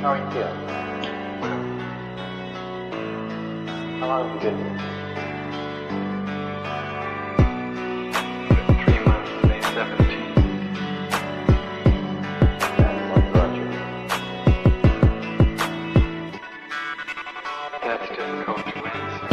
How are you feeling? How long have you been here? 3 months, May 17th. And what brought you? That's difficult to answer.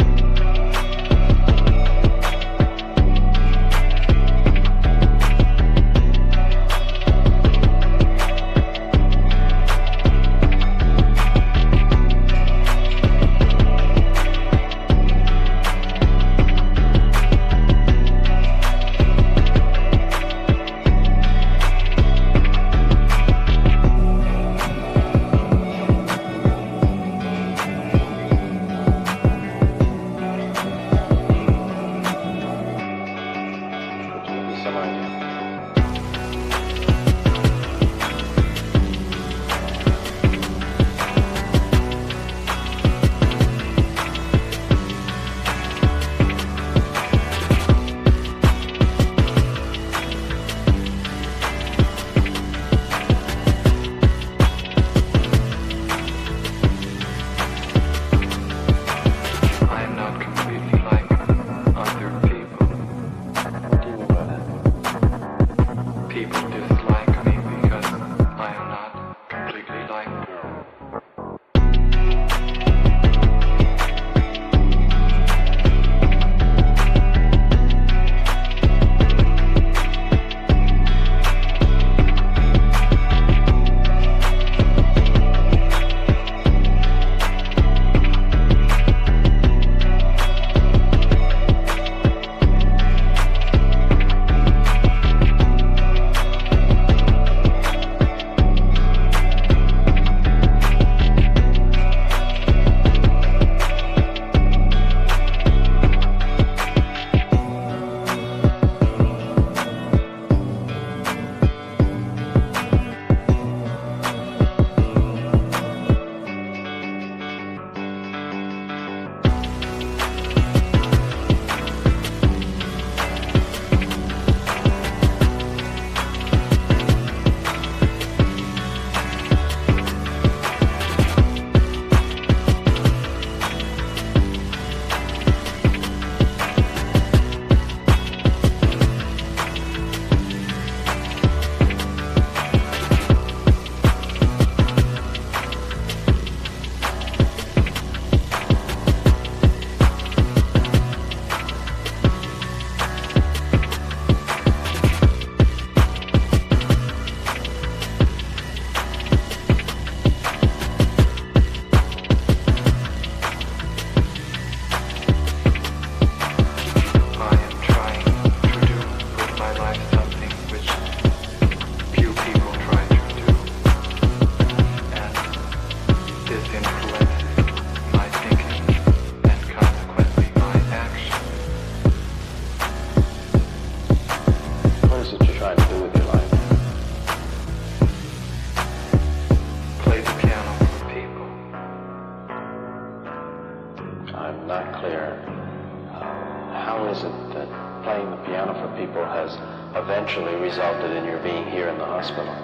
Eventually resulted in your being here in the hospital.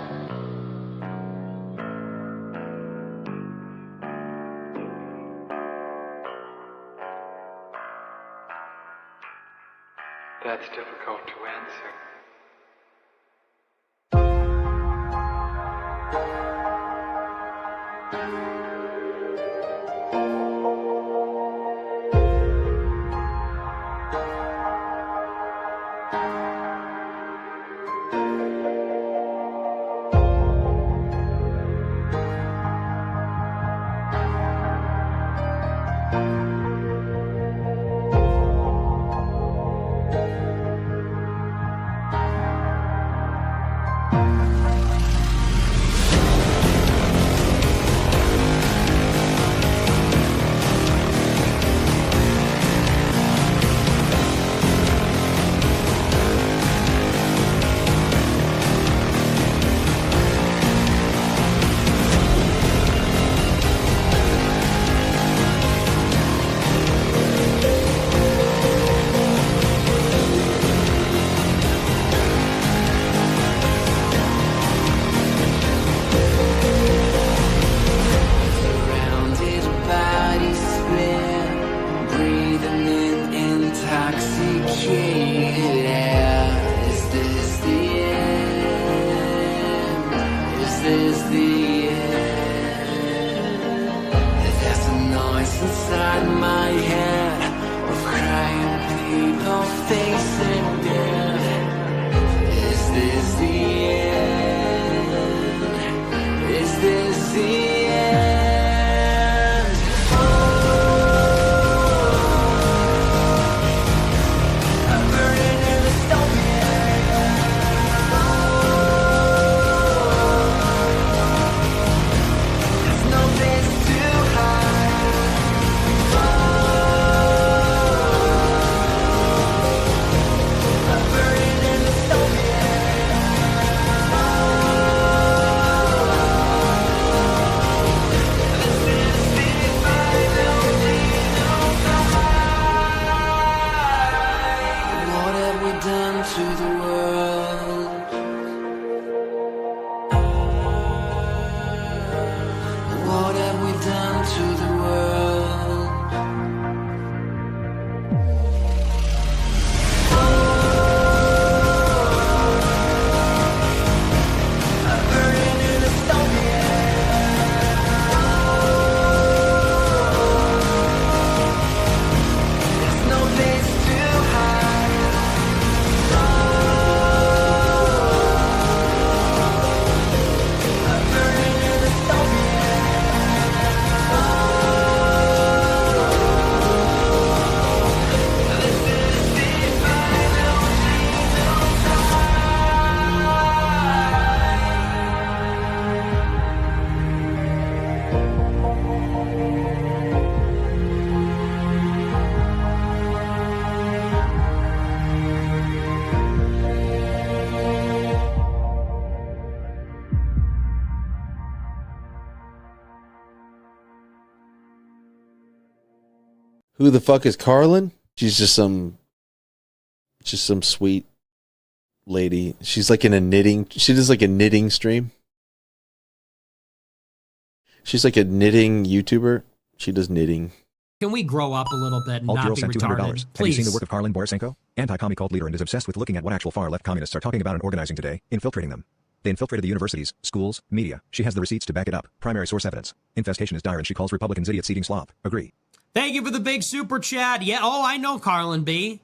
That's difficult to answer. the end. I'm burning in the stone There's no place to hide. I'm burning in the stone What have we done to the world? What have we done to the world? I'm burning in the stone There's no place to hide. I'm burning in the stone This is the final Who the fuck is Karlyn? She's just some sweet lady. She's like in a knitting. She does like a knitting stream. She's like a knitting YouTuber. She does knitting. Can we grow up a little bit and Alt not Girl be sent $200. retarded? Have you Please. seen the work of Karlyn Borysenko? Anti-commie cult leader and is obsessed with looking at what actual far-left communists are talking about and organizing today, infiltrating them. They infiltrated the universities, schools, media. She has the receipts to back it up. Primary source evidence. Infestation is dire and she calls Republicans idiots eating slop. Agree. Thank you for the big super chat. Yeah, oh, I know Karlyn B.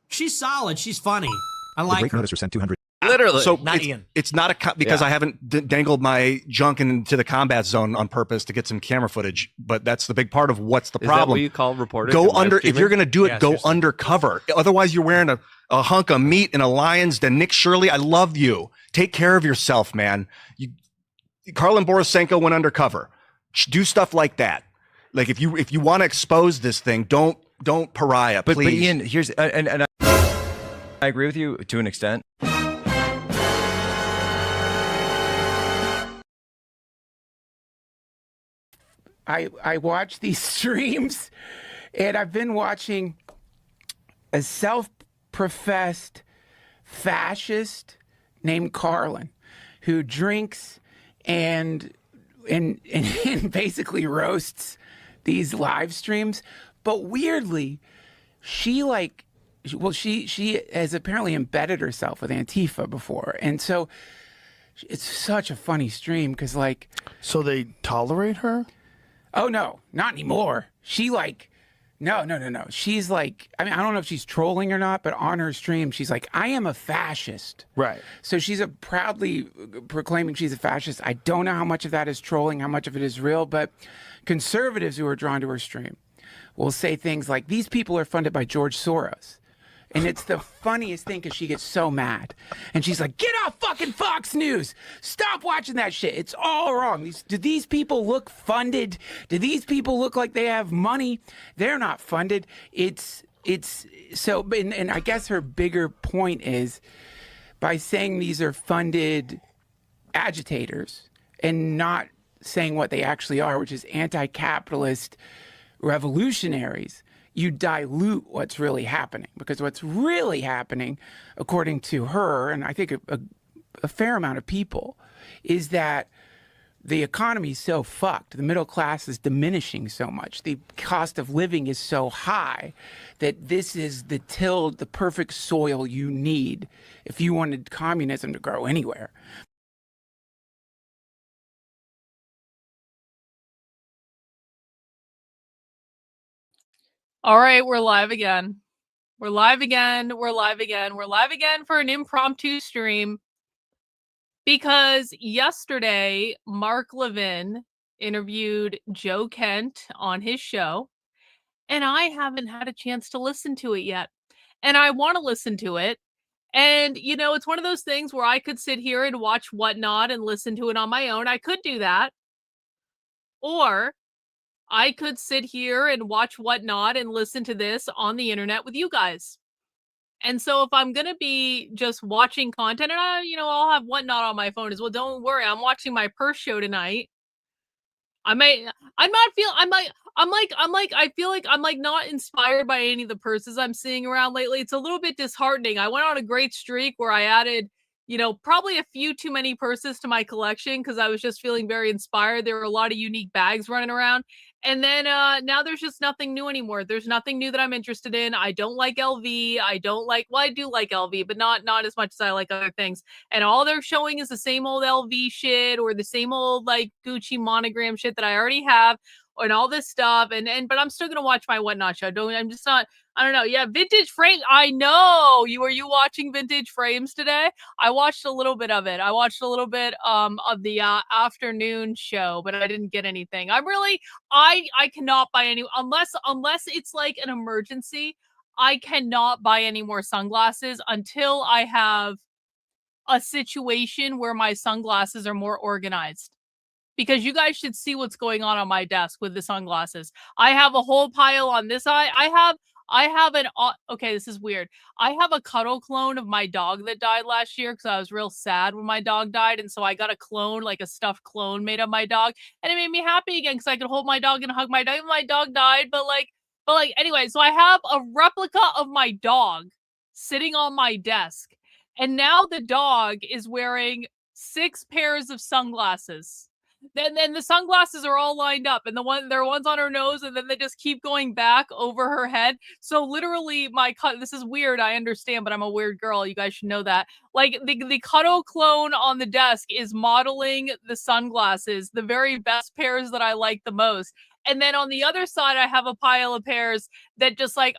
She's solid. She's funny. I The like Great her. Noticer sent 200. Literally. So not it's, Ian. it's not a because I haven't dangled my junk into the combat zone on purpose to get some camera footage, but that's the big part of what's the Is problem. that what you call reporting? Go and live under if streaming? you're going to do it. Yeah, go seriously. undercover. Otherwise, you're wearing a hunk of meat in a lion's den. Nick Shirley, I love you. Take care of yourself, man. Karlyn Borysenko went undercover. Do stuff like that. Like if you want to expose this thing, don't pariah. But Please. Ian, here's and I agree with you to an extent. I watch these streams, and I've been watching a self-professed fascist named Karlyn, who drinks and basically roasts these live streams. But weirdly, she has apparently embedded herself with Antifa before, and so it's such a funny stream because So they tolerate her? oh no, not anymore. She no. She's like, I mean, I don't know if she's trolling or not, but on her stream, she's like, I am a fascist. Right. So she's proudly proclaiming she's a fascist. I don't know how much of that is trolling, how much of it is real, but conservatives who are drawn to her stream will say things like, these people are funded by George Soros. And it's the funniest thing because she gets so mad. And she's like, get off fucking Fox News. Stop watching that shit. It's all wrong. Do these people look funded? Do these people look like they have money? They're not funded. It's so, and I guess her bigger point is by saying these are funded agitators and not saying what they actually are, which is anti-capitalist revolutionaries, you dilute what's really happening. Because what's really happening, according to her, and I think a fair amount of people, is that the economy is so fucked. The middle class is diminishing so much. The cost of living is so high that this is the perfect soil you need if you wanted communism to grow anywhere. All right, we're live again. We're live again. We're live again. We're live again for an impromptu stream. Because yesterday, Mark Levin interviewed Joe Kent on his show, and I haven't had a chance to listen to it yet. And I want to listen to it. And, you know, it's one of those things where I could sit here and watch Whatnot and listen to it on my own. I could do that. Or I could sit here and watch Whatnot and listen to this on the internet with you guys. And so if I'm going to be just watching content, and I'll have Whatnot on my phone as well. Don't worry. I'm watching my purse show tonight. I feel like I'm like not inspired by any of the purses I'm seeing around lately. It's a little bit disheartening. I went on a great streak where I added, probably a few too many purses to my collection because I was just feeling very inspired. There were a lot of unique bags running around. And then now there's just nothing new anymore. There's nothing new that I'm interested in. I don't like LV. I do like LV, but not as much as I like other things. And all they're showing is the same old LV shit or the same old like Gucci monogram shit that I already have and all this stuff. But I'm still gonna watch my Whatnot show. I don't know. Yeah, Vintage Frame. I know. Were you watching Vintage Frames today? I watched a little bit of it. I watched a little bit of the afternoon show, but I didn't get anything. I cannot buy any unless it's like an emergency. I cannot buy any more sunglasses until I have a situation where my sunglasses are more organized. Because you guys should see what's going on my desk with the sunglasses. I have a whole pile on this side. Okay, this is weird. I have a cuddle clone of my dog that died last year because I was real sad when my dog died. And so I got a clone, like a stuffed clone made of my dog. And it made me happy again because I could hold my dog and hug my dog. My dog died, but anyway, so I have a replica of my dog sitting on my desk. And now the dog is wearing 6 pairs of sunglasses. Then the sunglasses are all lined up, and there are ones on her nose, and then they just keep going back over her head. So literally, this is weird. I understand, but I'm a weird girl. You guys should know that. Like the cuddle clone on the desk is modeling the sunglasses, the very best pairs that I like the most. And then on the other side, I have a pile of pairs that just I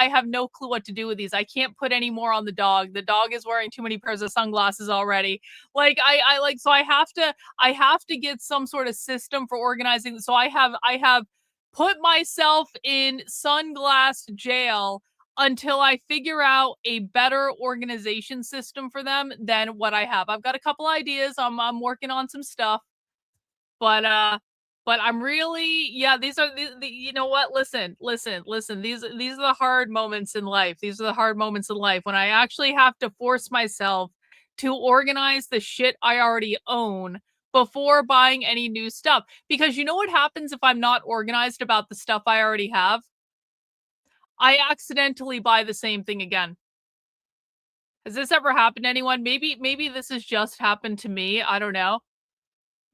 have no clue what to do with these. I can't put any more on the dog. The dog is wearing too many pairs of sunglasses already. So I have to get some sort of system for organizing. So I have put myself in sunglass jail until I figure out a better organization system for them than what I have. I've got a couple ideas. I'm working on some stuff, but I'm really, these are the you know what? Listen. These are the hard moments in life. These are the hard moments in life when I actually have to force myself to organize the shit I already own before buying any new stuff. Because you know what happens if I'm not organized about the stuff I already have? I accidentally buy the same thing again. Has this ever happened to anyone? Maybe this has just happened to me. I don't know.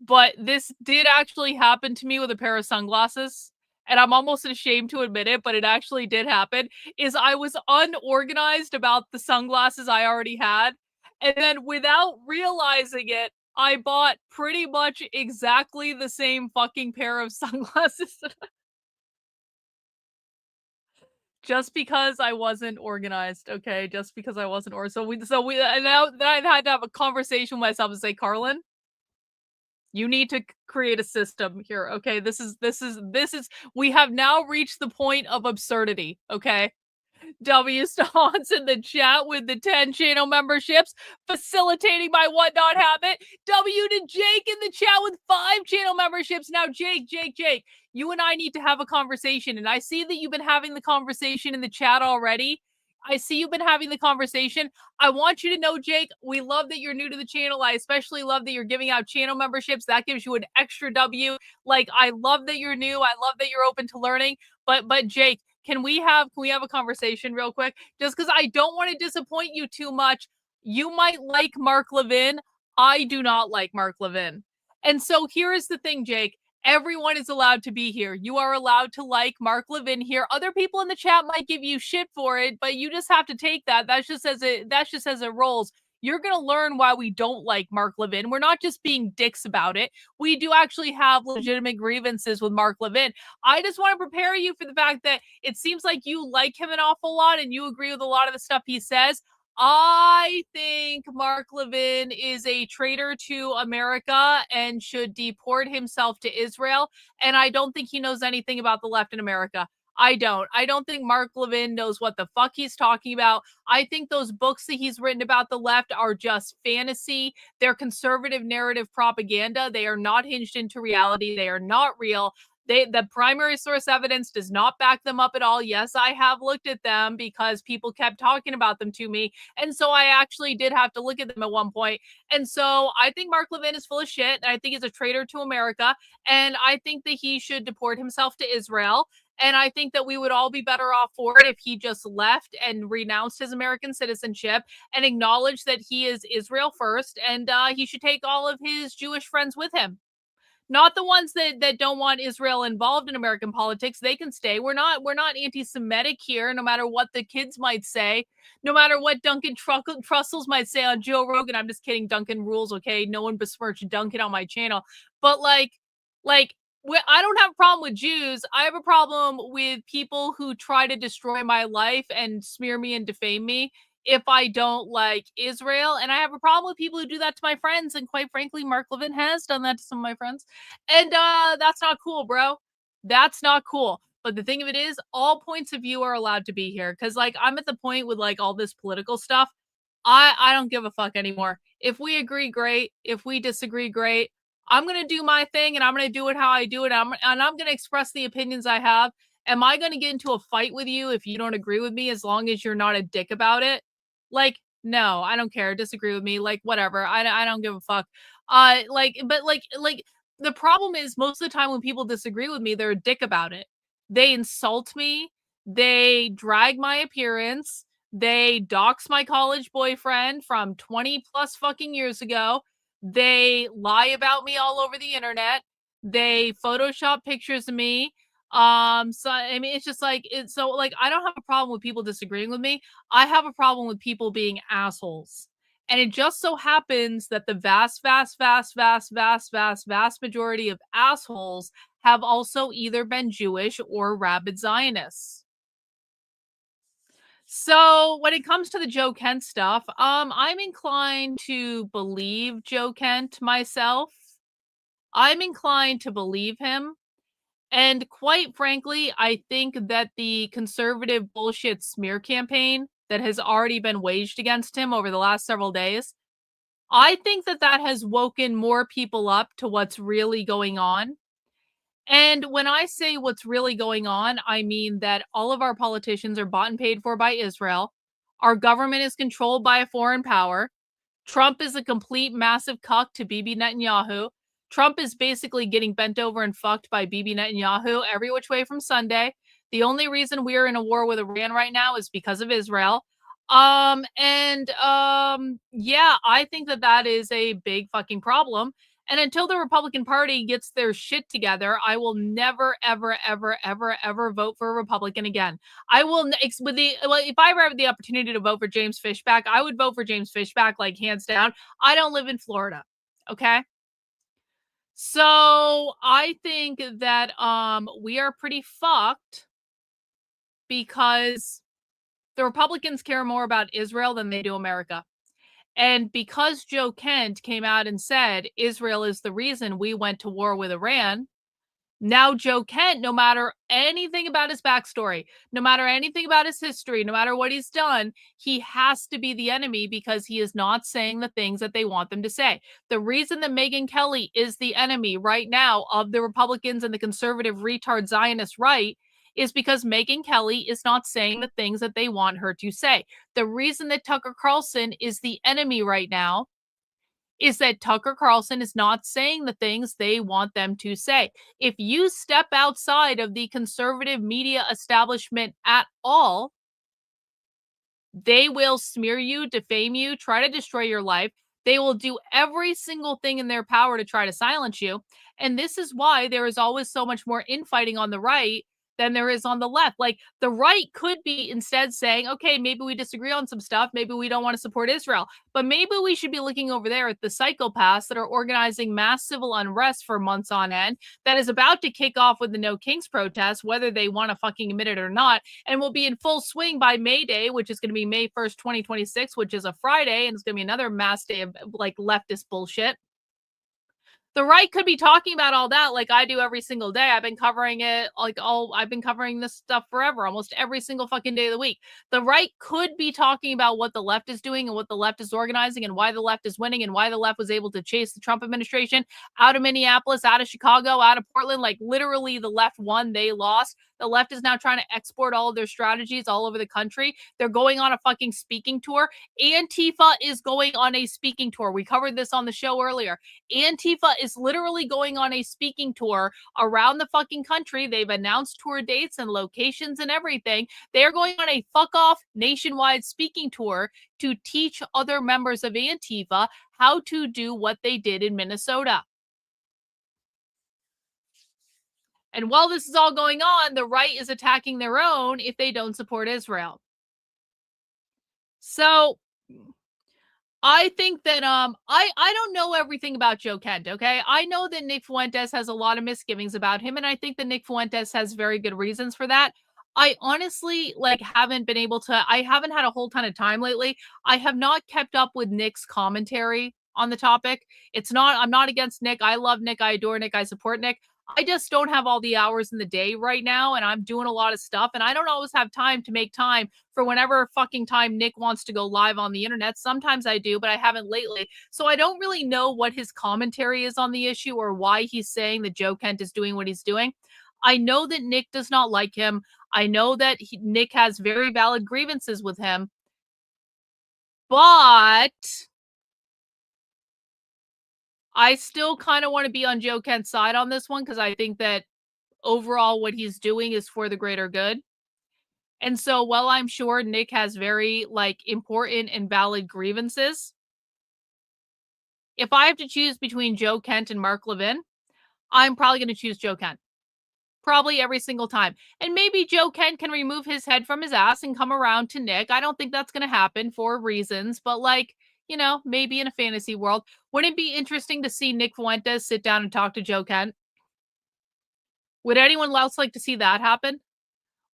But this did actually happen to me with a pair of sunglasses. And I'm almost ashamed to admit it, but it actually did happen. Is I was unorganized about the sunglasses I already had. And then without realizing it, I bought pretty much exactly the same fucking pair of sunglasses. Just because I wasn't organized, okay? Just because I wasn't organized. And now that I had to have a conversation with myself and say, Karlyn, you need to create a system here, okay? We have now reached the point of absurdity, okay? W Stones in the chat with the 10 channel memberships, facilitating my Whatnot habit. W to Jake in the chat with 5 channel memberships. Now, Jake, you and I need to have a conversation, and I see that you've been having the conversation in the chat already. I see you've been having the conversation. I want you to know, Jake, we love that you're new to the channel. I especially love that you're giving out channel memberships. That gives you an extra W. I love that you're new. I love that you're open to learning. But Jake, can we have a conversation real quick? Just because I don't want to disappoint you too much. You might like Mark Levin. I do not like Mark Levin. And so here is the thing, Jake. Everyone is allowed to be here. You are allowed to like Mark Levin here. Other people in the chat might give you shit for it, but you just have to take that. That's just as it rolls. You're going to learn why we don't like Mark Levin. We're not just being dicks about it. We do actually have legitimate grievances with Mark Levin. I just want to prepare you for the fact that it seems like you like him an awful lot and you agree with a lot of the stuff he says. I think Mark Levin is a traitor to America and should deport himself to Israel. And I don't think he knows anything about the left in America. I don't. I don't think Mark Levin knows what the fuck he's talking about. I think those books that he's written about the left are just fantasy. They're conservative narrative propaganda. They are not hinged into reality. They are not real. The primary source evidence does not back them up at all. Yes, I have looked at them because people kept talking about them to me. And so I actually did have to look at them at one point. And so I think Mark Levin is full of shit. And I think he's a traitor to America. And I think that he should deport himself to Israel. And I think that we would all be better off for it if he just left and renounced his American citizenship and acknowledged that he is Israel first. And he should take all of his Jewish friends with him. Not the ones that don't want Israel involved in American politics. They can stay. We're not anti-Semitic here, no matter what the kids might say, no matter what Duncan Trussels might say on Joe Rogan. I'm just kidding. Duncan rules, okay? No one besmirch Duncan on my channel. But I don't have a problem with Jews. I have a problem with people who try to destroy my life and smear me and defame me if I don't like Israel. And I have a problem with people who do that to my friends. And quite frankly, Mark Levin has done that to some of my friends. And that's not cool, bro. That's not cool. But the thing of it is, all points of view are allowed to be here. Because I'm at the point with all this political stuff. I don't give a fuck anymore. If we agree, great. If we disagree, great. I'm going to do my thing and I'm going to do it how I do it. And I'm going to express the opinions I have. Am I going to get into a fight with you if you don't agree with me, as long as you're not a dick about it? No, I don't care. Disagree with me. Whatever. I don't give a fuck. The problem is, most of the time when people disagree with me, they're a dick about it. They insult me. They drag my appearance. They dox my college boyfriend from 20 plus fucking years ago. They lie about me all over the internet. They Photoshop pictures of me. So I mean, it's just I don't have a problem with people disagreeing with me. I have a problem with people being assholes. And it just so happens that the vast majority of assholes have also either been Jewish or rabid Zionists. So when it comes to the Joe Kent stuff, I'm inclined to believe Joe Kent myself. I'm inclined to believe him. And quite frankly, I think that the conservative bullshit smear campaign that has already been waged against him over the last several days, I think that has woken more people up to what's really going on. And when I say what's really going on, I mean that all of our politicians are bought and paid for by Israel. Our government is controlled by a foreign power. Trump is a complete massive cuck to Bibi Netanyahu. Trump is basically getting bent over and fucked by Bibi Netanyahu every which way from Sunday. The only reason we're in a war with Iran right now is because of Israel. Yeah, I think that is a big fucking problem. And until the Republican Party gets their shit together, I will never, ever, ever, ever, ever vote for a Republican again. I will, if I ever have the opportunity to vote for James Fishback, I would vote for James Fishback, hands down. I don't live in Florida. Okay. So I think that we are pretty fucked because the Republicans care more about Israel than they do America. And because Joe Kent came out and said Israel is the reason we went to war with Iran, now Joe Kent, no matter anything about his backstory, no matter anything about his history, no matter what he's done, he has to be the enemy because he is not saying the things that they want them to say. The reason that Megyn Kelly is the enemy right now of the Republicans and the conservative retard Zionist right is because Megyn Kelly is not saying the things that they want her to say. The reason that Tucker Carlson is the enemy right now is that Tucker Carlson is not saying the things they want them to say. If you step outside of the conservative media establishment at all, they will smear you, defame you, try to destroy your life. They will do every single thing in their power to try to silence you. And this is why there is always so much more infighting on the right than there is on the left. Like, the right could be instead saying, okay, maybe we disagree on some stuff. Maybe we don't want to support Israel, but maybe we should be looking over there at the psychopaths that are organizing mass civil unrest for months on end, that is about to kick off with the No Kings protest, whether they want to fucking admit it or not, and will be in full swing by May Day, which is going to be May 1st, 2026, which is a Friday, and it's going to be another mass day of like leftist bullshit. The right could be talking about all that like I do every single day. I've been covering it I've been covering this stuff forever, almost every single fucking day of the week. The right could be talking about what the left is doing and what the left is organizing and why the left is winning and why the left was able to chase the Trump administration out of Minneapolis, out of Chicago, out of Portland. Like, literally, the left won, they lost. The left is now trying to export all of their strategies all over the country. They're going on a fucking speaking tour. Antifa is going on a speaking tour. We covered this on the show earlier. Antifa is literally going on a speaking tour around the fucking country. They've announced tour dates and locations and everything. They're going on a fuck off nationwide speaking tour to teach other members of Antifa how to do what they did in Minnesota. And while this is all going on, the right is attacking their own if they don't support Israel. So I think that I don't know everything about Joe Kent, okay? I know that Nick Fuentes has a lot of misgivings about him, and I think that Nick Fuentes has very good reasons for that. I honestly haven't been able to, I haven't had a whole ton of time lately. I have not kept up with Nick's commentary on the topic. I'm not against Nick. I love Nick. I adore Nick. I support Nick. I just don't have all the hours in the day right now, and I'm doing a lot of stuff, and I don't always have time to make time for whenever fucking time Nick wants to go live on the internet. Sometimes I do, but I haven't lately. So I don't really know what his commentary is on the issue or why he's saying that Joe Kent is doing what he's doing. I know that Nick does not like him. I know that Nick has very valid grievances with him, but I still kind of want to be on Joe Kent's side on this one because I think that overall what he's doing is for the greater good. And so while I'm sure Nick has very important and valid grievances, if I have to choose between Joe Kent and Mark Levin, I'm probably going to choose Joe Kent. Probably every single time. And maybe Joe Kent can remove his head from his ass and come around to Nick. I don't think that's going to happen for reasons, but maybe in a fantasy world. Wouldn't it be interesting to see Nick Fuentes sit down and talk to Joe Kent? Would anyone else like to see that happen?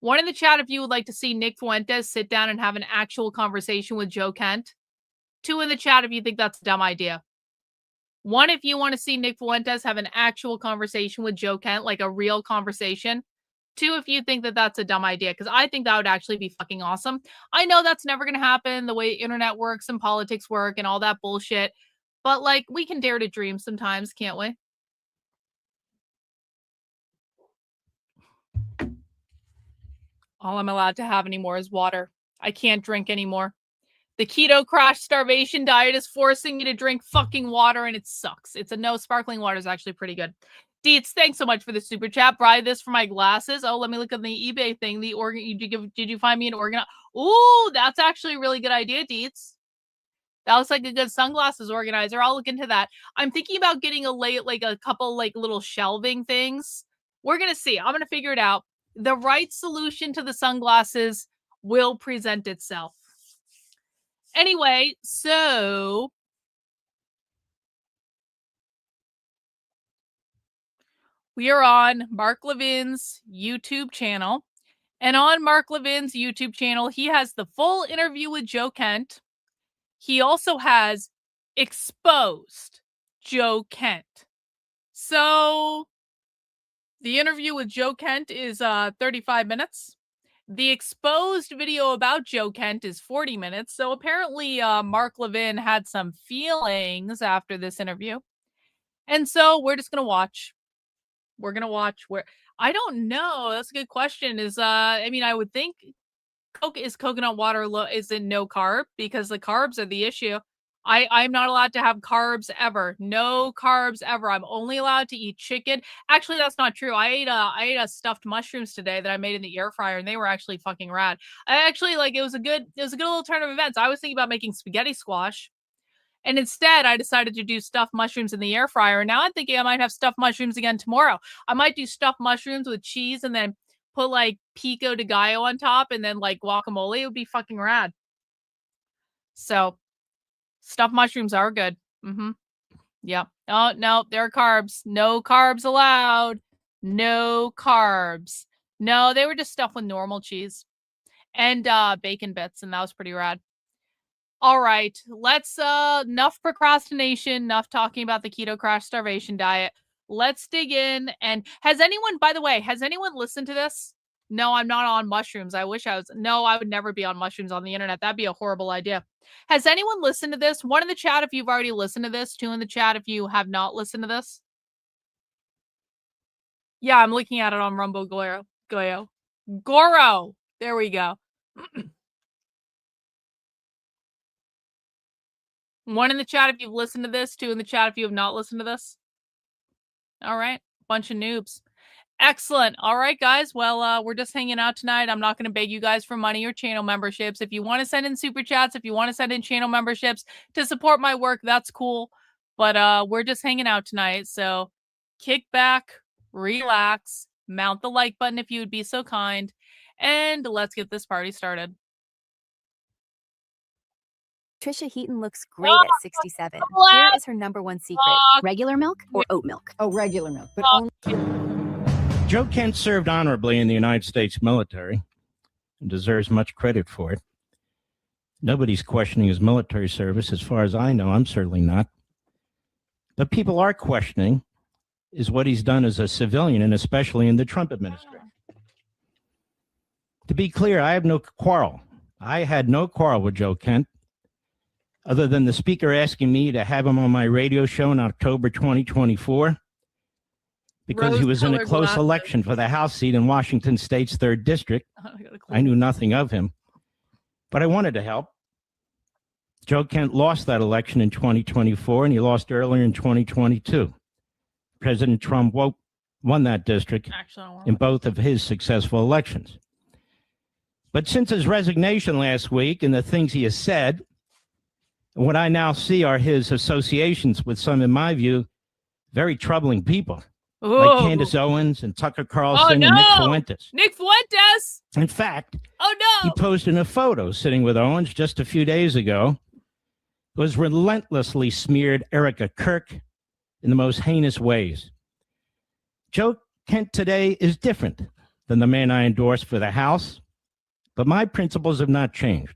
One in the chat if you would like to see Nick Fuentes sit down and have an actual conversation with Joe Kent. 2 in the chat if you think that's a dumb idea. 1 if you want to see Nick Fuentes have an actual conversation with Joe Kent, like a real conversation. 2 if you think that that's a dumb idea, because I think that would actually be fucking awesome. I know that's never going to happen, the way internet works and politics work and all that bullshit, but we can dare to dream sometimes, can't we? All I'm allowed to have anymore is water. I can't drink anymore. The keto crash starvation diet is forcing me to drink fucking water, and it sucks. It's a no. Sparkling water is actually pretty good. Deets, thanks so much for the super chat. Buy this for my glasses. Oh, let me look at the eBay thing. Did you find me an organ? Ooh, that's actually a really good idea, Deets. That looks like a good sunglasses organizer. I'll look into that. I'm thinking about getting a couple little shelving things. We're gonna see. I'm gonna figure it out. The right solution to the sunglasses will present itself. Anyway, so we are on Mark Levin's YouTube channel. And on Mark Levin's YouTube channel, he has the full interview with Joe Kent. He also has exposed Joe Kent. So the interview with Joe Kent is 35 minutes. The exposed video about Joe Kent is 40 minutes. So apparently Mark Levin had some feelings after this interview. And so we're just going to watch. We're going to watch where... I don't know. That's a good question. I would think coconut water is in no carb because the carbs are the issue. I'm not allowed to have carbs ever. No carbs ever. I'm only allowed to eat chicken. Actually, that's not true. I ate a stuffed mushrooms today that I made in the air fryer, and they were actually fucking rad. It was a good little turn of events. I was thinking about making spaghetti squash, and instead I decided to do stuffed mushrooms in the air fryer. And now I'm thinking I might have stuffed mushrooms again tomorrow. I might do stuffed mushrooms with cheese and then put like pico de gallo on top and then like guacamole, it would be fucking rad. So stuffed mushrooms are good. Mm-hmm. Yep. Oh, no, there are carbs. No carbs allowed. No carbs. No, they were just stuffed with normal cheese and bacon bits, and that was pretty rad. All right, let's enough procrastination, enough talking about the keto crash starvation diet. Let's dig in. And has anyone, by the way, has anyone listened to this? No, I'm not on mushrooms. I wish I was. No, I would never be on mushrooms on the internet. That'd be a horrible idea. Has anyone listened to this? One in the chat if you've already listened to this. Two in the chat if you have not listened to this. Yeah, I'm looking at it on Rumble Goro. There we go. One in the chat if you've listened to this. Two in the chat if you have not listened to this. All right. Bunch of noobs. Excellent. All right, guys. Well, we're just hanging out tonight. I'm not going to beg you guys for money or channel memberships. If you want to send in super chats, if you want to send in channel memberships to support my work, that's cool. But we're just hanging out tonight. So kick back, relax, mount the like button if you would be so kind, and let's get this party started. Trisha Heaton looks great at 67. Here is her #1 secret. Regular milk or oat milk? Oh, regular milk. But only... Joe Kent served honorably in the United States military and deserves much credit for it. Nobody's questioning his military service. As far as I know, I'm certainly not. But people are questioning is what he's done as a civilian, and especially in the Trump administration. To be clear, I have no quarrel. I had no quarrel with Joe Kent, other than the speaker asking me to have him on my radio show in October 2024 because he was in a close election for the House seat in Washington State's 3rd District. I knew nothing of him, but I wanted to help. Joe Kent lost that election in 2024, and he lost earlier in 2022. President Trump won that district in both of his successful elections. But since his resignation last week and the things he has said, what I now see are his associations with some, in my view, very troubling people, like Candace Owens and Tucker Carlson and Nick Fuentes. Nick Fuentes! In fact, he posted a photo sitting with Owens just a few days ago, who has relentlessly smeared Erica Kirk in the most heinous ways. Joe Kent today is different than the man I endorsed for the House, but my principles have not changed.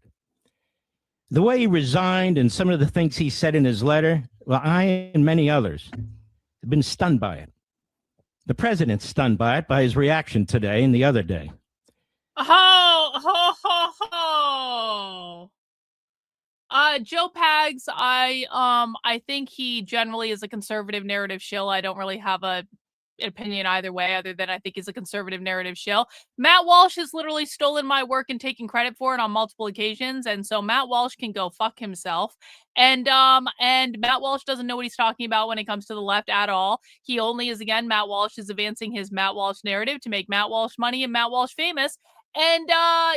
The way he resigned and some of the things he said in his letter, well, I and many others have been stunned by it. The president's stunned by it, by his reaction today and the other day. Joe Pags, I think he generally is a conservative narrative shill. I don't really have an opinion either way, other than I think he's a conservative narrative shill. Matt Walsh has literally stolen my work and taken credit for it on multiple occasions, and so Matt Walsh can go fuck himself. And Matt Walsh doesn't know what he's talking about when it comes to the left at all. He only is, again, Matt Walsh is advancing his Matt Walsh narrative to make Matt Walsh money and Matt Walsh famous. And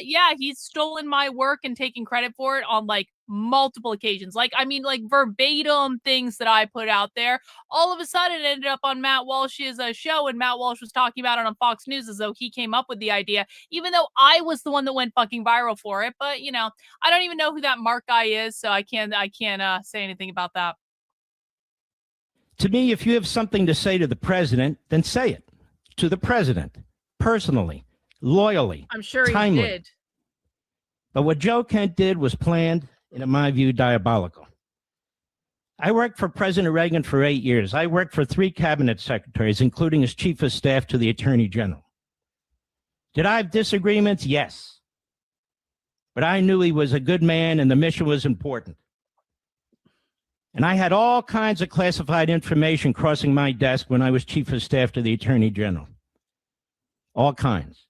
yeah, he's stolen my work and taken credit for it on like multiple occasions. Like, I mean, like verbatim things that I put out there. All of a sudden it ended up on Matt Walsh's show, and Matt Walsh was talking about it on Fox News as though he came up with the idea, even though I was the one that went fucking viral for it. But you know, I don't even know who that Mark guy is, so I can't say anything about that. To me, if you have something to say to the president, then say it to the president personally, loyally. I'm sure timely. He did. But what Joe Kent did was planned and, in my view, diabolical. I worked for President Reagan for 8 years. I worked for 3 cabinet secretaries, including as chief of staff to the Attorney General. Did I have disagreements? Yes. But I knew he was a good man and the mission was important. And I had all kinds of classified information crossing my desk when I was chief of staff to the Attorney General. All kinds.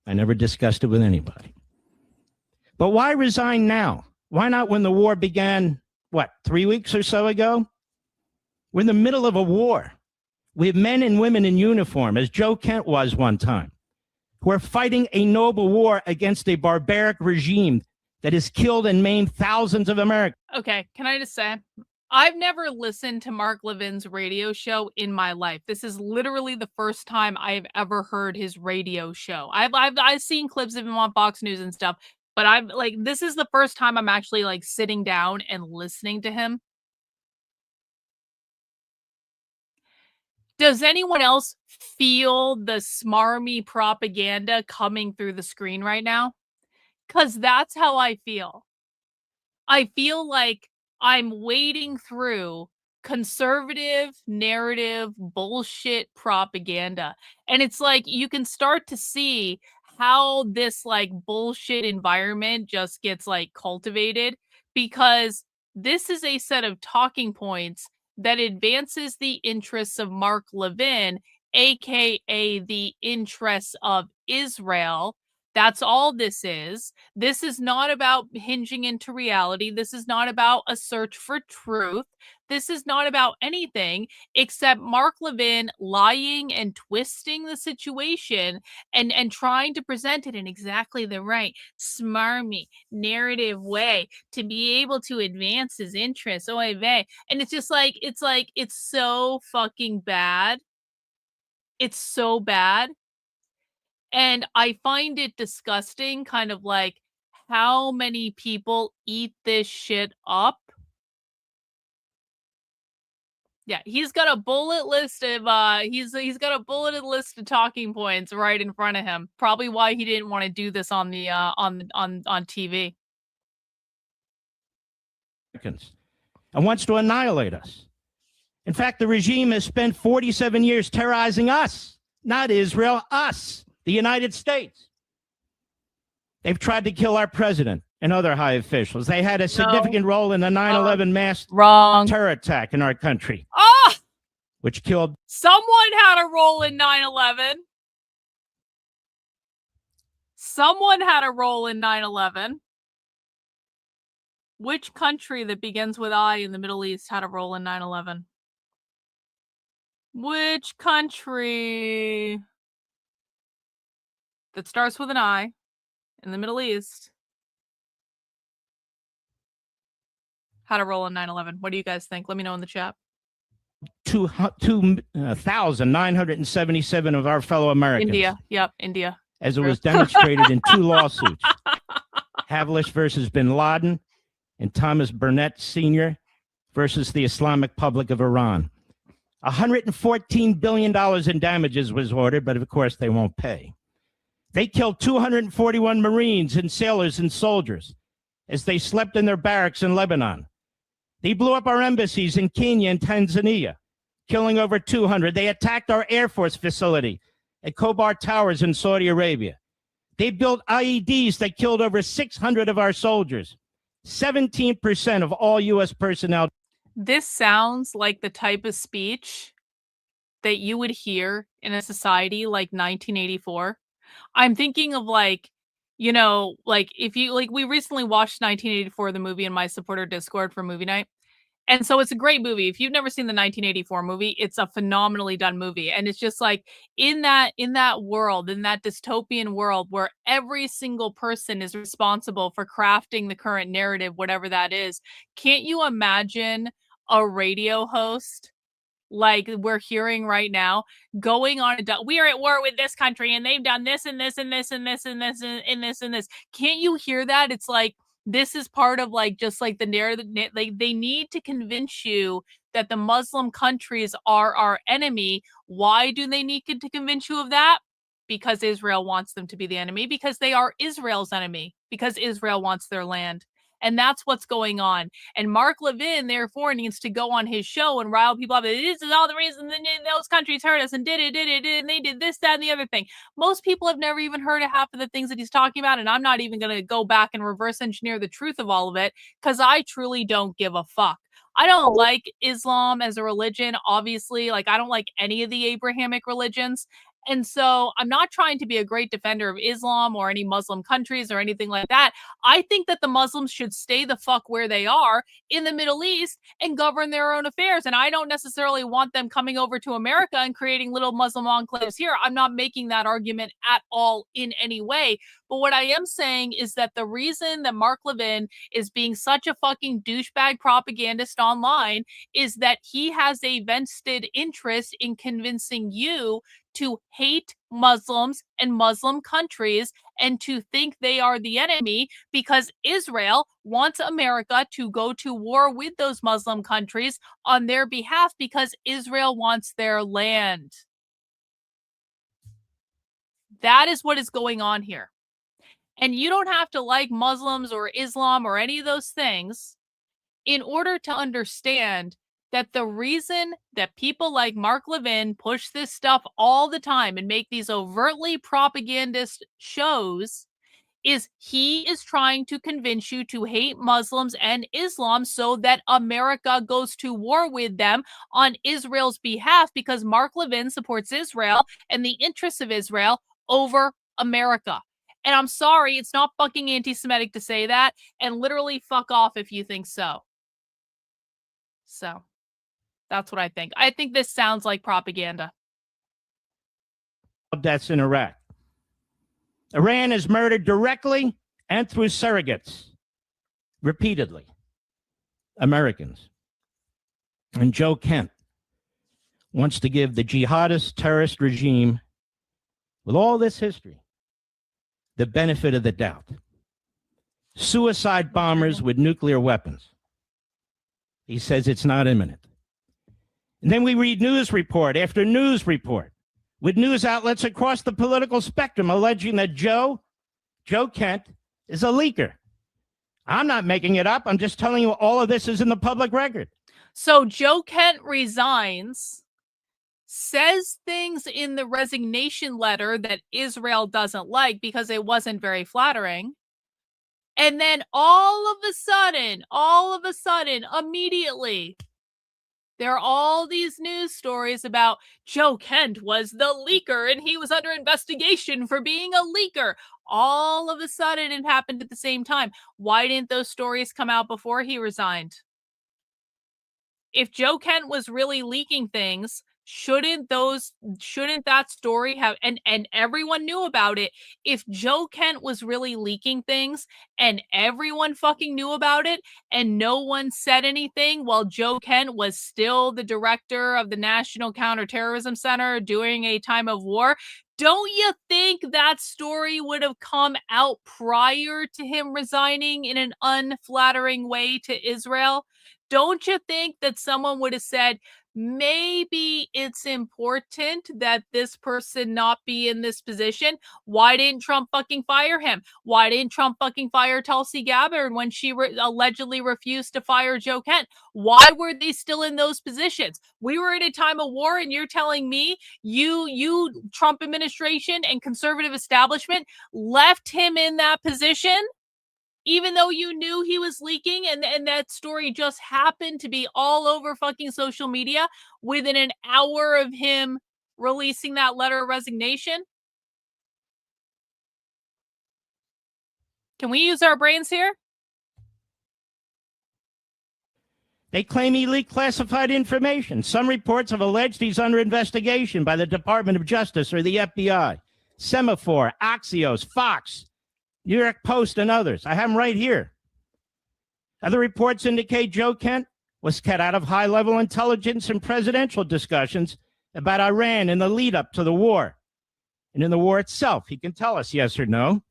I never discussed it with anybody. But why resign now? Why not when the war began, 3 weeks or so ago? We're in the middle of a war. We have men and women in uniform, as Joe Kent was one time, who are fighting a noble war against a barbaric regime that has killed and maimed thousands of Americans. Okay, can I just say, I've never listened to Mark Levin's radio show in my life. This is literally the first time I've ever heard his radio show. I've seen clips of him on Fox News and stuff, but I've like this is the first time I'm actually like sitting down and listening to him. Does anyone else feel the smarmy propaganda coming through the screen right now? 'Cause that's how I feel. I feel like I'm wading through conservative narrative bullshit propaganda. And it's like you can start to see how this like bullshit environment just gets like cultivated because this is a set of talking points that advances the interests of Mark Levin, aka the interests of Israel. That's all this is. This is not about hinging into reality. This is not about a search for truth. This is not about anything except Mark Levin lying and twisting the situation and trying to present it in exactly the right smarmy narrative way to be able to advance his interests. Oy vey. And it's just like it's so fucking bad. It's so bad. And I find it disgusting, kind of like how many people eat this shit up. Yeah, he's got a bullet list of he's got a bulleted list of talking points right in front of him. Probably why he didn't want to do this on the on TV. And wants to annihilate us. In fact, the regime has spent 47 years terrorizing us, not Israel, us. The United States. They've tried to kill our president and other high officials. They had a significant role in the 9/11 mass terror attack in our country. Which killed. Someone had a role in 9/11. Someone had a role in 9/11. Which country that begins with I in the Middle East had a role in 9/11? Which country that starts with an I in the Middle East had a role in 9/11? What do you guys think? Let me know in the chat. 2,977 of our fellow Americans. India. Yep, India. As it was demonstrated in 2 lawsuits. Havlish versus bin Laden and Thomas Burnett Sr. versus the Islamic Republic of Iran. $114 billion in damages was ordered, but of course they won't pay. They killed 241 Marines and sailors and soldiers as they slept in their barracks in Lebanon. They blew up our embassies in Kenya and Tanzania, killing over 200. They attacked our Air Force facility at Khobar Towers in Saudi Arabia. They built IEDs that killed over 600 of our soldiers. 17% of all U.S. personnel. This sounds like the type of speech that you would hear in a society like 1984. I'm thinking of like, you know, like if you like, we recently watched 1984, the movie in my supporter Discord for movie night. And so it's a great movie. If you've never seen the 1984 movie, it's a phenomenally done movie. And it's just like in that world, in that dystopian world where every single person is responsible for crafting the current narrative, whatever that is. Can't you imagine a radio host like we're hearing right now going on we are at war with this country and they've done this and this and this and this and this and this and this? Can't you hear that? It's like this is part of like just like the narrative. Like they need to convince you that the Muslim countries are our enemy. Why do they need to convince you of that? Because Israel wants them to be the enemy, because they are Israel's enemy, because Israel wants their land. And that's what's going on. And Mark Levin, therefore, needs to go on his show and rile people up. This is all the reason those countries hurt us and did it, and they did this, that, and the other thing. Most people have never even heard of half of the things that he's talking about, and I'm not even going to go back and reverse engineer the truth of all of it, because I truly don't give a fuck. I don't like Islam as a religion, obviously. Like, I don't like any of the Abrahamic religions. And so I'm not trying to be a great defender of Islam or any Muslim countries or anything like that. I think that the Muslims should stay the fuck where they are in the Middle East and govern their own affairs. And I don't necessarily want them coming over to America and creating little Muslim enclaves here. I'm not making that argument at all in any way. But what I am saying is that the reason that Mark Levin is being such a fucking douchebag propagandist online is that he has a vested interest in convincing you to hate Muslims and Muslim countries and to think they are the enemy because Israel wants America to go to war with those Muslim countries on their behalf because Israel wants their land. That is what is going on here. And you don't have to like Muslims or Islam or any of those things in order to understand that the reason that people like Mark Levin push this stuff all the time and make these overtly propagandist shows is he is trying to convince you to hate Muslims and Islam so that America goes to war with them on Israel's behalf because Mark Levin supports Israel and the interests of Israel over America. And I'm sorry, it's not fucking anti-Semitic to say that, and literally fuck off if you think so. So, that's what I think. I think this sounds like propaganda. Deaths in Iraq. Iran has murdered directly and through surrogates, repeatedly, Americans. And Joe Kent wants to give the jihadist terrorist regime, with all this history, the benefit of the doubt. Suicide bombers with nuclear weapons. He says it's not imminent. And then we read news report after news report with news outlets across the political spectrum alleging that Joe Kent is a leaker. I'm not making it up. I'm just telling you all of this is in the public record. So Joe Kent resigns, says things in the resignation letter that Israel doesn't like because it wasn't very flattering. And then all of a sudden, immediately, there are all these news stories about Joe Kent was the leaker and he was under investigation for being a leaker. All of a sudden, it happened at the same time. Why didn't those stories come out before he resigned? If Joe Kent was really leaking things, shouldn't that story have, and everyone knew about it. If Joe Kent was really leaking things and everyone fucking knew about it and no one said anything while Joe Kent was still the director of the National Counterterrorism Center during a time of war, don't you think that story would have come out prior to him resigning in an unflattering way to Israel? Don't you think that someone would have said, maybe it's important that this person not be in this position? Why didn't Trump fucking fire him? Why didn't Trump fucking fire Tulsi Gabbard when she allegedly refused to fire Joe Kent? Why were they still in those positions? We were in a time of war and you're telling me you Trump administration and conservative establishment left him in that position? Even though you knew he was leaking and that story just happened to be all over fucking social media within an hour of him releasing that letter of resignation? Can we use our brains here? They claim he leaked classified information. Some reports have alleged he's under investigation by the Department of Justice or the FBI. Semaphore, Axios, Fox, New York Post, and others. I have them right here. Other reports indicate Joe Kent was cut out of high-level intelligence and presidential discussions about Iran in the lead-up to the war. And in the war itself, he can tell us yes or no.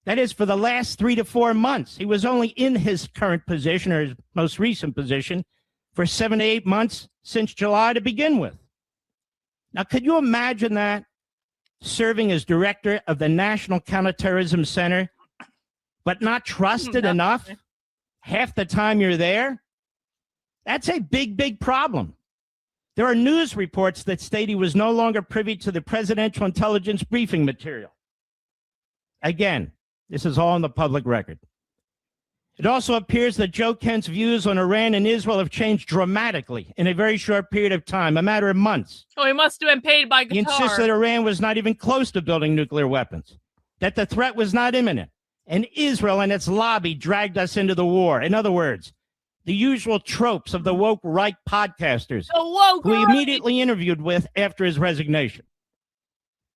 That is, for the last 3 to 4 months. He was only in his current position, or his most recent position, for 7 to 8 months since July to begin with. Now, could you imagine that? Serving as director of the National Counterterrorism Center, but not trusted enough half the time you're there? That's a big, big problem. There are news reports that state he was no longer privy to the presidential intelligence briefing material. Again, this is all in the public record. It also appears that Joe Kent's views on Iran and Israel have changed dramatically in a very short period of time, a matter of months. Oh, he must have been paid by Qatar. He insists that Iran was not even close to building nuclear weapons, that the threat was not imminent, and Israel and its lobby dragged us into the war. In other words, the usual tropes of the woke right podcasters who he immediately interviewed with after his resignation.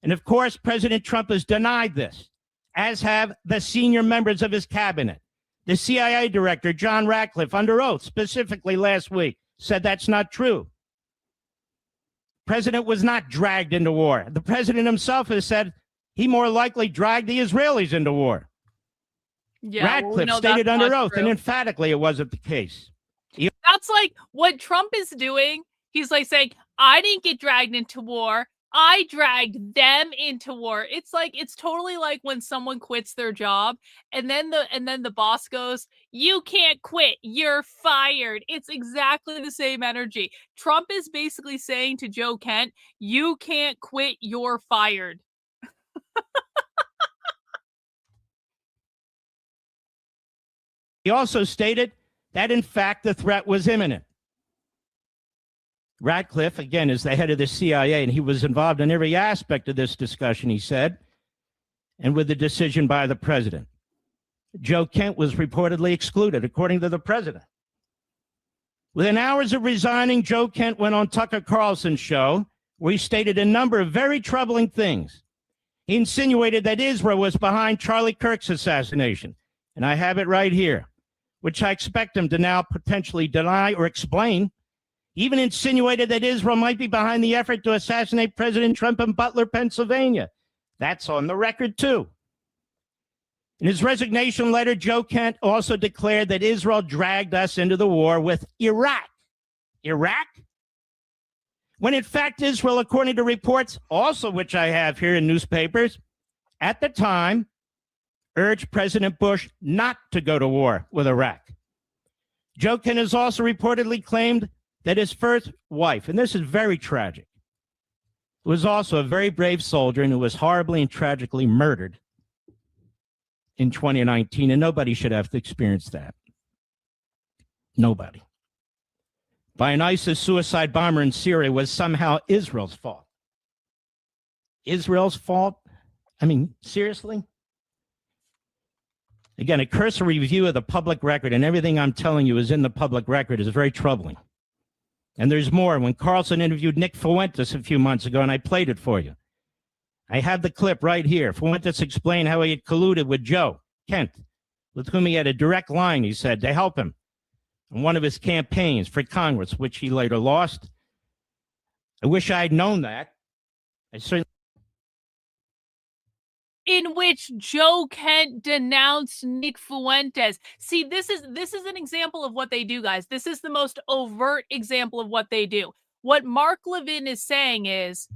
And of course, President Trump has denied this, as have the senior members of his cabinet. The CIA director, John Ratcliffe, under oath, specifically last week, said that's not true. President was not dragged into war. The president himself has said he more likely dragged the Israelis into war. Yeah, Ratcliffe stated under oath, and emphatically it wasn't the case. That's like what Trump is doing. He's like saying, I didn't get dragged into war. I dragged them into war. It's like, it's totally like when someone quits their job and then the boss goes, you can't quit, you're fired. It's exactly the same energy. Trump is basically saying to Joe Kent, you can't quit, you're fired. He also stated that, in fact, the threat was imminent. Ratcliffe, again, is the head of the CIA, and he was involved in every aspect of this discussion, he said, and with the decision by the president. Joe Kent was reportedly excluded, according to the president. Within hours of resigning, Joe Kent went on Tucker Carlson's show, where he stated a number of very troubling things. He insinuated that Israel was behind Charlie Kirk's assassination, and I have it right here, which I expect him to now potentially deny or explain. He even insinuated that Israel might be behind the effort to assassinate President Trump in Butler, Pennsylvania. That's on the record, too. In his resignation letter, Joe Kent also declared that Israel dragged us into the war with Iraq. Iraq? When in fact, Israel, according to reports, also which I have here in newspapers, at the time, urged President Bush not to go to war with Iraq. Joe Kent has also reportedly claimed that his first wife, and this is very tragic, was also a very brave soldier and who was horribly and tragically murdered in 2019, and nobody should have to experience that. Nobody. By an ISIS suicide bomber in Syria was somehow Israel's fault. Israel's fault? I mean, seriously? Again, a cursory review of the public record, and everything I'm telling you is in the public record, is very troubling. And there's more. When Carlson interviewed Nick Fuentes a few months ago, and I played it for you, I have the clip right here. Fuentes explained how he had colluded with Joe Kent, with whom he had a direct line, he said, to help him in one of his campaigns for Congress, which he later lost. I wish I had known that. I certainly. In which Joe Kent denounced Nick Fuentes. See, this is an example of what they do, guys. This is the most overt example of what they do. What Mark Levin is saying is,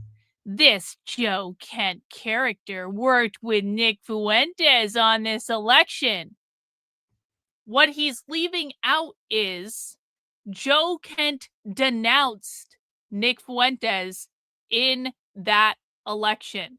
this Joe Kent character worked with Nick Fuentes on this election. What he's leaving out is Joe Kent denounced Nick Fuentes in that election.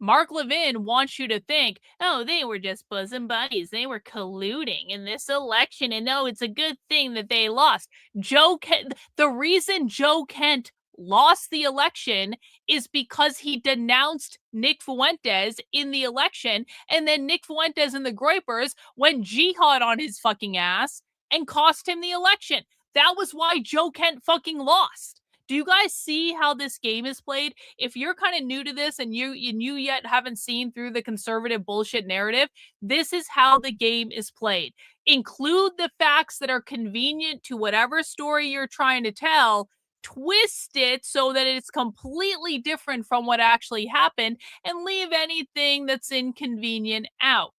Mark Levin wants you to think, oh, they were just bosom buddies. They were colluding in this election. And no, it's a good thing that they lost. The reason Joe Kent lost the election is because he denounced Nick Fuentes in the election. And then Nick Fuentes and the Groypers went jihad on his fucking ass and cost him the election. That was why Joe Kent fucking lost. Do you guys see how this game is played? If you're kind of new to this and you yet haven't seen through the conservative bullshit narrative, this is how the game is played. Include the facts that are convenient to whatever story you're trying to tell, twist it so that it's completely different from what actually happened, and leave anything that's inconvenient out.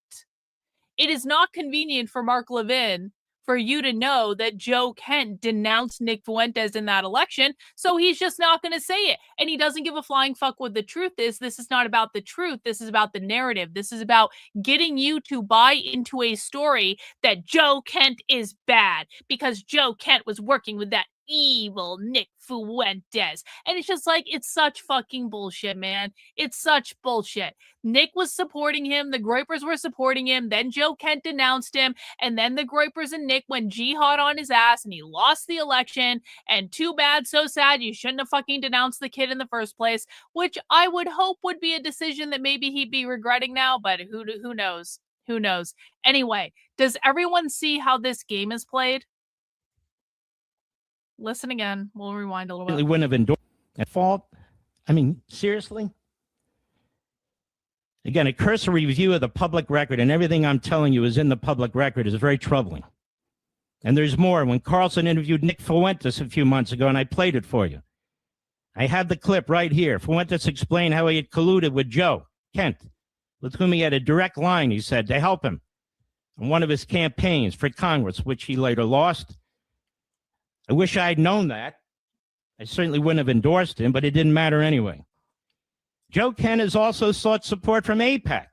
It is not convenient for Mark Levin for you to know that Joe Kent denounced Nick Fuentes in that election, so he's just not going to say it. And he doesn't give a flying fuck what the truth is. This is not about the truth. This is about the narrative. This is about getting you to buy into a story that Joe Kent is bad because Joe Kent was working with that evil Nick Fuentes. And it's just like, it's such fucking bullshit, man. It's such bullshit. Nick was supporting him. The Groypers were supporting him. Then Joe Kent denounced him. And then the Groypers and Nick went jihad on his ass and he lost the election. And too bad, so sad. You shouldn't have fucking denounced the kid in the first place, which I would hope would be a decision that maybe he'd be regretting now, but who knows? Who knows? Anyway, does everyone see how this game is played? Listen again. We'll rewind a little bit. Wouldn't have endorsed at fault. I mean, seriously? Again, a cursory review of the public record, and everything I'm telling you is in the public record, is very troubling. And there's more. When Carlson interviewed Nick Fuentes a few months ago, and I played it for you, I have the clip right here. Fuentes explained how he had colluded with Joe Kent, with whom he had a direct line, he said, to help him on one of his campaigns for Congress, which he later lost. I wish I had known that. I certainly wouldn't have endorsed him, but it didn't matter anyway. Joe Kent has also sought support from AIPAC.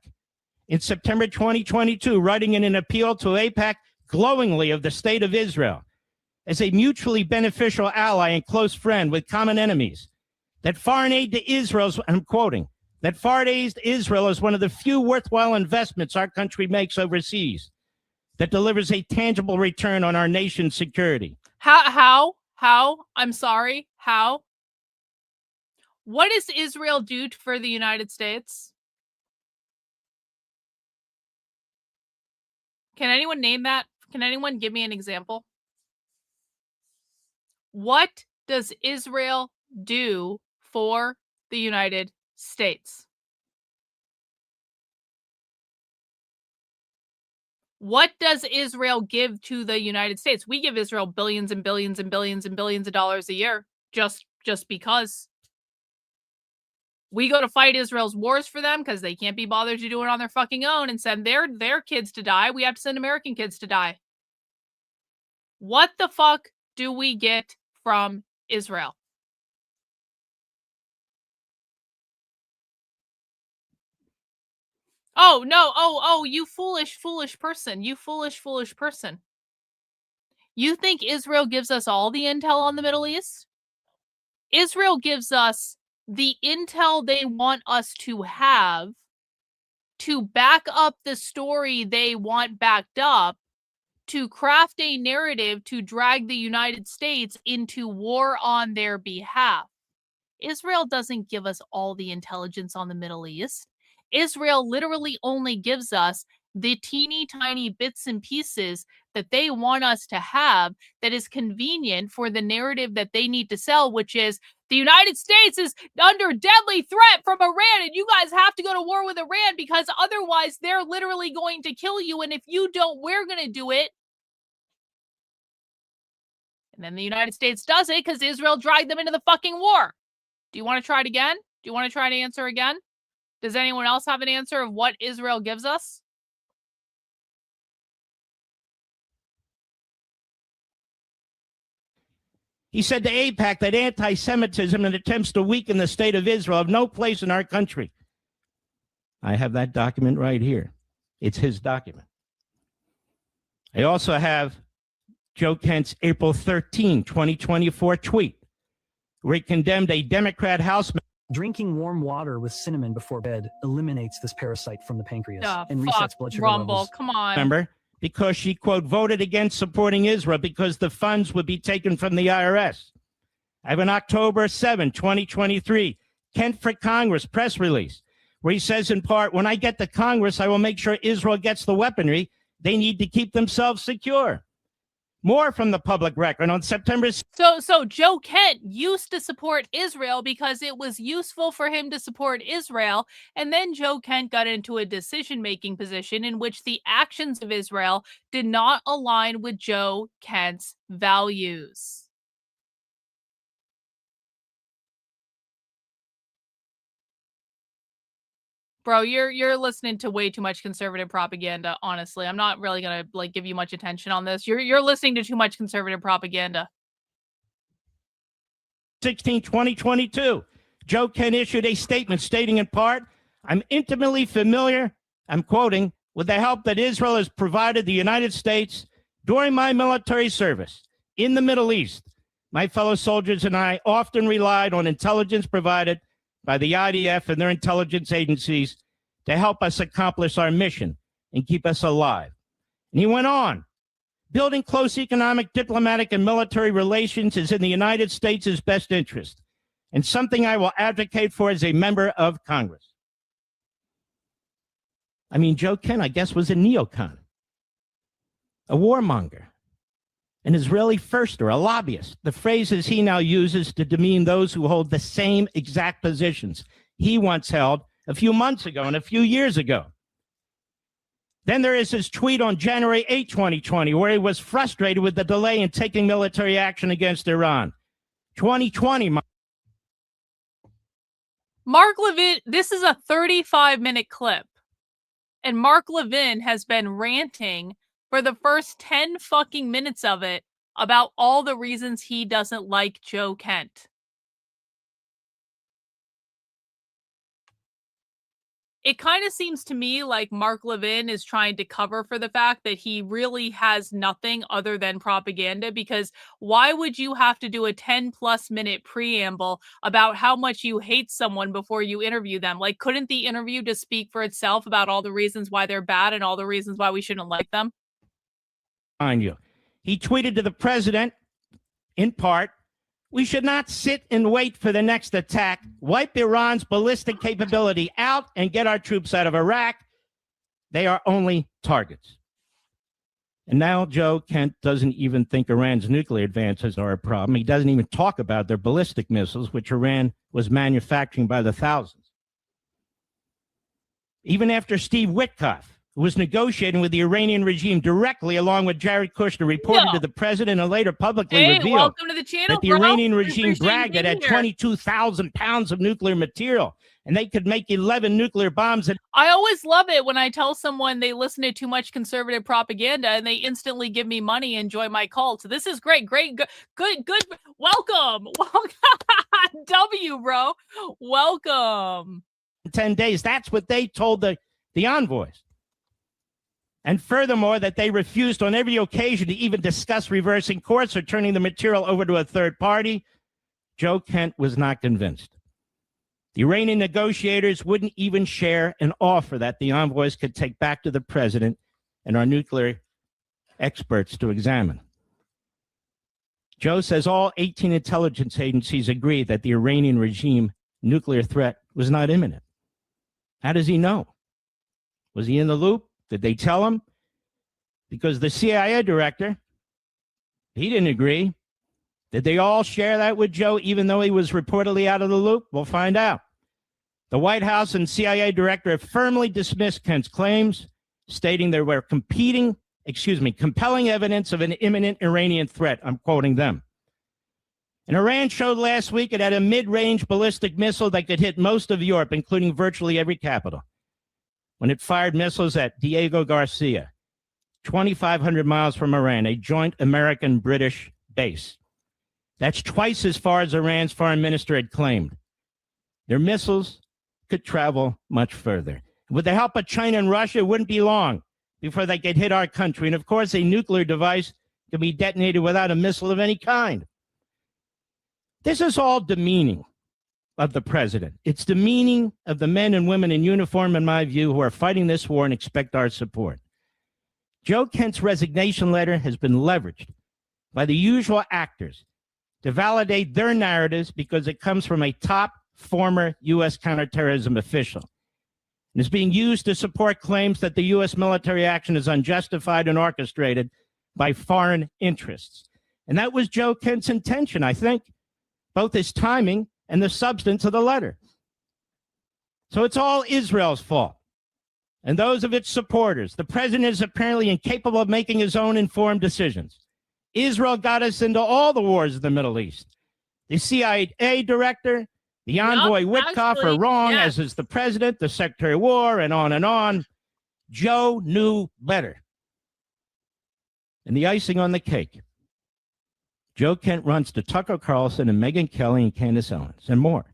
In September 2022, writing in an appeal to AIPAC glowingly of the state of Israel as a mutually beneficial ally and close friend with common enemies, that foreign aid to Israel, I'm quoting, that foreign aid to Israel is one of the few worthwhile investments our country makes overseas that delivers a tangible return on our nation's security. How? I'm sorry. How? What does Israel do for the United States? Can anyone name that? Can anyone give me an example? What does Israel do for the United States? What does Israel give to the United States? We give Israel billions and billions and billions and billions of dollars a year just because. We go to fight Israel's wars for them because they can't be bothered to do it on their fucking own and send their kids to die. We have to send American kids to die. What the fuck do we get from Israel? Oh, no. Oh, you foolish person. You foolish person. You think Israel gives us all the intel on the Middle East? Israel gives us the intel they want us to have to back up the story they want backed up, to craft a narrative to drag the United States into war on their behalf. Israel doesn't give us all the intelligence on the Middle East. Israel literally only gives us the teeny tiny bits and pieces that they want us to have that is convenient for the narrative that they need to sell, which is the United States is under deadly threat from Iran and you guys have to go to war with Iran because otherwise they're literally going to kill you. And if you don't, we're going to do it. And then the United States does it because Israel dragged them into the fucking war. Do you want to try it again? Do you want to try to answer again? Does anyone else have an answer of what Israel gives us? He said to AIPAC that anti-Semitism and attempts to weaken the state of Israel have no place in our country. I have that document right here. It's his document. I also have Joe Kent's April 13, 2024 tweet, where he condemned a Democrat House member. Drinking warm water with cinnamon before bed eliminates this parasite from the pancreas and fuck, resets blood sugar Rumble, levels. come on. Member, because she, quote, voted against supporting Israel because the funds would be taken from the IRS. I have an October 7, 2023, Kent for Congress press release, where he says in part, when I get to Congress, I will make sure Israel gets the weaponry they need to keep themselves secure. More from the public record on September. So Joe Kent used to support Israel because it was useful for him to support Israel. And then Joe Kent got into a decision-making position in which the actions of Israel did not align with Joe Kent's values. Bro, you're listening to way too much conservative propaganda, honestly. I'm not really going to give you much attention on this. You're listening to too much conservative propaganda. 16, 2022, Joe Kent issued a statement stating in part, I'm intimately familiar, I'm quoting, with the help that Israel has provided the United States during my military service in the Middle East, My fellow soldiers and I often relied on intelligence provided by the IDF and their intelligence agencies to help us accomplish our mission and keep us alive. And he went on, building close economic, diplomatic, and military relations is in the United States' best interest, and something I will advocate for as a member of Congress. I mean, Joe Kent, I guess, was a neocon, a warmonger, an Israeli firster, a lobbyist. The phrases he now uses to demean those who hold the same exact positions he once held a few months ago and a few years ago. Then there is his tweet on January 8, 2020, where he was frustrated with the delay in taking military action against Iran. 2020. Mark Levin, this is a 35-minute clip. And Mark Levin has been ranting for the first 10 fucking minutes of it about all the reasons he doesn't like Joe Kent. It kind of seems to me like Mark Levin is trying to cover for the fact that he really has nothing other than propaganda, because why would you have to do a 10+ minute preamble about how much you hate someone before you interview them? Like, couldn't the interview just speak for itself about all the reasons why they're bad and all the reasons why we shouldn't like them? Mind you, he tweeted to the president, in part, we should not sit and wait for the next attack, wipe Iran's ballistic capability out, and get our troops out of Iraq. They are only targets. And now Joe Kent doesn't even think Iran's nuclear advances are a problem. He doesn't even talk about their ballistic missiles, which Iran was manufacturing by the thousands. Even after Steve Witkoff, who was negotiating with the Iranian regime directly along with Jared Kushner, reported to the president and later publicly revealed welcome to the channel, that the Iranian regime bragged it had 22,000 pounds of nuclear material and they could make 11 nuclear bombs. I always love it when I tell someone they listen to too much conservative propaganda and they instantly give me money and join my cult. So this is great, good. Welcome. W, bro. Welcome. 10 days. That's what they told the envoys. And furthermore, that they refused on every occasion to even discuss reversing course or turning the material over to a third party. Joe Kent was not convinced. The Iranian negotiators wouldn't even share an offer that the envoys could take back to the president and our nuclear experts to examine. Joe says all 18 intelligence agencies agree that the Iranian regime nuclear threat was not imminent. How does he know? Was he in the loop? Did they tell him? Because the CIA director, he didn't agree. Did they all share that with Joe, even though he was reportedly out of the loop? We'll find out. The White House and CIA director have firmly dismissed Kent's claims, stating there were compelling evidence of an imminent Iranian threat. I'm quoting them. And Iran showed last week it had a mid-range ballistic missile that could hit most of Europe, including virtually every capital, when it fired missiles at Diego Garcia, 2,500 miles from Iran, a joint American-British base. That's twice as far as Iran's foreign minister had claimed. Their missiles could travel much further. With the help of China and Russia, it wouldn't be long before they could hit our country. And of course, a nuclear device can be detonated without a missile of any kind. This is all demeaning of the president. It's demeaning of the men and women in uniform, in my view, who are fighting this war and expect our support. Joe Kent's resignation letter has been leveraged by the usual actors to validate their narratives because it comes from a top former U.S. counterterrorism official and is being used to support claims that the U.S. military action is unjustified and orchestrated by foreign interests. And that was Joe Kent's intention, I think, both his timing and the substance of the letter. So it's all Israel's fault and those of its supporters. The president is apparently incapable of making his own informed decisions. Israel got us into all the wars of the Middle East. The CIA director, the envoy Witkoff are wrong, as is the president, the secretary of war, and on and on. Joe knew better. And the icing on the cake, Joe Kent runs to Tucker Carlson and Megyn Kelly and Candace Owens and more,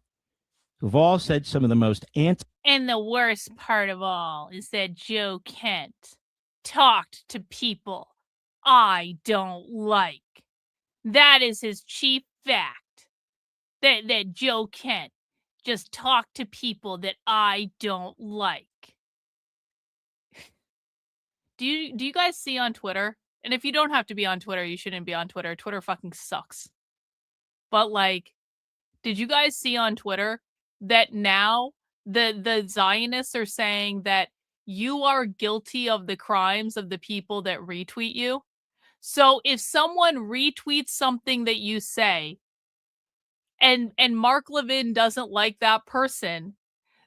who've all said some of the most And the worst part of all is that Joe Kent talked to people I don't like. That is his chief fact. That Joe Kent just talk to people that I don't like. Do you guys see on Twitter? And if you don't have to be on Twitter, you shouldn't be on Twitter. Twitter fucking sucks. But like, did you guys see on Twitter that now the Zionists are saying that you are guilty of the crimes of the people that retweet you? So if someone retweets something that you say, and Mark Levin doesn't like that person,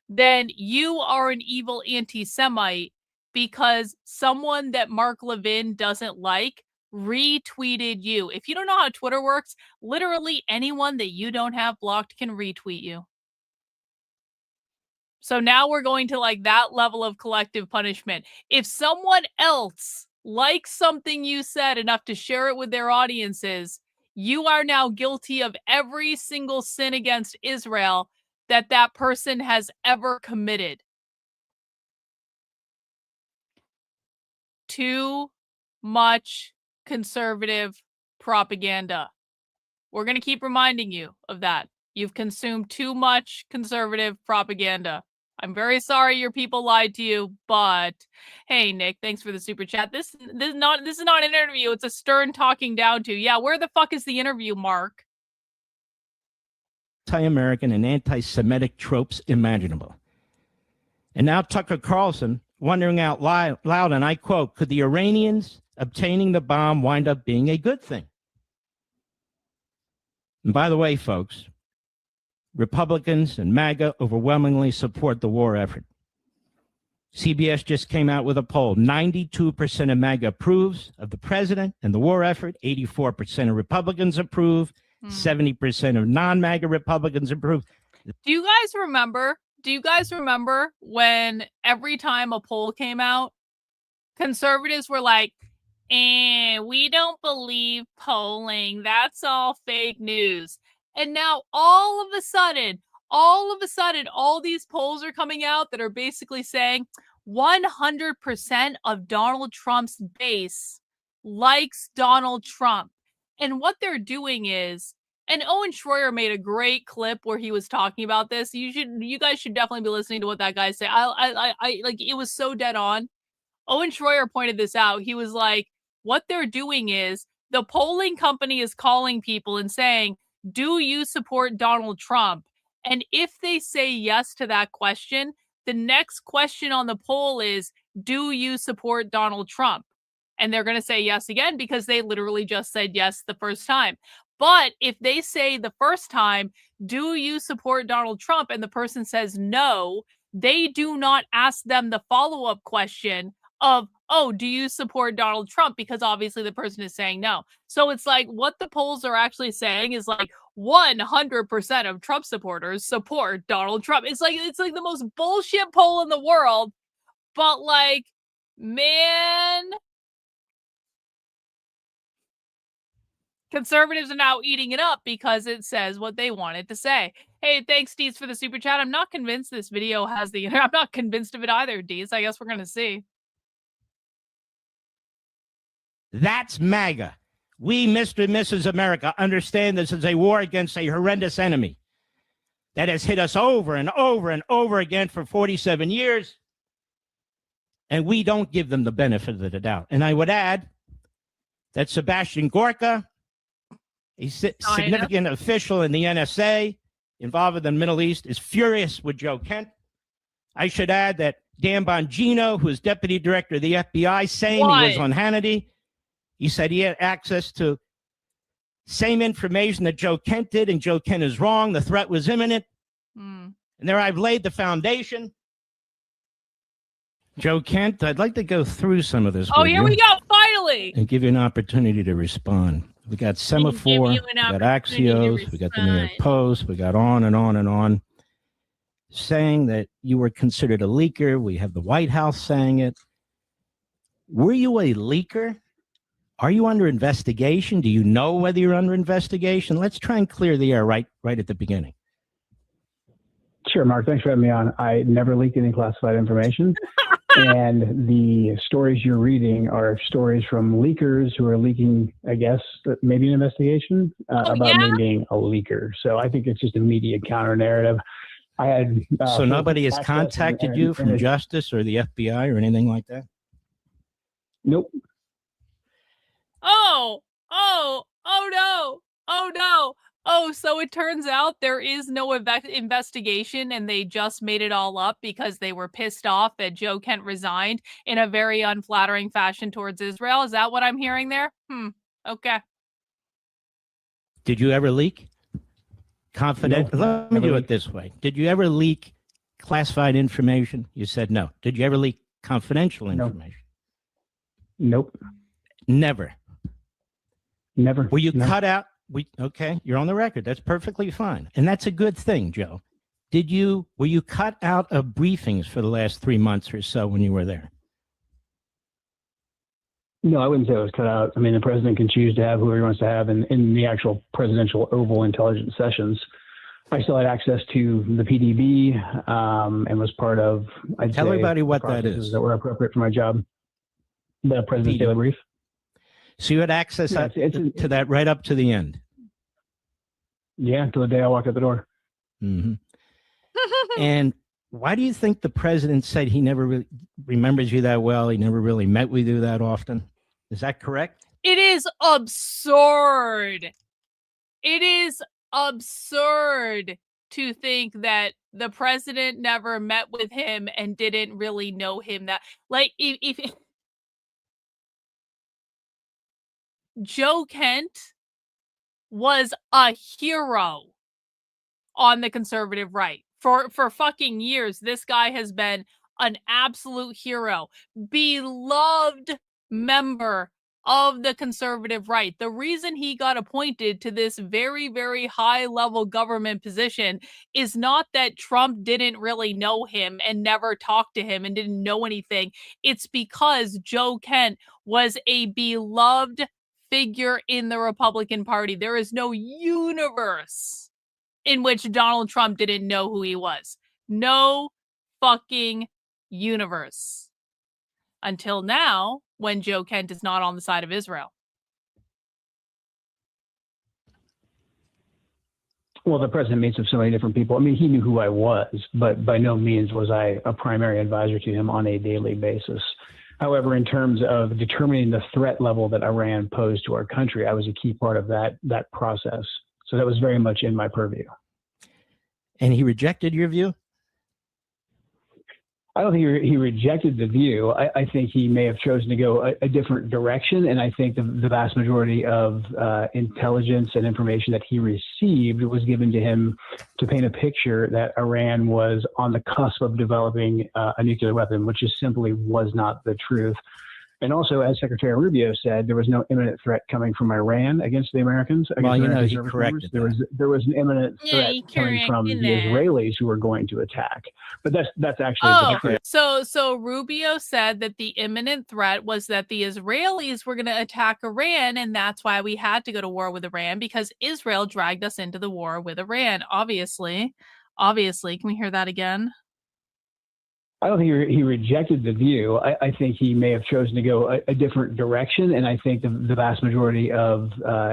then you are an evil anti-Semite because someone that Mark Levin doesn't like retweeted you. If you don't know how Twitter works, literally anyone that you don't have blocked can retweet you. So now we're going to like that level of collective punishment. If someone else likes something you said enough to share it with their audiences, you are now guilty of every single sin against Israel that person has ever committed. Too much conservative propaganda. We're going to keep reminding you of that. You've consumed too much conservative propaganda. I'm very sorry your people lied to you, but hey, Nick, thanks for the super chat. This is not an interview. It's a Stern talking down to. Yeah, where the fuck is the interview, Mark? Anti-American and anti-Semitic tropes imaginable. And now Tucker Carlson wondering out loud, and I quote, could the Iranians obtaining the bomb wind up being a good thing? And by the way, folks, Republicans and MAGA overwhelmingly support the war effort. CBS just came out with a poll. 92% of MAGA approves of the president and the war effort. 84% of Republicans approve. 70% of non-MAGA Republicans approve. Do you guys remember when every time a poll came out, conservatives were like, we don't believe polling. That's all fake news. And now all of a sudden, all these polls are coming out that are basically saying 100% of Donald Trump's base likes Donald Trump. And what they're doing is, and Owen Schroyer made a great clip where he was talking about this. You guys should definitely be listening to what that guy said. I like, it was so dead on. Owen Schroyer pointed this out. He was like, what they're doing is the polling company is calling people and saying, do you support Donald Trump? And if they say yes to that question, the next question on the poll is, do you support Donald Trump? And they're going to say yes again because they literally just said yes the first time. But if they say the first time, do you support Donald Trump? And the person says no, they do not ask them the follow-up question of, oh, do you support Donald Trump? Because obviously the person is saying no. So it's like what the polls are actually saying is like 100% of Trump supporters support Donald Trump. It's like the most bullshit poll in the world. But like, man, conservatives are now eating it up because it says what they want it to say. Hey, thanks, Deez, for the super chat. I'm not convinced this video has the... I'm not convinced of it either, Deez. I guess we're going to see. That's MAGA. We, Mr. and Mrs. America, understand this is a war against a horrendous enemy that has hit us over and over and over again for 47 years. And we don't give them the benefit of the doubt. And I would add that Sebastian Gorka, a significant official in the NSA involved in the Middle East, is furious with Joe Kent. I should add that Dan Bongino, who is deputy director of the FBI, saying he was on Hannity. He said he had access to same information that Joe Kent did, and Joe Kent is wrong. The threat was imminent. And there I've laid the foundation. Joe Kent, I'd like to go through some of this. Oh, here we go, finally. And give you an opportunity to respond. We got Semaphore, we got Axios, we got the New York Post, we got on and on and on, saying that you were considered a leaker. We have the White House saying it. Were you a leaker? Are you under investigation? Do you know whether you're under investigation? Let's try and clear the air right at the beginning. Sure, Mark. Thanks for having me on. I never leaked any classified information. And the stories you're reading are stories from leakers who are leaking, I guess, maybe an investigation about me being a leaker. So I think it's just a media counter narrative. I had so nobody has contacted you from Justice or the FBI or anything like that? Nope. Oh no. Oh no. Oh, so it turns out there is no investigation and they just made it all up because they were pissed off that Joe Kent resigned in a very unflattering fashion towards Israel. Is that what I'm hearing there? Okay. Did you ever leak? Confidential. No, Let me do it this way. Did you ever leak classified information? You said no. Did you ever leak confidential information? Nope. Never. Never. Were you cut out? Okay, you're on the record. That's perfectly fine. And that's a good thing, Joe. Were you cut out of briefings for the last 3 months or so when you were there? No, I wouldn't say it was cut out. I mean, the president can choose to have whoever he wants to have in the actual presidential Oval Intelligence sessions. I still had access to the PDB and was part of, Tell everybody what that is. That were appropriate for my job. The president's daily brief. So you had access to that right up to the end? Yeah, until the day I walked out the door. Mm-hmm. And why do you think the president said he never really remembers you that well? He never really met with you that often? Is that correct? It is absurd. It is absurd to think that the president never met with him and didn't really know him that, like, if Joe Kent was a hero on the conservative right. For fucking years, this guy has been an absolute hero, beloved member of the conservative right. The reason he got appointed to this very, very high level government position is not that Trump didn't really know him and never talked to him and didn't know anything. It's because Joe Kent was a beloved figure in the Republican Party. There is no universe in which Donald Trump didn't know who he was. No fucking universe. Until now, when Joe Kent is not on the side of Israel. Well, the president meets with so many different people. I mean, he knew who I was, but by no means was I a primary advisor to him on a daily basis. However, in terms of determining the threat level that Iran posed to our country, I was a key part of that process. So that was very much in my purview. And he rejected your view? I don't think he rejected the view. I think he may have chosen to go a different direction. And I think the vast majority of intelligence and information that he received was given to him to paint a picture that Iran was on the cusp of developing a nuclear weapon, which just simply was not the truth. And also, as Secretary Rubio said, there was no imminent threat coming from Iran against the Americans. Well, you know, he corrected that. There was an imminent threat coming from the Israelis who were going to attack. But that's actually the truth. So Rubio said that the imminent threat was that the Israelis were going to attack Iran, and that's why we had to go to war with Iran, because Israel dragged us into the war with Iran. Obviously. Can we hear that again? I don't think he rejected the view. I think he may have chosen to go a different direction. And I think the vast majority of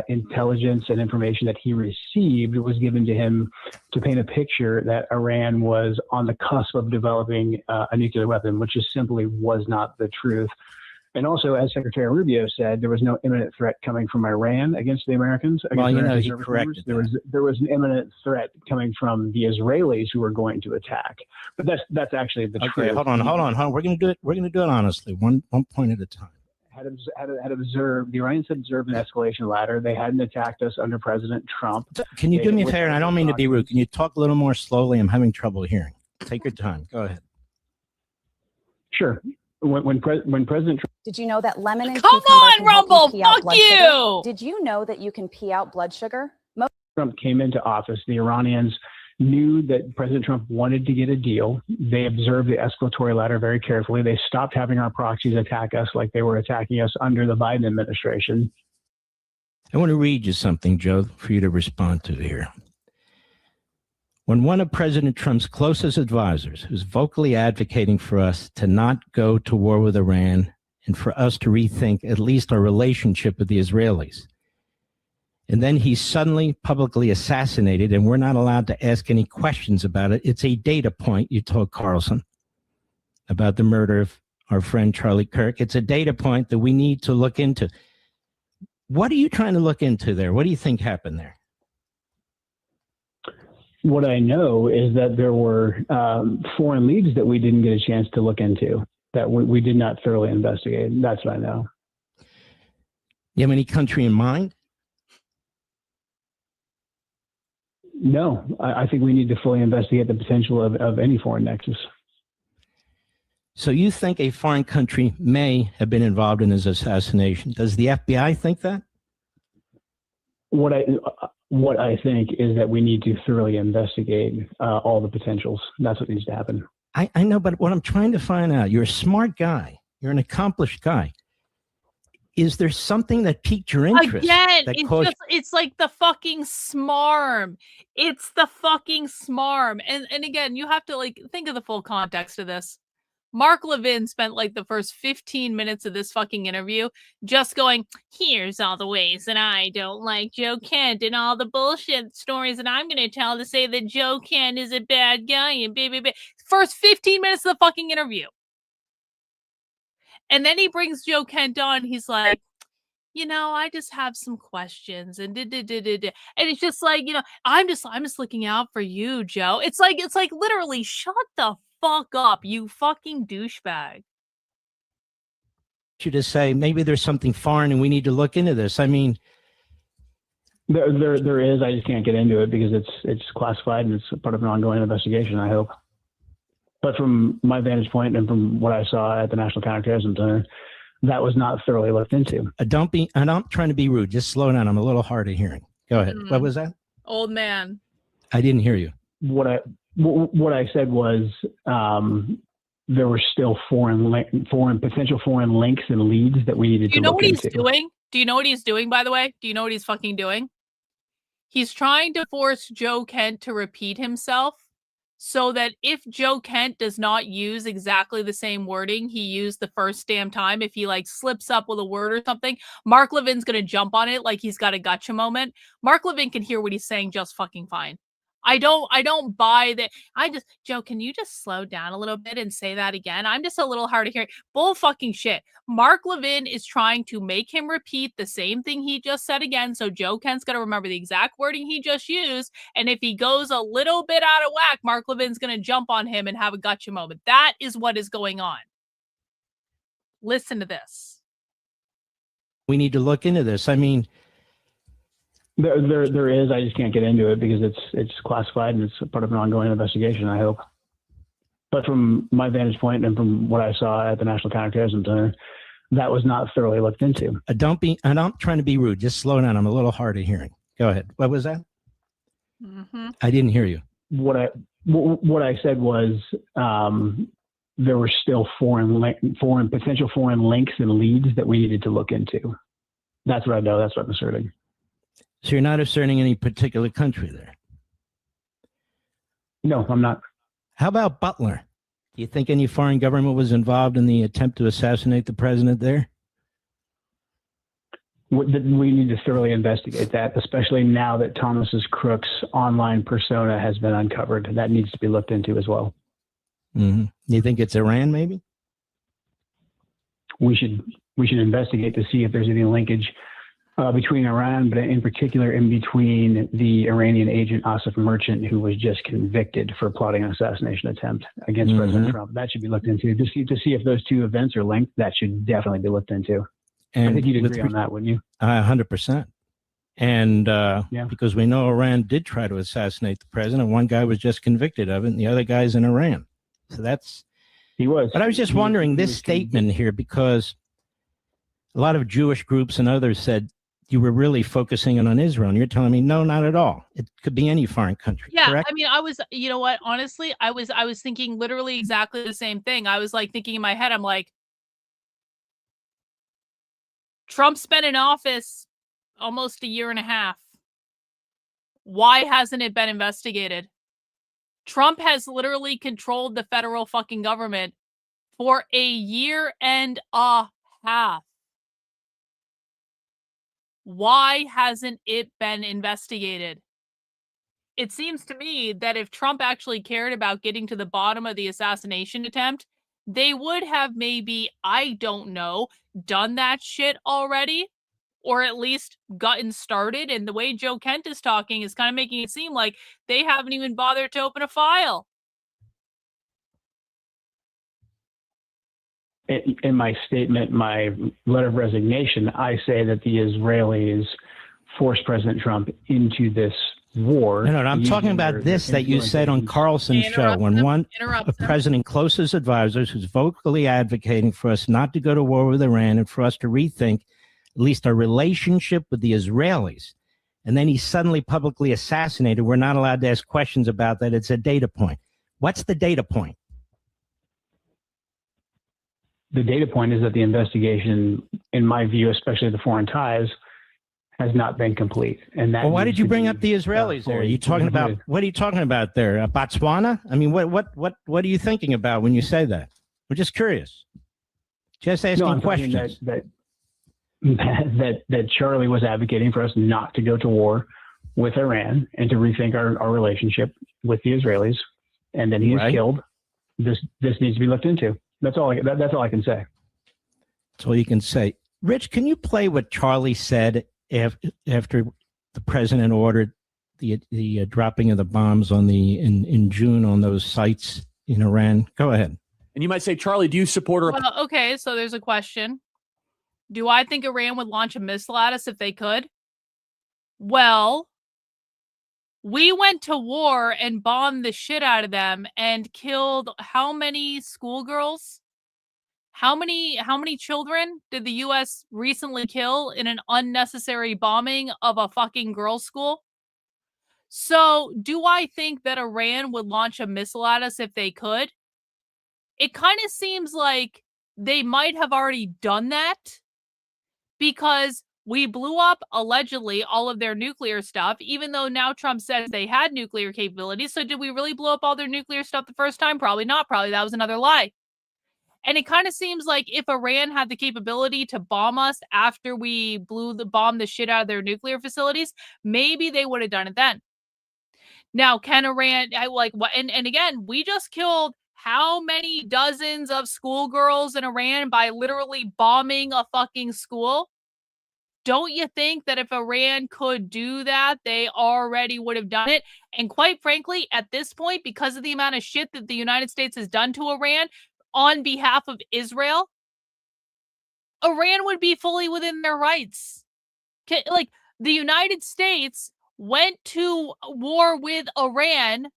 intelligence and information that he received was given to him to paint a picture that Iran was on the cusp of developing a nuclear weapon, which just simply was not the truth. And also, as Secretary Rubio said, there was no imminent threat coming from Iran against the Americans. Well, you know, he corrected that. There was an imminent threat coming from the Israelis who were going to attack. But that's actually the truth. Okay, hold on. We're going to do it. We're going to do it honestly, one point at a time. Had observed, the Iranians had observed an escalation ladder. They hadn't attacked us under President Trump. Can you do me a favor? And I don't mean to be rude. Can you talk a little more slowly? I'm having trouble hearing. Take your time. Go ahead. Sure. When President Trump. Did you know that lemon and Come on, Rumble, fuck you! Sugar? Did you know that you can pee out blood sugar? Trump came into office, the Iranians knew that President Trump wanted to get a deal. They observed the escalatory ladder very carefully. They stopped having our proxies attack us like they were attacking us under the Biden administration. I want to read you something, Joe, for you to respond to here. When one of President Trump's closest advisors, who's vocally advocating for us to not go to war with Iran and for us to rethink at least our relationship with the Israelis, and then he's suddenly publicly assassinated and we're not allowed to ask any questions about it. It's a data point, you told Carlson, about the murder of our friend Charlie Kirk. It's a data point that we need to look into. What are you trying to look into there? What do you think happened there? What I know is that there were foreign leads that we didn't get a chance to look into, that we did not thoroughly investigate. That's what I know. You have any country in mind? No, I think we need to fully investigate the potential of any foreign nexus. So you think a foreign country may have been involved in his assassination. Does the FBI think that? What I think is that we need to thoroughly investigate all the potentials. That's what needs to happen. I know, but what I'm trying to find out, you're a smart guy. You're an accomplished guy. Is there something that piqued your interest? Again, that it's like the fucking smarm. It's the fucking smarm. And again, you have to like think of the full context of this. Mark Levin spent like the first 15 minutes of this fucking interview just going, here's all the ways that I don't like Joe Kent and all the bullshit stories that I'm going to tell to say that Joe Kent is a bad guy and baby. First 15 minutes of the fucking interview. And then he brings Joe Kent on. He's like, you know, I just have some questions and and it's just like, you know, I'm just looking out for you, Joe. It's like literally shut the fuck up, you fucking douchebag. You just say maybe there's something foreign and we need to look into this. I mean, there is. I just can't get into it because it's classified and it's part of an ongoing investigation, I hope. But from my vantage point and from what I saw at the National Counterterrorism Center, that was not thoroughly looked into. I'm not trying to be rude. Just slow down. I'm a little hard of hearing. Go ahead. What was that? Old man. I didn't hear you. What I said was there were still potential foreign links and leads that we needed to look into. Do you know what he's doing? Do you know what he's doing, by the way? Do you know what he's fucking doing? He's trying to force Joe Kent to repeat himself so that if Joe Kent does not use exactly the same wording he used the first damn time, if he like slips up with a word or something, Mark Levin's going to jump on it like he's got a gotcha moment. Mark Levin can hear what he's saying just fucking fine. I don't buy that. Joe, can you just slow down a little bit and say that again? I'm just a little hard to hear. Bull fucking shit. Mark Levin is trying to make him repeat the same thing he just said again. So Joe Kent's going to remember the exact wording he just used. And if he goes a little bit out of whack, Mark Levin's going to jump on him and have a gotcha moment. That is what is going on. Listen to this. We need to look into this. I mean, There is. I just can't get into it because it's classified and it's part of an ongoing investigation, I hope. But from my vantage point and from what I saw at the National Counterterrorism Center, that was not thoroughly looked into. I'm not trying to be rude. Just slow down. I'm a little hard of hearing. Go ahead. What was that? I didn't hear you. What I said was there were still potential foreign links and leads that we needed to look into. That's what I know. That's what I'm asserting. So you're not asserting any particular country there? No, I'm not. How about Butler? Do you think any foreign government was involved in the attempt to assassinate the president there? We need to thoroughly investigate that, especially now that Thomas's Crook's online persona has been uncovered. That needs to be looked into as well. Mm-hmm. You think it's Iran, maybe? We should investigate to see if there's any linkage between Iran, but in particular in between the Iranian agent Asif Merchant, who was just convicted for plotting an assassination attempt against President Trump. That should be looked into to see if those two events are linked. That should definitely be looked into. And I think you'd agree on that, wouldn't you? 100%. And because we know Iran did try to assassinate the president. One guy was just convicted of it, and the other guy's in Iran. So he was. But I was just wondering this statement here, because a lot of Jewish groups and others said you were really focusing on Israel, and you're telling me no, not at all. It could be any foreign country. Yeah, correct? I mean, I was, you know what? Honestly, I was thinking literally exactly the same thing. I was like thinking in my head, I'm like, Trump's been in office almost a year and a half. Why hasn't it been investigated? Trump has literally controlled the federal fucking government for a year and a half. Why hasn't it been investigated? It seems to me that if Trump actually cared about getting to the bottom of the assassination attempt, they would have maybe, I don't know, done that shit already, or at least gotten started. And the way Joe Kent is talking is kind of making it seem like they haven't even bothered to open a file. In my statement, my letter of resignation, I say that the Israelis forced President Trump into this war. No, I'm talking about this that you said on Carlson's show. When a president, closest advisors, who's vocally advocating for us not to go to war with Iran and for us to rethink at least our relationship with the Israelis, and then he's suddenly publicly assassinated, we're not allowed to ask questions about that. It's a data point. What's the data point? The data point is that the investigation, in my view, especially the foreign ties, has not been complete. And that. Well, why did you bring up the Israelis there? Are you talking about, what are you talking about there? Botswana? I mean, what are you thinking about when you say that? We're just curious. Just asking questions. That Charlie was advocating for us not to go to war with Iran and to rethink our relationship with the Israelis. And then he is killed. This needs to be looked into. That's all I can say. That's all you can say. Rich, can you play what Charlie said after the president ordered the dropping of the bombs in June on those sites in Iran? Go ahead. And you might say, Charlie, do you support or Well, okay, so there's a question. Do I think Iran would launch a missile at us if they could? Well, we went to war and bombed the shit out of them and killed how many schoolgirls? How many children did the U.S. recently kill in an unnecessary bombing of a fucking girls' school? So, do I think that Iran would launch a missile at us if they could? It kind of seems like they might have already done that because we blew up, allegedly, all of their nuclear stuff, even though now Trump says they had nuclear capabilities. So did we really blow up all their nuclear stuff the first time? Probably not. Probably that was another lie. And it kind of seems like if Iran had the capability to bomb us after we bombed the shit out of their nuclear facilities, maybe they would have done it then. Now, can Iran, and again, we just killed how many dozens of schoolgirls in Iran by literally bombing a fucking school? Don't you think that if Iran could do that, they already would have done it? And quite frankly, at this point, because of the amount of shit that the United States has done to Iran on behalf of Israel, Iran would be fully within their rights. Like, the United States went to war with Iran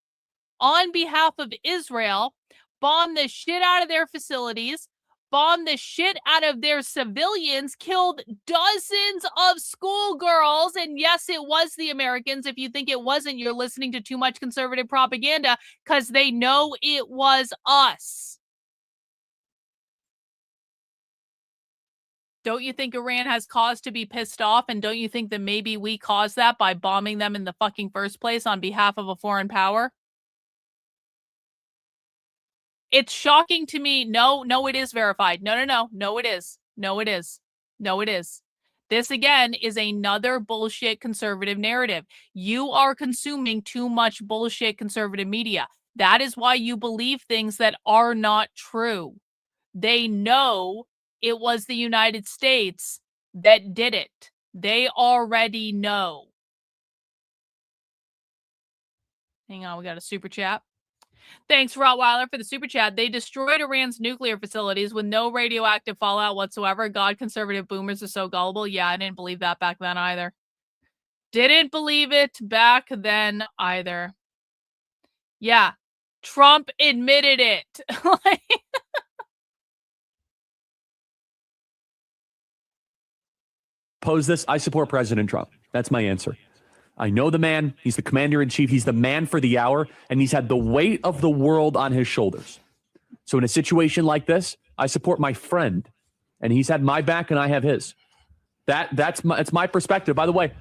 on behalf of Israel, bombed the shit out of their facilities, bombed the shit out of their civilians, killed dozens of schoolgirls. And yes, it was the Americans. If you think it wasn't, you're listening to too much conservative propaganda because they know it was us. Don't you think Iran has cause to be pissed off? And don't you think that maybe we caused that by bombing them in the fucking first place on behalf of a foreign power? It's shocking to me. No, it is verified. No, it is. No, it is. This, again, is another bullshit conservative narrative. You are consuming too much bullshit conservative media. That is why you believe things that are not true. They know it was the United States that did it. They already know. Hang on, we got a super chat. Thanks, Rottweiler, for the super chat. They destroyed Iran's nuclear facilities with no radioactive fallout whatsoever. God, conservative boomers are so gullible. Yeah, I didn't believe that back then either. Didn't believe it back then either. Yeah, Trump admitted it. pose this? I support President Trump. That's my answer. I know the man. He's the commander in chief. He's the man for the hour, and he's had the weight of the world on his shoulders. So in a situation like this, I support my friend, and he's had my back and I have his. That's my perspective. By the way,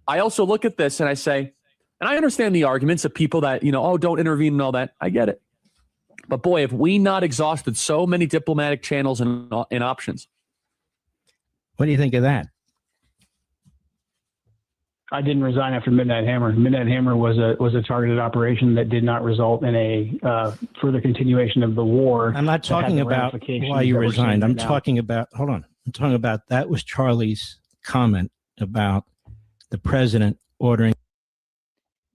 I also look at this and I say, And I understand the arguments of people that, oh, don't intervene and all that. I get it. But boy, have we not exhausted so many diplomatic channels and options. What do you think of that? I didn't resign after Midnight Hammer. Midnight Hammer was a targeted operation that did not result in a further continuation of the war. I'm not talking about why you resigned. I'm talking about, hold on. I'm talking about, that was Charlie's comment about the president ordering.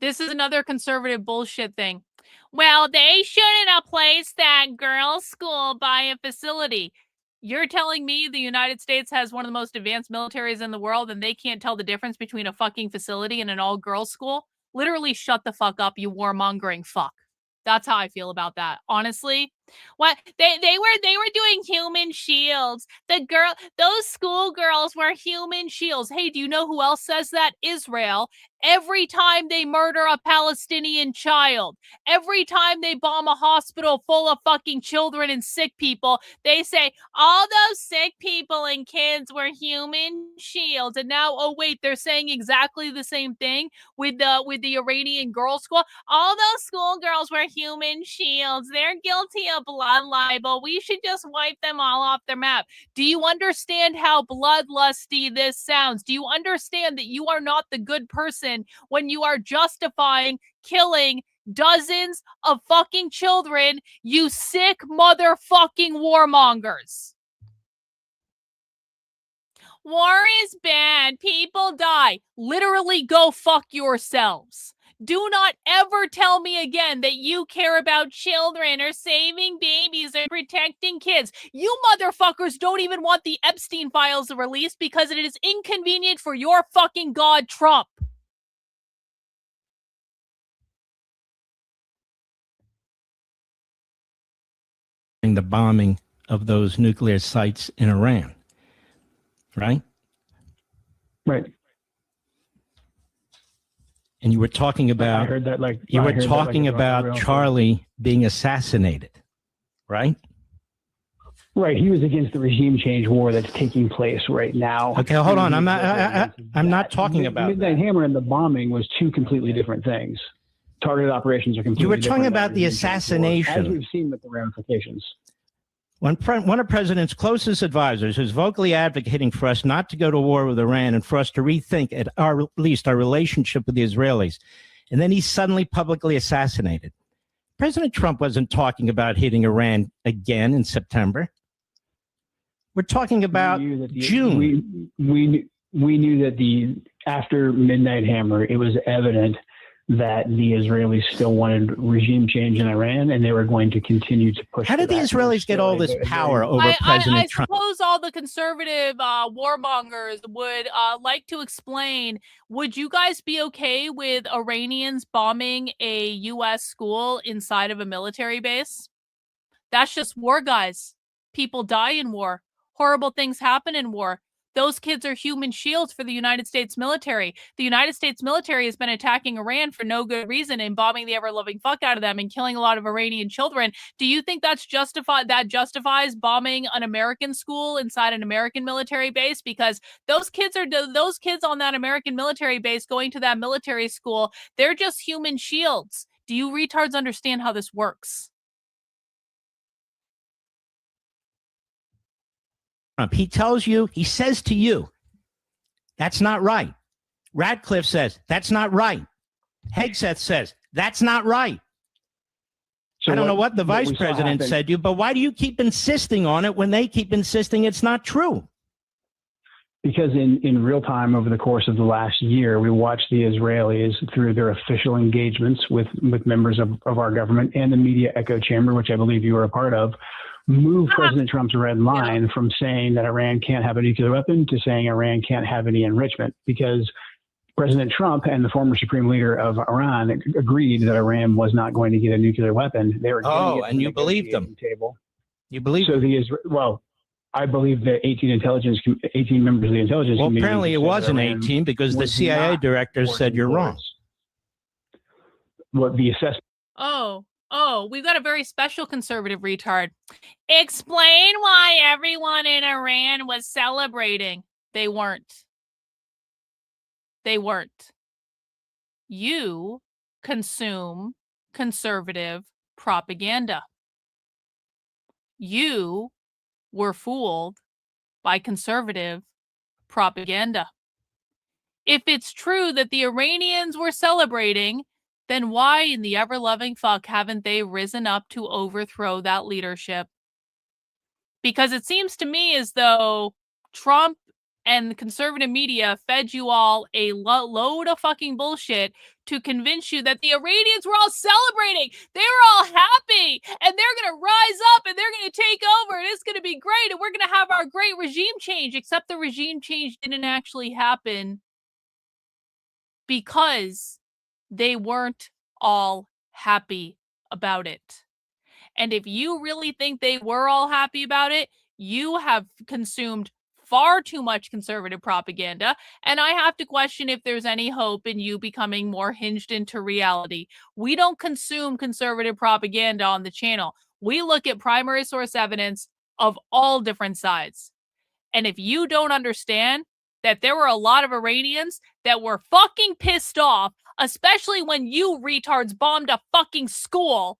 This is another conservative bullshit thing. Well, they shouldn't have placed that girls' school by a facility. You're telling me the United States has one of the most advanced militaries in the world and they can't tell the difference between a fucking facility and an all-girls school? Literally shut the fuck up, you warmongering fuck. That's how I feel about that. Honestly, what they were doing human shields. Those schoolgirls were human shields. Hey, do you know who else says that? Israel. Every time they murder a Palestinian child, every time they bomb a hospital full of fucking children and sick people, they say all those sick people and kids were human shields. And now, oh wait, they're saying exactly the same thing with the Iranian girls' school. All those schoolgirls were human shields. They're guilty of blood libel. We should just wipe them all off their map. Do you understand how bloodlusty this sounds? Do you understand that you are not the good person when you are justifying killing dozens of fucking children, you sick motherfucking warmongers? War is bad. People die. Literally go fuck yourselves. Do not ever tell me again that you care about children or saving babies or protecting kids. You motherfuckers don't even want the Epstein files released because it is inconvenient for your fucking god Trump. The bombing of those nuclear sites in Iran, right? Right. And you were talking about, I heard that like you I were heard that talking like about Charlie being assassinated, right? Right. He was against the regime change war that's taking place right now. Okay, hold on. I'm not talking about Midnight Hammer and the bombing was two completely different things. Targeted operations are completely different. You were talking about the assassination. As we've seen with the ramifications. When one of President's closest advisors, who's vocally advocating for us not to go to war with Iran and for us to rethink at least our relationship with the Israelis, and then he's suddenly publicly assassinated. President Trump wasn't talking about hitting Iran again in September. We're talking about June. We knew that after Midnight Hammer, it was evident that the Israelis still wanted regime change in Iran, and they were going to continue to push. How did the Israelis get all this power over President Trump? I suppose all the conservative warmongers would like to explain, would you guys be okay with Iranians bombing a U.S. school inside of a military base? That's just war, guys. People die in war. Horrible things happen in war. Those kids are human shields for the United States military. The United States military has been attacking Iran for no good reason and bombing the ever-loving fuck out of them and killing a lot of Iranian children. Do you think that justifies bombing an American school inside an American military base? Because those kids on that American military base going to that military school, they're just human shields. Do you retards understand how this works? He tells you, he says to you, that's not right. Radcliffe says, that's not right. Hegseth says, that's not right. So I don't know what the vice president said to you, but why do you keep insisting on it when they keep insisting it's not true? Because in real time over the course of the last year, we watched the Israelis through their official engagements with members of our government and the media echo chamber, which I believe you were a part of, move President Trump's red line from saying that Iran can't have a nuclear weapon to saying Iran can't have any enrichment, because President Trump and the former supreme leader of Iran agreed that Iran was not going to get a nuclear weapon. They were and you believed them. Table. You believe so? Well, I believe that 18 members of the intelligence. Well, apparently it wasn't 18 because the CIA director said you're wrong. What the assessment? Oh, we've got a very special conservative retard. Explain why everyone in Iran was celebrating. They weren't. They weren't. you consume conservative propaganda. You were fooled by conservative propaganda. If it's true that the Iranians were celebrating, then why in the ever-loving fuck haven't they risen up to overthrow that leadership? Because it seems to me as though Trump and the conservative media fed you all a load of fucking bullshit to convince you that the Iranians were all celebrating. They were all happy and they're going to rise up and they're going to take over and it's going to be great and we're going to have our great regime change, except the regime change didn't actually happen because they weren't all happy about it. And if you really think they were all happy about it, you have consumed far too much conservative propaganda, and I have to question if there's any hope in you becoming more hinged into reality. We don't consume conservative propaganda on the channel. We look at primary source evidence of all different sides. And if you don't understand that there were a lot of Iranians that were fucking pissed off, especially when you retards bombed a fucking school,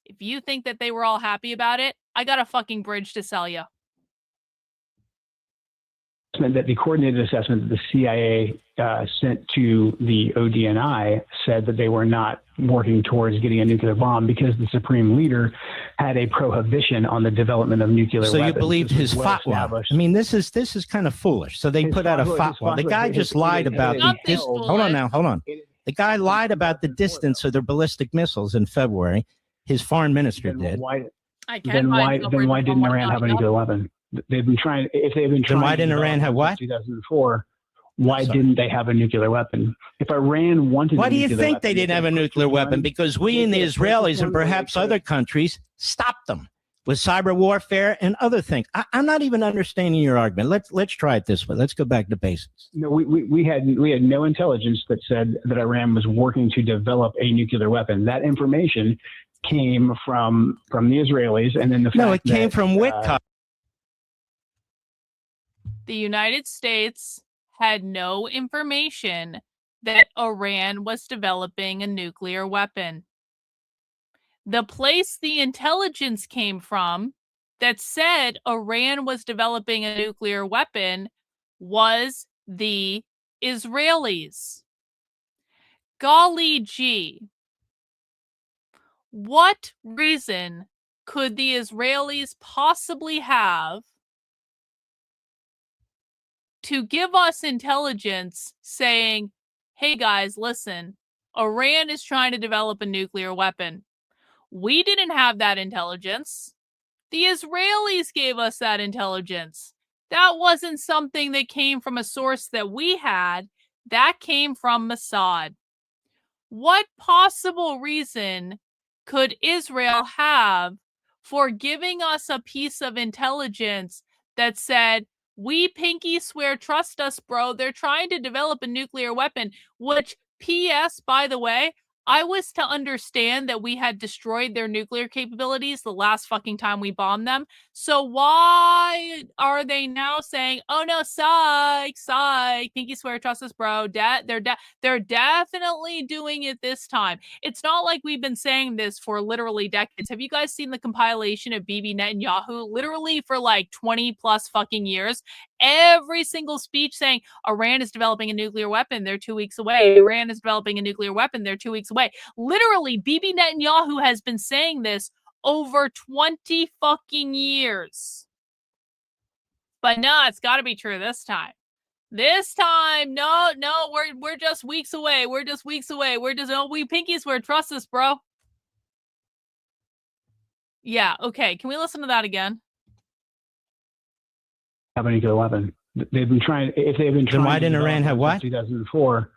if you think that they were all happy about it, I got a fucking bridge to sell you. That the coordinated assessment that the CIA sent to the ODNI said that they were not working towards getting a nuclear bomb because the supreme leader had a prohibition on the development of nuclear weapons. So you believed his fatwa. I mean, this is kind of foolish. So they put out a fatwa. The guy just lied about the distance. Hold on. The guy lied about the distance of their ballistic missiles in February. His foreign minister did. Then why didn't Iran have a nuclear weapon? They've been trying. If they've been trying. Then why didn't Iran have what? 2004. Why didn't they have a nuclear weapon? If Iran wanted, why do you think they didn't have a nuclear weapon? Because we and the Israelis and perhaps other countries stopped them with cyber warfare and other things. I'm not even understanding your argument. Let's try it this way. Let's go back to basics. No, we had no intelligence that said that Iran was working to develop a nuclear weapon. That information came from the Israelis, and then it came from WITS. The United States had no information that Iran was developing a nuclear weapon. The place the intelligence came from that said Iran was developing a nuclear weapon was the Israelis. Golly gee. What reason could the Israelis possibly have to give us intelligence saying, hey guys, listen, Iran is trying to develop a nuclear weapon? We didn't have that intelligence. The Israelis gave us that intelligence. That wasn't something that came from a source that we had. That came from Mossad. What possible reason could Israel have for giving us a piece of intelligence that said, we pinky swear, trust us, bro, they're trying to develop a nuclear weapon, which, P.S., by the way, I was to understand that we had destroyed their nuclear capabilities the last fucking time we bombed them. So why are they now saying, oh no, psych, pinky swear, trust us, bro. They're definitely doing it this time. It's not like we've been saying this for literally decades. Have you guys seen the compilation of Bibi Netanyahu? Literally for like 20 plus fucking years. Every single speech saying Iran is developing a nuclear weapon, they're 2 weeks away. Iran is developing a nuclear weapon, they're 2 weeks away. Literally, Bibi Netanyahu has been saying this over 20 fucking years. But no, it's got to be true this time. This time, no, we're just weeks away. We pinky swear, trust us, bro. Yeah, okay. Can we listen to that again? Have a nuclear weapon. They've been trying. If they've been trying. Then why didn't Iran have what? 2004.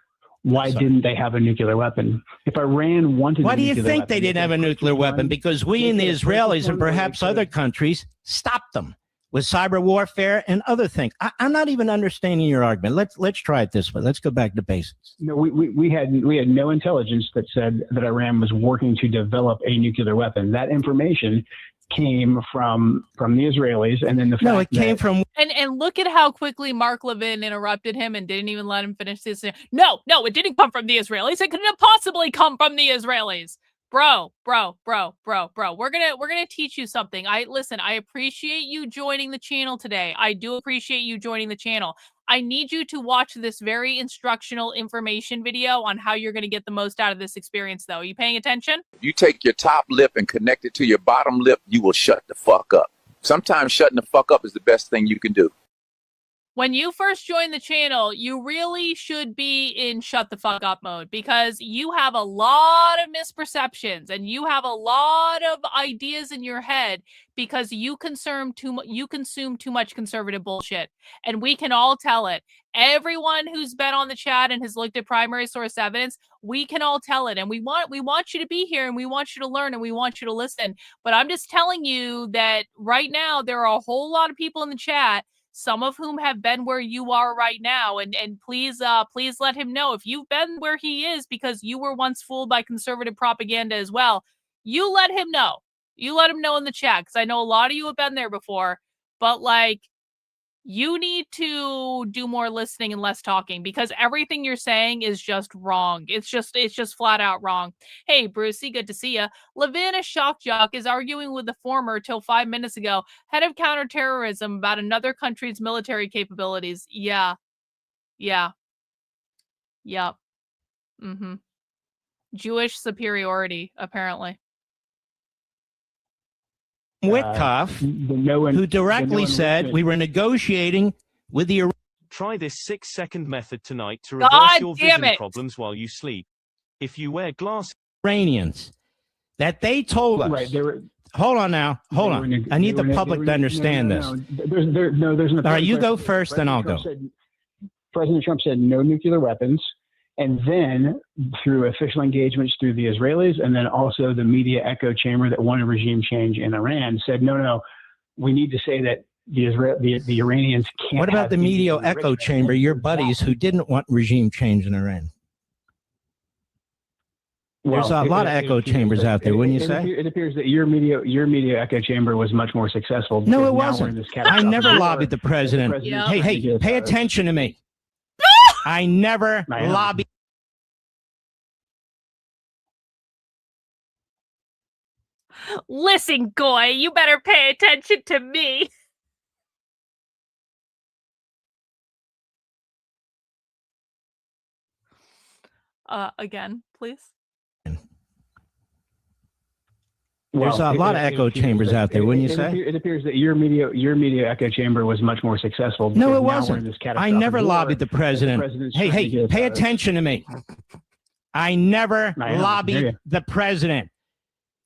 Why didn't they have a nuclear weapon? If Iran wanted, why do you think they didn't have a nuclear weapon? Because we and the Israelis and perhaps other countries stopped them with cyber warfare and other things. I'm not even understanding your argument. Let's try it this way. Let's go back to basics. No, we had no intelligence that said that Iran was working to develop a nuclear weapon. That information came from the Israelis, and then the No, fact it came that- from And look at how quickly Mark Levin interrupted him and didn't even let him finish this. No, it didn't come from the Israelis. It couldn't have possibly come from the Israelis. Bro. We're gonna teach you something. I appreciate you joining the channel today. I do appreciate you joining the channel. I need you to watch this very instructional information video on how you're gonna get the most out of this experience, though. Are you paying attention? If you take your top lip and connect it to your bottom lip, you will shut the fuck up. Sometimes shutting the fuck up is the best thing you can do. When you first join the channel, you really should be in shut the fuck up mode, because you have a lot of misperceptions and you have a lot of ideas in your head because you consume too much conservative bullshit, and we can all tell it. Everyone who's been on the chat and has looked at primary source evidence, we can all tell it, and we want you to be here, and we want you to learn, and we want you to listen. But I'm just telling you that right now there are a whole lot of people in the chat, some of whom have been where you are right now. And please let him know, if you've been where he is because you were once fooled by conservative propaganda as well, you let him know. You let him know in the chat, because I know a lot of you have been there before, but like, you need to do more listening and less talking, because everything you're saying is just wrong. It's just flat out wrong. Hey, Brucey, good to see you. Levin, a shock jock, is arguing with the former till 5 minutes ago head of counterterrorism about another country's military capabilities. Yeah. Yep. Jewish superiority, apparently. Witkoff, who directly said we were negotiating with the. Try this 6-second method tonight to God reverse your damn vision it. problems while you sleep. If you wear glasses. Iranians that they told us. Right, they were. Hold on now. Hold on. I need the public to understand this. There's an. All right, you go first, then I'll go. President Trump said no nuclear weapons. And then through official engagements through the Israelis, and then also the media echo chamber that wanted regime change in Iran, said, no, we need to say that the Iranians can't. What about have the media echo chamber, your buddies who didn't want regime change in Iran? There's a lot of echo chambers out there, wouldn't you say? It appears that your media echo chamber was much more successful. No, it wasn't. I never lobbied the president. Hey, pay attention to me. I never lobbied. Listen, Goy, you better pay attention to me. Again, please. There's a lot of echo chambers out there, wouldn't you say? It appears that your media echo chamber was much more successful. No, it wasn't. I never lobbied the president. Hey, pay attention to me. I never lobbied the president.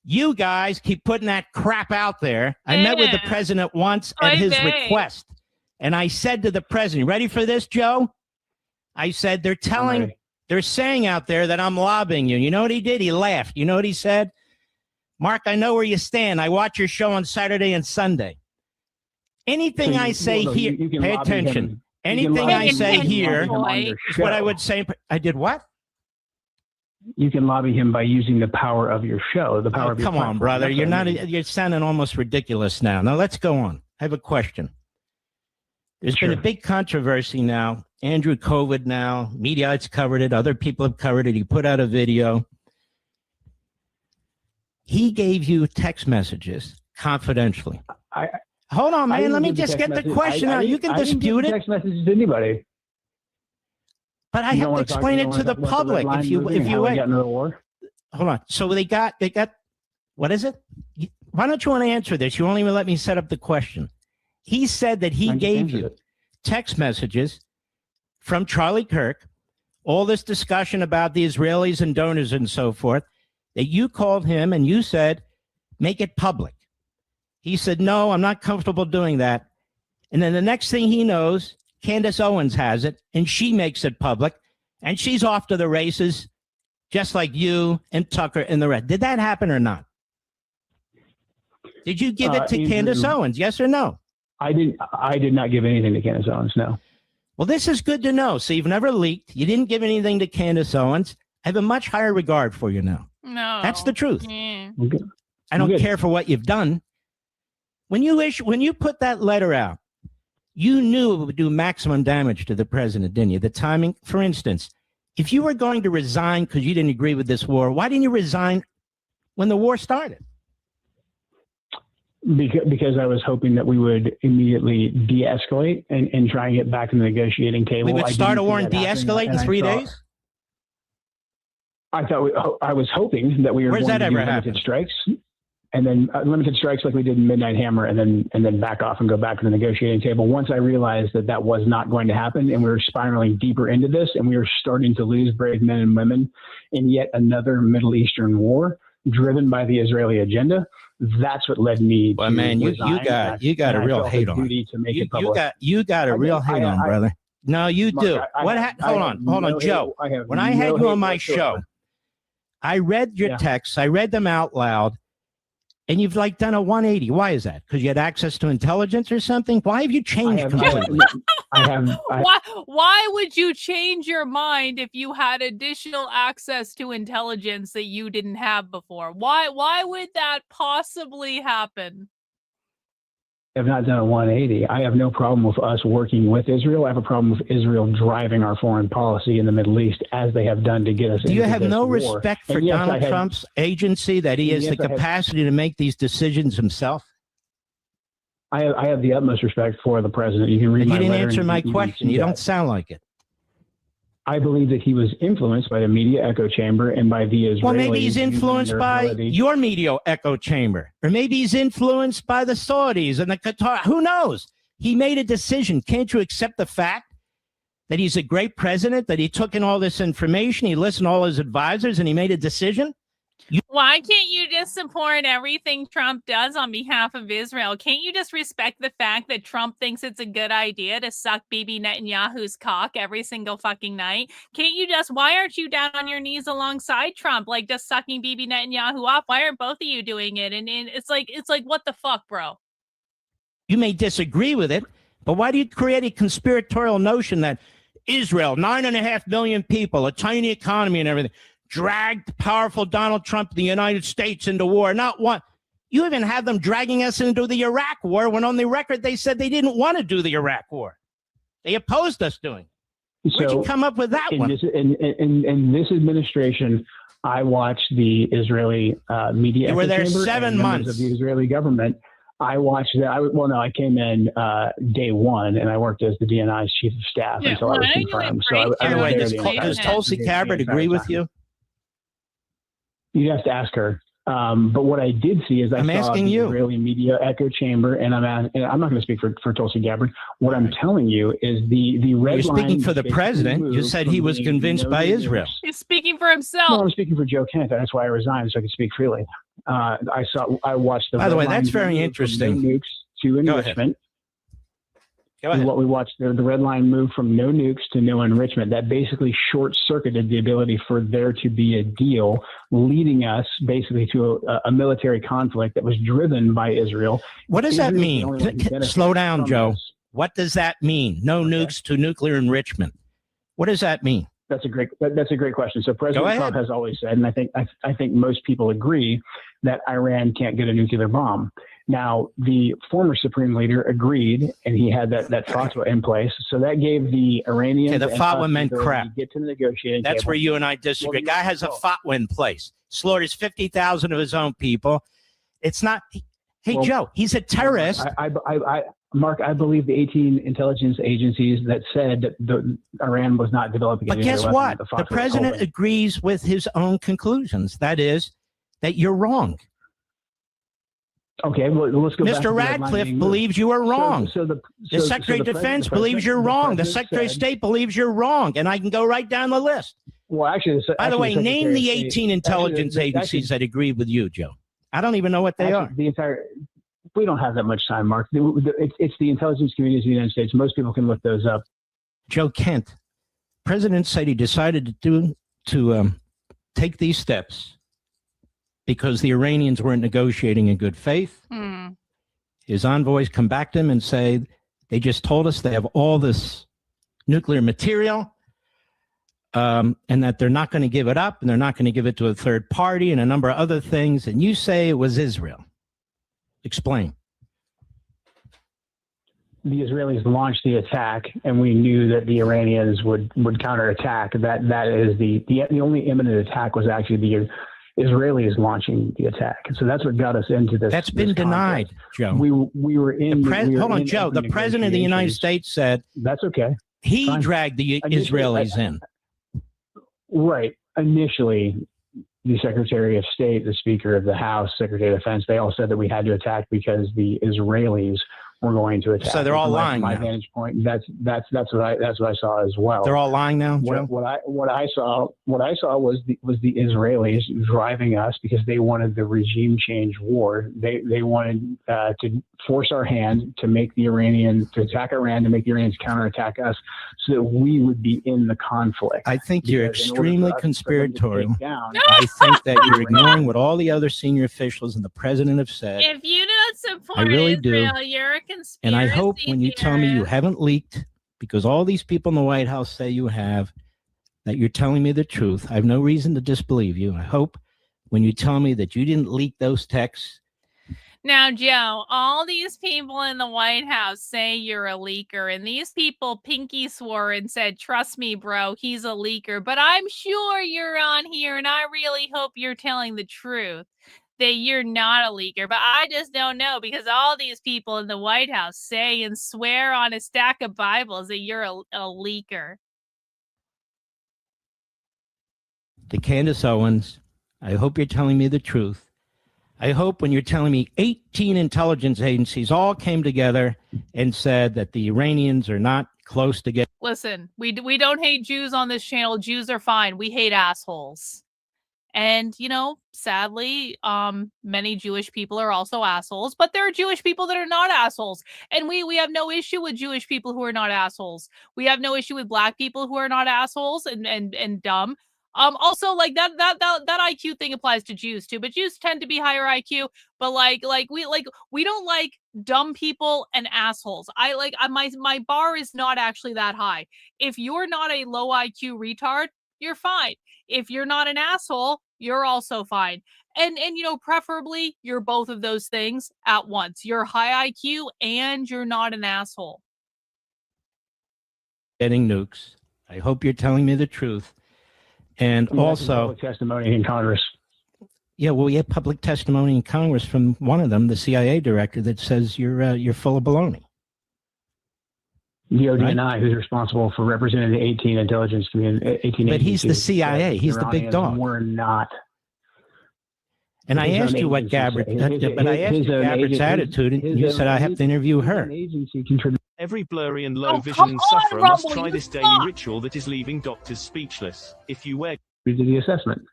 You guys keep putting that crap out there. I met with the president once at his request, and I said to the president, ready for this, Joe? I said, they're saying out there that I'm lobbying you. You know what he did? He laughed. You know what he said? Mark, I know where you stand. I watch your show on Saturday and Sunday. Anything I say here, pay attention. Anything I say here is what I would say. I did what? You can lobby him by using the power of your show, the power of your Come on, platform. brother. That's You're what I not. mean. You're sounding almost ridiculous now. Now let's go on. I have a question. There's been a big controversy now. Andrew COVID now. Media's covered it. Other people have covered it. He put out a video. He gave you text messages confidentially. Hold on, man. Let me just get the question out. You can dispute it. Text messages to anybody. But I have to explain it to the public. If you wait. Hold on. So they got. What is it? Why don't you want to answer this? You won't even let me set up the question. He said that he gave you text messages from Charlie Kirk, all this discussion about the Israelis and donors and so forth, that you called him and you said, make it public. He said, no, I'm not comfortable doing that. And then the next thing he knows, Candace Owens has it, and she makes it public, and she's off to the races, just like you and Tucker and the rest. Did that happen or not? Did you give it to Candace Owens, yes or no? I did not give anything to Candace Owens, no. Well, this is good to know. So you've never leaked. You didn't give anything to Candace Owens. I have a much higher regard for you now. No. That's the truth. Yeah. I don't care for what you've done. When you put that letter out, you knew it would do maximum damage to the president, didn't you? The timing, for instance, if you were going to resign because you didn't agree with this war, why didn't you resign when the war started? Because I was hoping that we would immediately de-escalate and try and get back in the negotiating table. We would start a war and de-escalate in 3 days? I was hoping that we were Where's going that to do ever limited happened? strikes, and then limited strikes like we did in Midnight Hammer, and then back off and go back to the negotiating table. Once I realized that that was not going to happen, and we were spiraling deeper into this, and we were starting to lose brave men and women in yet another Middle Eastern war driven by the Israeli agenda, that's what led me to man, you resign. got a real hate on. Duty to make it public. You got a real hate on, brother. No, you Mark, do. Hold on, Joe. When I had you on my show, I read your texts. I read them out loud, and you've like done a 180. Why is that? Because you had access to intelligence or something? Why have you changed completely? Why would you change your mind if you had additional access to intelligence that you didn't have before? Why would that possibly happen? I have not done a 180. I have no problem with us working with Israel. I have a problem with Israel driving our foreign policy in the Middle East as they have done to get us into this war. Do you have no respect for Donald Trump's agency, that he has the capacity to make these decisions himself? I have the utmost respect for the president. You can read my letter. You didn't answer my question. You don't sound like it. I believe that he was influenced by the media echo chamber and by the Israelis. Well, maybe he's influenced by your media echo chamber. Or maybe he's influenced by the Saudis and the Qatar. Who knows? He made a decision. Can't you accept the fact that he's a great president, that he took in all this information, he listened to all his advisors, and he made a decision? Why can't you just support everything Trump does on behalf of Israel? Can't you just respect the fact that Trump thinks it's a good idea to suck Bibi Netanyahu's cock every single fucking night? Can't you just, why aren't you down on your knees alongside Trump, like just sucking Bibi Netanyahu off? Why aren't both of you doing it? And it's like, what the fuck, bro? You may disagree with it, but why do you create a conspiratorial notion that Israel, 9.5 million people, a tiny economy and everything, dragged powerful Donald Trump, the United States, into war? Not one. You even had them dragging us into the Iraq war when on the record they said they didn't want to do the Iraq war. They opposed us doing it. Where'd you come up with that one? In this administration, I watched the Israeli media. You were there chamber 7 months. Of the Israeli government. I watched that. I came in day one, and I worked as the DNI's chief of staff until I was confirmed. So by the way, does Tulsi Gabbard agree with you? You'd have to ask her. But what I did see is I saw asking the you. Israeli media echo chamber, and I'm not going to speak for Tulsi Gabbard. What I'm telling you is the red You're line. speaking for the president. You said he was convinced by Israel. He's speaking for himself. No, I'm speaking for Joe Kent. That's why I resigned, so I could speak freely. I watched the. By the way, red line that's very move interesting. From no nukes to enrichment. Go ahead. What we watched, the red line move from no nukes to no enrichment. That basically short-circuited the ability for there to be a deal, leading us basically to a military conflict that was driven by Israel. What does that mean? Slow down, Joe. What does that mean? No nukes to nuclear enrichment. What does that mean? That's a great question. So President Trump has always said, and I think most people agree, that Iran can't get a nuclear bomb. Now, the former supreme leader agreed, and he had that fatwa in place. So that gave the Iranians. The fatwa meant crap. To get to the negotiating That's table. where you and I disagree. Guy has a fatwa in place. Slaughters 50,000 of his own people. It's not. Hey, Joe, he's a terrorist. Mark, I believe the 18 intelligence agencies that said that Iran was not developing. But guess what? The president agrees with his own conclusions. That is, that you're wrong. Okay, well, let's go back to Mr. Radcliffe believes you are wrong. The Secretary of Defense believes you're wrong. The Secretary of State believes you're wrong. And I can go right down the list. Well, actually, by the way, name the 18 intelligence agencies that agree with you, Joe. I don't even know what they are. We don't have that much time, Mark. It's the intelligence communities of the United States. Most people can look those up. Joe Kent, President said he decided to take these steps because the Iranians weren't negotiating in good faith. His envoys come back to him and say, they just told us they have all this nuclear material and that they're not going to give it up and they're not going to give it to a third party and a number of other things. And you say it was Israel. Explain. the Israelis launched the attack, and we knew that the Iranians would counterattack. That is the only imminent attack was actually the Israelis launching the attack. So that's what got us into this. That's been denied, Joe. We were in. Hold on, Joe. The president of the United States said that's okay. He Fine. dragged the Israelis in. Right. Initially, the Secretary of State, the Speaker of the House, Secretary of Defense, they all said that we had to attack because the Israelis were going to attack. So they're all lying. From my vantage point, that's what I saw as well. They're all lying now, Joe? What I saw was the Israelis driving us because they wanted the regime change war. They wanted to force our hand to make the Iranians to attack Iran, to make the Iranians counterattack us, so that we would be in the conflict. I think you're extremely conspiratorial. I think that you're ignoring what all the other senior officials and the president have said. If you don't support I really Israel, do. you're a conspiracy And I hope when you tell me you theorist. haven't leaked, because all these people in the White House say you have, that you're telling me the truth. I have no reason to disbelieve you. I hope when you tell me that you didn't leak those texts. Now, Joe, all these people in the White House say you're a leaker, and these people pinky swore and said, trust me, bro, he's a leaker. But I'm sure you're on here, and I really hope you're telling the truth, that you're not a leaker. But I just don't know, because all these people in the White House say and swear on a stack of Bibles that you're a leaker. To Candace Owens, I hope you're telling me the truth. I hope when you're telling me 18 intelligence agencies all came together and said that the Iranians are not close to getting. Listen, we don't hate Jews on this channel. Jews are fine. We hate assholes. And, you know, sadly, many Jewish people are also assholes, but there are Jewish people that are not assholes. And we have no issue with Jewish people who are not assholes. We have no issue with black people who are not assholes and dumb. Also, like that IQ thing applies to Jews too, but Jews tend to be higher IQ. But we don't like dumb people and assholes. My bar is not actually that high. If you're not a low IQ retard, you're fine. If you're not an asshole, you're also fine. And you know, preferably you're both of those things at once. You're high IQ and you're not an asshole. Getting nukes. I hope you're telling me the truth. And also public testimony in Congress. Yeah, well, we have public testimony in Congress from one of them, the CIA director, that says you're full of baloney. DOD&I, who's responsible for representing the 18 intelligence community, 18 But he's the agencies, CIA. He's the big Iranians dog. We're not. And I asked you what Gabbard, but I asked you Gabbard's attitude, and you said I have to interview her. Every blurry and low Oh, vision come on, sufferer must Rumble, try you this daily suck. ritual that is leaving doctors speechless. If you wear We did the assessment.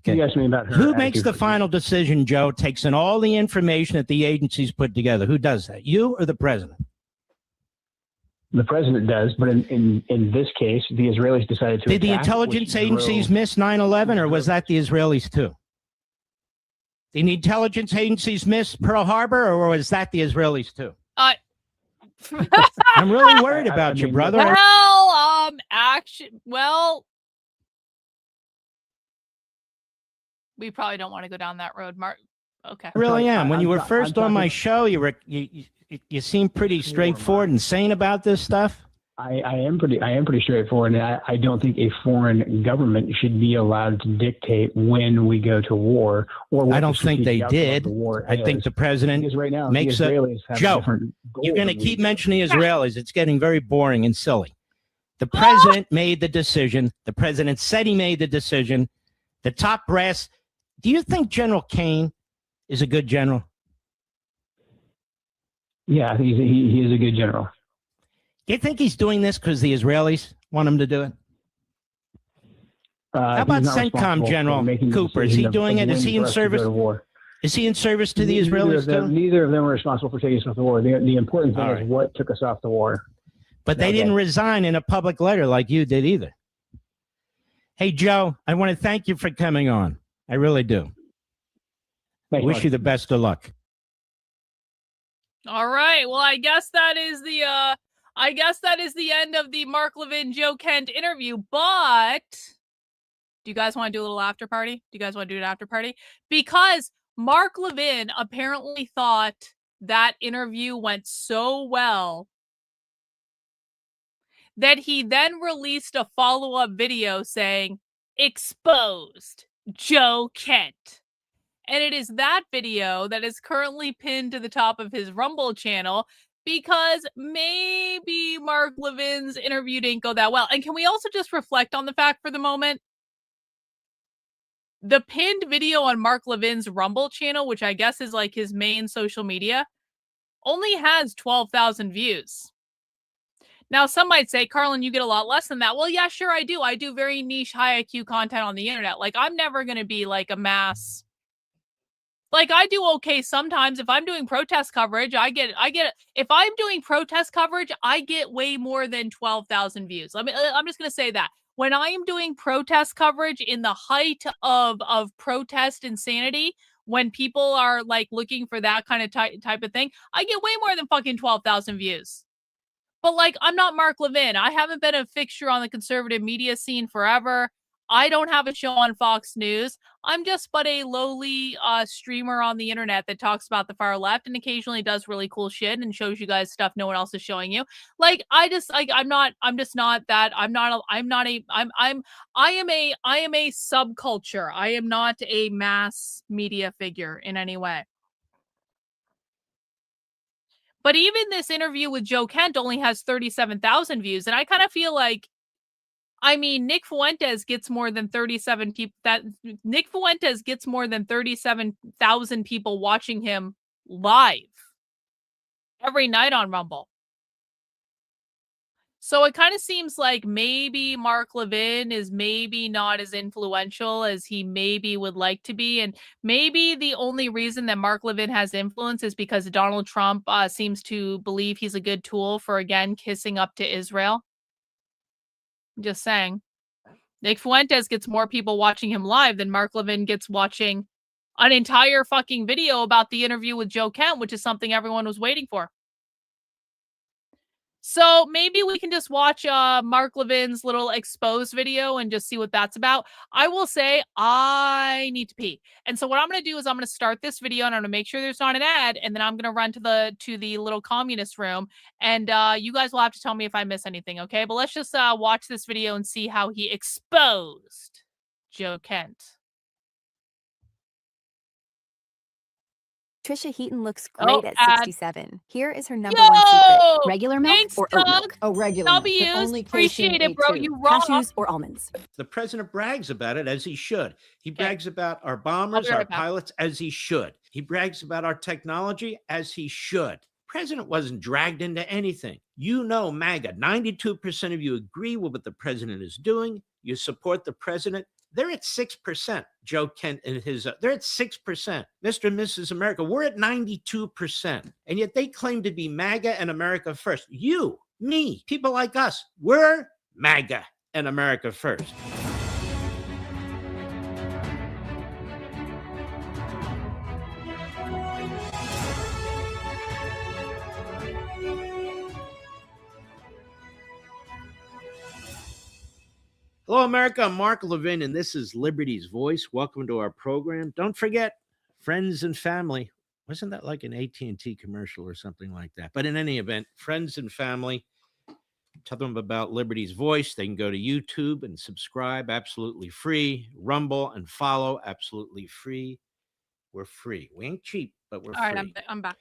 Okay. You asked me about her. Who makes attitude. the final decision, Joe? Takes in all the information that the agencies put together. Who does that? You or the president? The president does, but in this case, the Israelis decided to Did the attack, intelligence which agencies drove- miss 9/11, or was that the Israelis too? Did the intelligence agencies miss Pearl Harbor, or was that the Israelis too? I'm really worried about you, brother. Well, we probably don't want to go down that road, Mark. Okay. I really am. When you were I'm first on my talking- show, you seemed pretty straightforward and sane about this stuff. I am pretty straightforward, and I don't think a foreign government should be allowed to dictate when we go to war or what I don't the think they strategic outcome of did. the war I think is. the president Because right now, makes the a Israelis have a Joe. different goal You're going to than we keep do. mentioning Israelis. It's getting very boring and silly. The president made the decision. The president said he made the decision. The top brass. Do you think General Kane is a good general? Yeah, he is a good general. Do you think he's doing this because the Israelis want him to do it? How about He's not CENTCOM responsible for General making the Cooper? Is he decision doing of it? Is when he in for us to go service? to war. Is he in service to the Neither Israelis of them- too? Neither of them were responsible for taking us off the war. The important thing All is right. what took us off the war. But they Okay. didn't resign in a public letter like you did either. Hey, Joe, I want to thank you for coming on. I really do. Thanks, Wish Mark. you the best of luck. All right. Well, I guess that is the end of the Mark Levin Joe Kent interview. But do you guys want to do a little after party? Do you guys want to do an after party? Because Mark Levin apparently thought that interview went so well that he then released a follow-up video saying, exposed Joe Kent. And it is that video that is currently pinned to the top of his Rumble channel because maybe Mark Levin's interview didn't go that well. And can we also just reflect on the fact for the moment? The pinned video on Mark Levin's Rumble channel, which I guess is like his main social media, only has 12,000 views. Now, some might say, Karlyn, you get a lot less than that. Well, yeah, sure, I do. I do very niche, high IQ content on the internet. Like, I'm never going to be like a mass. Like, I do okay sometimes. If I'm doing protest coverage, if I'm doing protest coverage, I get way more than 12,000 views. I'm just going to say that. When I am doing protest coverage in the height of protest insanity, when people are like looking for that kind of type of thing, I get way more than fucking 12,000 views. But like, I'm not Mark Levin. I haven't been a fixture on the conservative media scene forever. I don't have a show on Fox News. I'm just but a lowly streamer on the internet that talks about the far left and occasionally does really cool shit and shows you guys stuff no one else is showing you. Like, I am a subculture. I am not a mass media figure in any way. But even this interview with Joe Kent only has 37,000 views, and I kind of feel like, I mean, Nick Fuentes gets more than 37 people. Nick Fuentes gets more than 37,000 people watching him live every night on Rumble. So it kind of seems like maybe Mark Levin is maybe not as influential as he maybe would like to be. And maybe the only reason that Mark Levin has influence is because Donald Trump seems to believe he's a good tool for, again, kissing up to Israel. I'm just saying. Nick Fuentes gets more people watching him live than Mark Levin gets watching an entire fucking video about the interview with Joe Kent, which is something everyone was waiting for. So maybe we can just watch Mark Levin's little exposed video and just see what that's about. I will say I need to pee. And so what I'm going to do is I'm going to start this video and I'm going to make sure there's not an ad. And then I'm going to run to the little communist room. And you guys will have to tell me if I miss anything, okay? But let's just watch this video and see how he exposed Joe Kent. Trisha Heaton looks great at 67. Here is her number Yo! one secret. Regular milk Thanks, or oat Doug. milk? Oh, regular milk. W's. But only Appreciate casein it, bro. A2. You rock. Cashews or almonds? The president brags about it as he should. He brags about our bombers, our pilots, as he should. He brags about our technology as he should. President wasn't dragged into anything. You know, MAGA, 92% of you agree with what the president is doing. You support the president. They're at 6%. Joe Kent and his, they're at 6%. Mr. and Mrs. America, we're at 92%. And yet they claim to be MAGA and America first. You, me, people like us, we're MAGA and America first. Hello, America. I'm Mark Levin, and this is Liberty's Voice. Welcome to our program. Don't forget, friends and family. Wasn't that like an AT&T commercial or something like that? But in any event, friends and family, tell them about Liberty's Voice. They can go to YouTube and subscribe, absolutely free. Rumble and follow, absolutely free. We're free. We ain't cheap, but we're free. All right, I'm back.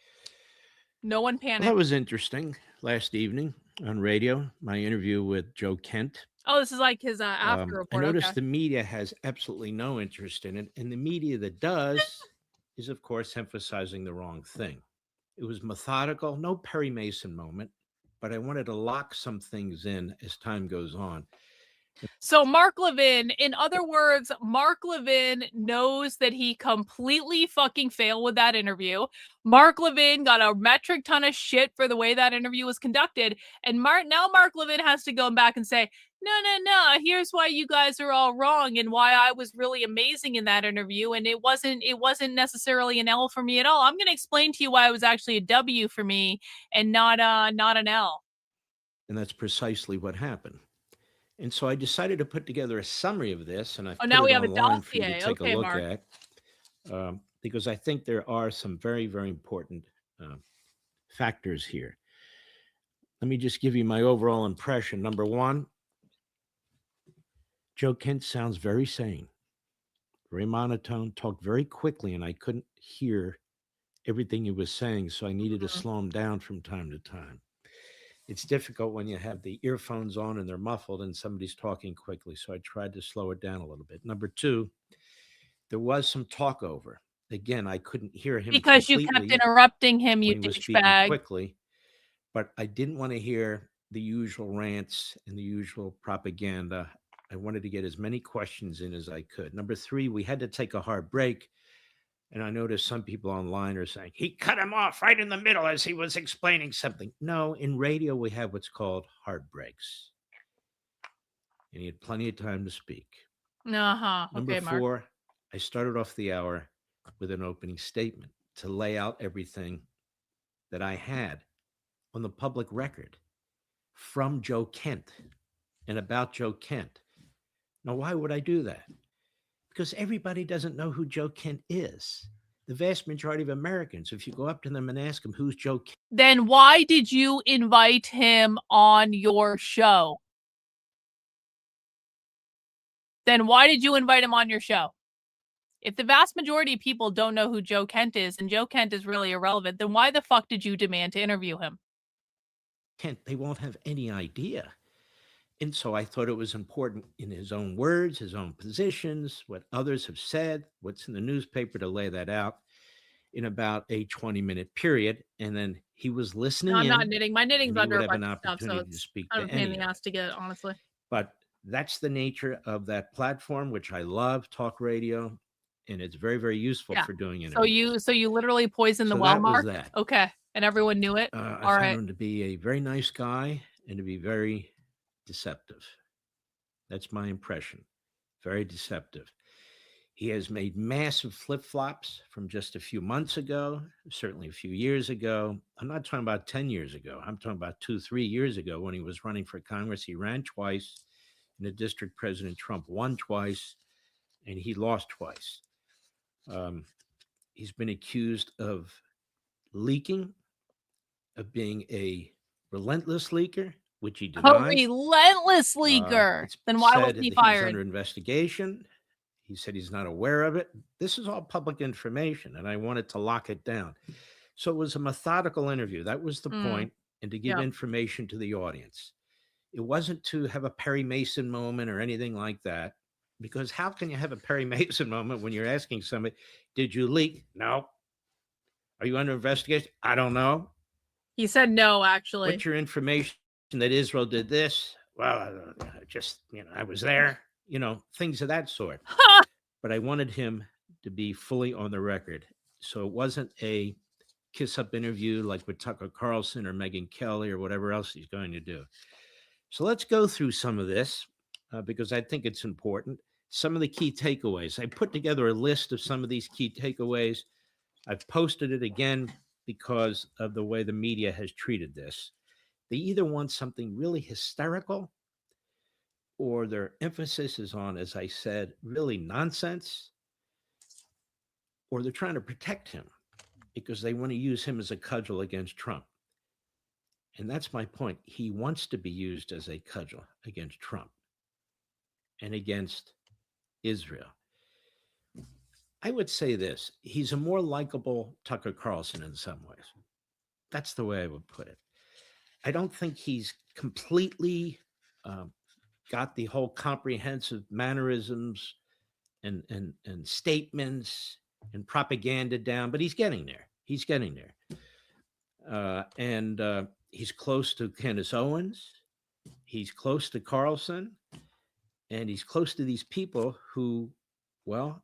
No one panic. Well, that was interesting last evening on radio, my interview with Joe Kent. Oh, this is like his after report. I noticed okay. the media has absolutely no interest in it. And the media that does is, of course, emphasizing the wrong thing. It was methodical, no Perry Mason moment, but I wanted to lock some things in as time goes on. So Mark Levin, in other words, Mark Levin knows that he completely fucking failed with that interview. Mark Levin got a metric ton of shit for the way that interview was conducted. And now Mark Levin has to go back and say, no, here's why you guys are all wrong and why I was really amazing in that interview. And it wasn't necessarily an L for me at all. I'm going to explain to you why it was actually a W for me and not an L. And that's precisely what happened. And so I decided to put together a summary of this, and I put now it we have a online for you to dossier. take Okay, a look Mark. at, because I think there are some very, very important factors here. let me just give you my overall impression. Number one, Joe Kent sounds very sane, very monotone, talked very quickly, and I couldn't hear everything he was saying, so I needed to slow him down from time to time. It's difficult when you have the earphones on and they're muffled and somebody's talking quickly, so I tried to slow it down a little bit. Number two, there was some talk over. Again, I couldn't hear him because you kept interrupting him, you when he was speaking douchebag. quickly, but I didn't want to hear the usual rants and the usual propaganda. I wanted to get as many questions in as I could. Number three, we had to take a hard break. And I noticed some people online are saying, he cut him off right in the middle as he was explaining something. No, in radio, we have what's called hard breaks. And he had plenty of time to speak. Uh-huh. Number Okay, four, Mark. I started off the hour with an opening statement to lay out everything that I had on the public record from Joe Kent and about Joe Kent. Now, why would I do that? Because everybody doesn't know who Joe Kent is. The vast majority of Americans, if you go up to them and ask them, who's Joe Kent? Then why did you invite him on your show? Then why did you invite him on your show? If the vast majority of people don't know who Joe Kent is and Joe Kent is really irrelevant, then why the fuck did you demand to interview him? Kent, they won't have any idea. And so I thought it was important in his own words, his own positions, what others have said, what's in the newspaper, to lay that out in about a 20-minute period. And then he was listening. No, I'm in, not knitting. My knitting's and he under would a have bunch an of stuff, so opportunity to it's speak kind to of a pain in any the of ass to get, honestly. But that's the nature of that platform, which I love, talk radio, and it's very, very useful for doing it. So you literally poisoned the So well, that was Mark? that. Okay. And everyone knew it? I All found right. him to be a very nice guy and to be very deceptive. That's my impression. Very deceptive. He has made massive flip-flops from just a few months ago, certainly a few years ago. I'm not talking about 10 years ago. I'm talking about 2-3 years ago when he was running for Congress. He ran twice. In the district, President Trump won twice, and he lost twice. He's been accused of leaking, of being a relentless leaker, which he A denied. relentless leaker. Then why was he He's fired? under investigation. He said he's not aware of it. This is all public information, and I wanted to lock it down. So it was a methodical interview. That was the point, and to give information to the audience. It wasn't to have a Perry Mason moment or anything like that, because how can you have a Perry Mason moment when you're asking somebody, did you leak? No. Are you under investigation? I don't know. He said no, actually. What's your information that Israel did this? Well, I was there, things of that sort. But I wanted him to be fully on the record. So it wasn't a kiss-up interview like with Tucker Carlson or Megyn Kelly or whatever else he's going to do. So let's go through some of this because I think it's important. Some of the key takeaways. I put together a list of some of these key takeaways. I've posted it again because of the way the media has treated this. They either want something really hysterical, or their emphasis is on, as I said, really nonsense, or they're trying to protect him because they want to use him as a cudgel against Trump. And that's my point. He wants to be used as a cudgel against Trump and against Israel. I would say this. He's a more likable Tucker Carlson in some ways. That's the way I would put it. I don't think he's completely got the whole comprehensive mannerisms and statements and propaganda down, but he's getting there. He's getting there. And he's close to Candace Owens. He's close to Carlson. And he's close to these people who, well,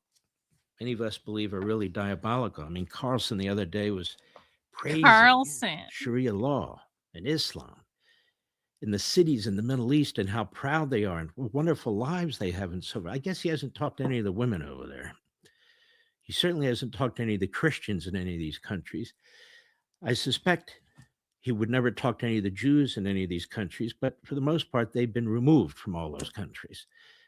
many of us believe are really diabolical. I mean, Carlson the other day was praising Sharia law and Islam in the cities in the Middle East and how proud they are and what wonderful lives they have and so forth. I guess he hasn't talked to any of the women over there. He certainly hasn't talked to any of the Christians in any of these countries. I suspect he would never talk to any of the Jews in any of these countries, but for the most part, they've been removed from all those countries.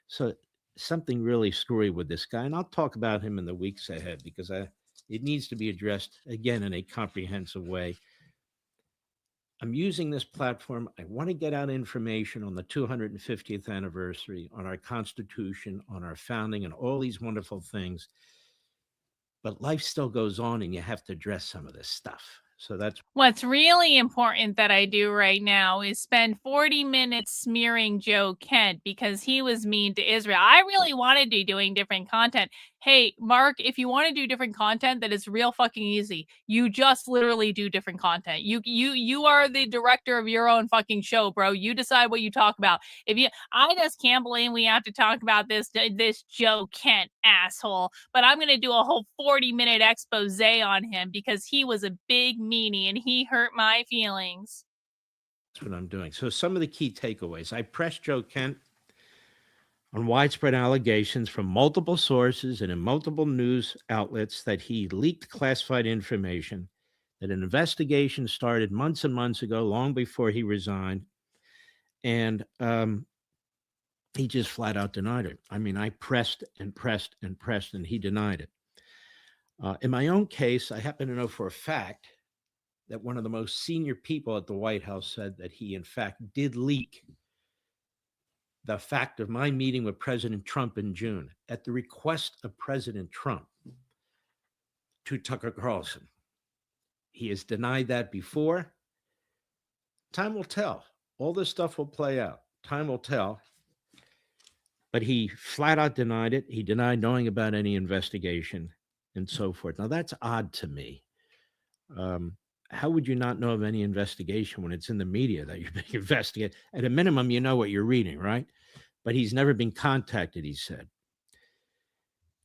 So something really screwy with this guy, and I'll talk about him in the weeks ahead because it needs to be addressed again in a comprehensive way. I'm using this platform. I want to get out information on the 250th anniversary, on our Constitution, on our founding, and all these wonderful things. But life still goes on, and you have to address some of this stuff. So that's What's really important that I do right now is spend 40 minutes smearing Joe Kent because he was mean to Israel. I really want to be doing different content. Hey, Mark, if you want to do different content, that is real fucking easy. You just literally do different content. You are the director of your own fucking show, bro. You decide what you talk about. I just can't believe we have to talk about this Joe Kent asshole. But I'm gonna do a whole 40-minute expose on him because he was a big meanie and he hurt my feelings. That's what I'm doing. So some of the key takeaways. I pressed Joe Kent on widespread allegations from multiple sources and in multiple news outlets that he leaked classified information, that an investigation started months and months ago, long before he resigned. And he just flat out denied it. I mean, I pressed and pressed and pressed, and he denied it. In my own case, I happen to know for a fact that one of the most senior people at the White House said that he, in fact, did leak the fact of my meeting with President Trump in June at the request of President Trump to Tucker Carlson. He has denied that before. Time will tell. All this stuff will play out. Time will tell. But he flat out denied it. He denied knowing about any investigation and so forth. Now, that's odd to me. How would you not know of any investigation when it's in the media that you're being investigated? At a minimum, you know what you're reading, right? But he's never been contacted, he said.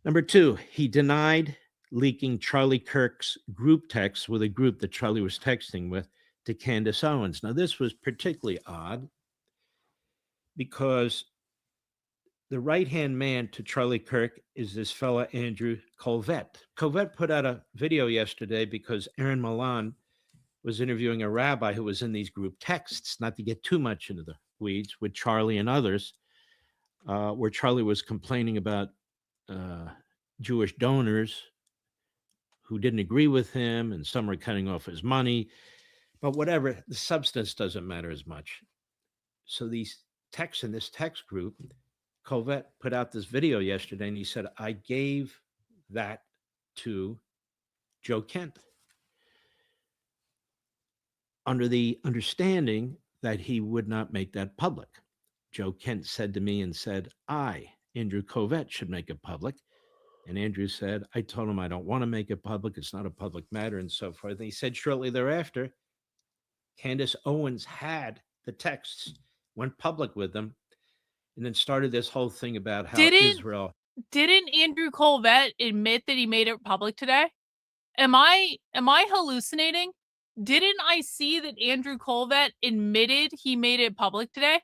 Number two, he denied leaking Charlie Kirk's group text with a group that Charlie was texting with to Candace Owens. Now, this was particularly odd because the right-hand man to Charlie Kirk is this fella, Andrew Colvett. Colvett put out a video yesterday because Aaron Milan was interviewing a rabbi who was in these group texts, not to get too much into the weeds, with Charlie and others, where Charlie was complaining about Jewish donors who didn't agree with him, and some were cutting off his money. But whatever, the substance doesn't matter as much. So these texts in this text group, Colvett put out this video yesterday, and he said, I gave that to Joe Kent under the understanding that he would not make that public. Joe Kent said to me and said, I, Andrew Colvett, should make it public. And Andrew said, I told him I don't want to make it public. It's not a public matter and so forth. And he said shortly thereafter, Candace Owens had the texts, went public with them, and then started this whole thing about how Israel. Didn't Andrew Colvett admit that he made it public today? Am I hallucinating? Didn't I see that Andrew Colvett admitted he made it public today?